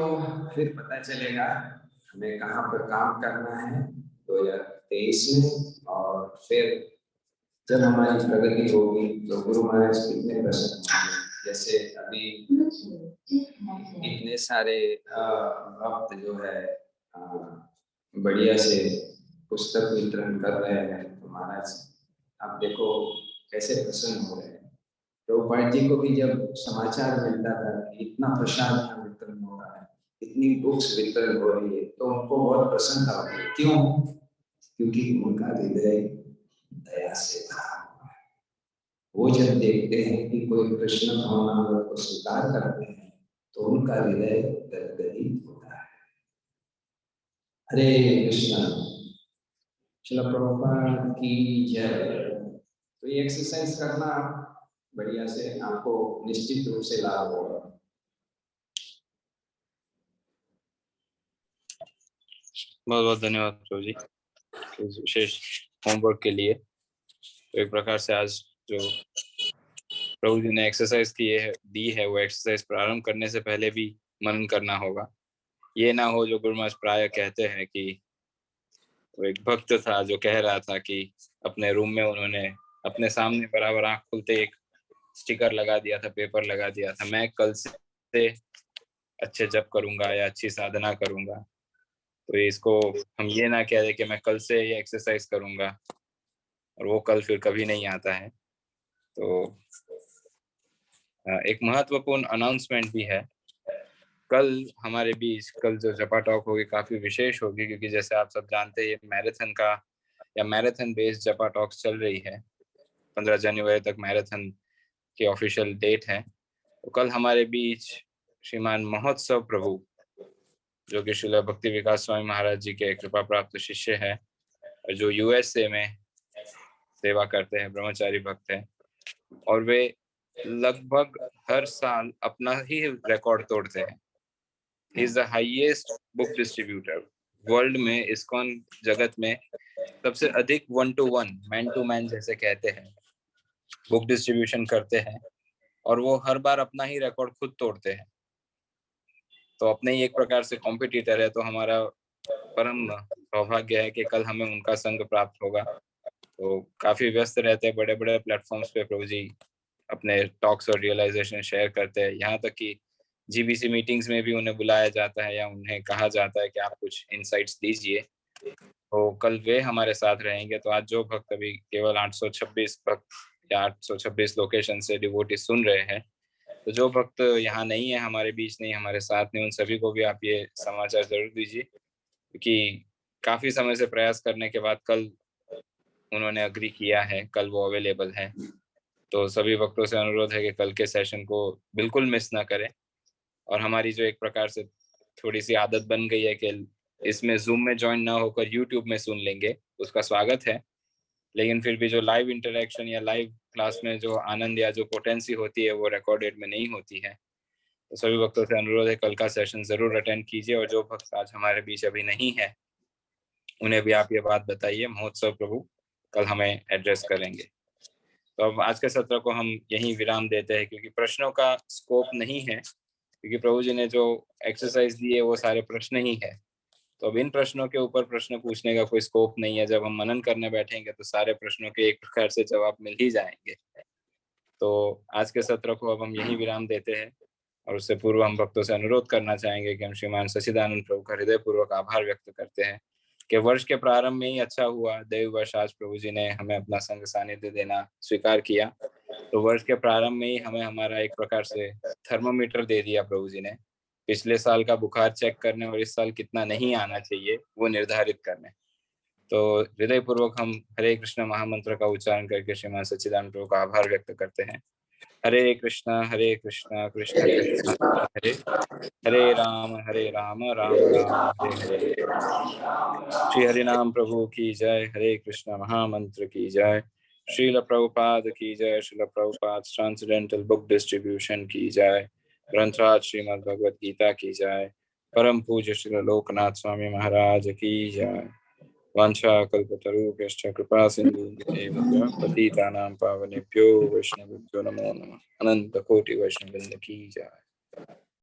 फिर पता चलेगा हमें कहाँ पर काम करना है 2023 में, और फिर जब हमारी प्रगति होगी तो गुरु महाराज कितने प्रसन्न होंगे। जैसे अभी इतने सारे भक्त जो है बढ़िया से पुस्तक वितरण कर रहे हैं, तो महाराज आप देखो कैसे प्रसन्न हो रहे हैं। प्रभुपाद जी को भी जब समाचार मिलता था कि इतना प्रसाद यहाँ वितरण हो रहा है, इतनी बुक्स वितरण हो रही है, तो उनको बहुत प्रसन्नता होती है। क्यों? क्योंकि उनका हृदय दया से भरा हुआ है। वो जब देखते हैं कि कोई कृष्ण भावना को स्वीकार करते हैं तो उनका हृदय गदगदित होता है। हरे कृष्णा। श्रील प्रभुपाद की जय। तो ये एक्सरसाइज करना बढ़िया से, आपको निश्चित रूप से लाभ होगा। बहुत बहुत धन्यवाद प्रभु जी इस विशेष होमवर्क के लिए। तो एक प्रकार से आज जो प्रभु जी ने एक्सरसाइज दी है वो एक्सरसाइज प्रारंभ करने से पहले भी मनन करना होगा। ये ना हो जो गुरु महाराज प्राय कहते हैं कि वो एक भक्त था जो कह रहा था कि अपने रूम में उन्होंने अपने सामने बराबर आंख खुलते एक स्टिकर लगा दिया था, पेपर लगा दिया था, मैं कल से अच्छे जप करूंगा या अच्छी साधना करूंगा। तो इसको हम ये ना कह दे कि मैं कल से ये एक्सरसाइज करूंगा और वो कल फिर कभी नहीं आता है। तो एक महत्वपूर्ण अनाउंसमेंट भी है। कल हमारे बीच कल जो जपा टॉक होगी काफी विशेष होगी, क्योंकि जैसे आप सब जानते हैं ये मैराथन का या मैराथन बेस्ड जपा टॉक्स चल रही है। 15 जनवरी तक मैराथन की ऑफिशियल डेट है। तो कल हमारे बीच श्रीमान महोत्सव प्रभु, जो कि श्रील भक्ति विकास स्वामी महाराज जी के कृपा प्राप्त शिष्य है और जो यूएसए में सेवा करते हैं, ब्रह्मचारी भक्त हैं, और वे लगभग हर साल अपना ही रिकॉर्ड तोड़ते हैं। He is the highest book distributor world में। इस्कॉन जगत में सबसे अधिक 1-to-1 मैन टू मैन जैसे कहते हैं बुक डिस्ट्रीब्यूशन करते हैं, और वो हर बार अपना ही रिकॉर्ड खुद तोड़ते हैं। तो अपने ही एक प्रकार से कॉम्पिटिटर है। तो हमारा परम सौभाग्य है कि कल हमें उनका संग प्राप्त होगा। तो काफी व्यस्त रहते हैं, बड़े बड़े प्लेटफॉर्म्स पे प्रभु जी अपने टॉक्स और रियलाइजेशन शेयर करते हैं। यहाँ तक कि जीबीसी मीटिंग्स में भी उन्हें बुलाया जाता है या उन्हें कहा जाता है कि आप कुछ इनसाइट्स दीजिए। तो कल वे हमारे साथ रहेंगे। तो आज जो भक्त अभी केवल 826 भक्त या 826 लोकेशन से डिवोटी सुन रहे हैं, तो जो भक्त यहाँ नहीं है, हमारे बीच नहीं, हमारे साथ नहीं, उन सभी को भी आप ये समाचार जरूर दीजिए, क्योंकि काफी समय से प्रयास करने के बाद कल उन्होंने अग्री किया है, कल वो अवेलेबल है। तो सभी भक्तों से अनुरोध है कि कल के सेशन को बिल्कुल मिस ना करें। और हमारी जो एक प्रकार से थोड़ी सी आदत बन गई है कि इसमें जूम में ज्वाइन ना होकर यूट्यूब में सुन लेंगे, उसका स्वागत है, लेकिन फिर भी जो लाइव इंटरेक्शन या लाइव क्लास में जो आनंद या जो पोटेंसी होती है वो रिकॉर्डेड में नहीं होती है। तो सभी भक्तों से अनुरोध है कल का सेशन जरूर अटेंड कीजिए। और जो भक्त आज हमारे बीच अभी नहीं है उन्हें भी आप ये बात बताइए। महोत्सव प्रभु कल हमें एड्रेस करेंगे। तो अब आज के सत्र को हम यहीं विराम देते हैं, क्योंकि प्रश्नों का स्कोप नहीं है, क्योंकि प्रभु जी ने जो एक्सरसाइज दी है वो सारे प्रश्न ही है। तो अब इन प्रश्नों के ऊपर प्रश्न पूछने का कोई स्कोप नहीं है। जब हम मनन करने बैठेंगे तो सारे प्रश्नों के एक प्रकार से जवाब मिल ही जाएंगे। तो आज के सत्र को अब हम यहीं विराम देते हैं और उससे पूर्व हम भक्तों से अनुरोध करना चाहेंगे कि हम श्रीमान सच्चिदानंद प्रभु का हृदय पूर्वक आभार व्यक्त करते हैं कि वर्ष के प्रारंभ में ही अच्छा हुआ, दैव वर्ष आज प्रभु जी ने हमें अपना संग सानिध्य देना स्वीकार किया। तो वर्ष के प्रारंभ में ही हमें हमारा एक प्रकार से थर्मोमीटर दे दिया प्रभु जी ने, पिछले साल का बुखार चेक करने और इस साल कितना नहीं आना चाहिए वो निर्धारित करने। तो हृदय पूर्वक हम हरे कृष्ण महामंत्र का उच्चारण करके श्रीमान सच्चिदानंद प्रभु का आभार व्यक्त करते हैं। हरे कृष्णा कृष्ण कृष्ण हरे हरे राम राम राम हरे हरे। श्री हरिनाम प्रभु की जय। हरे कृष्ण महामंत्र की जय। श्रील प्रभुपाद की जय। Srila Prabhupada transcendental book distribution की जय। ग्रंथराज श्रीमद् भगवद गीता की जय। परम पूज्य श्री लोकनाथ स्वामी महाराज की जय। वांछा कल्पतरुभ्यश्च कृपा सिन्धुभ्यैव पतितानां पावनेभ्यो वैष्णवेभ्यो नमो नमः। अनंत कोटि वैष्णववृंद की जय।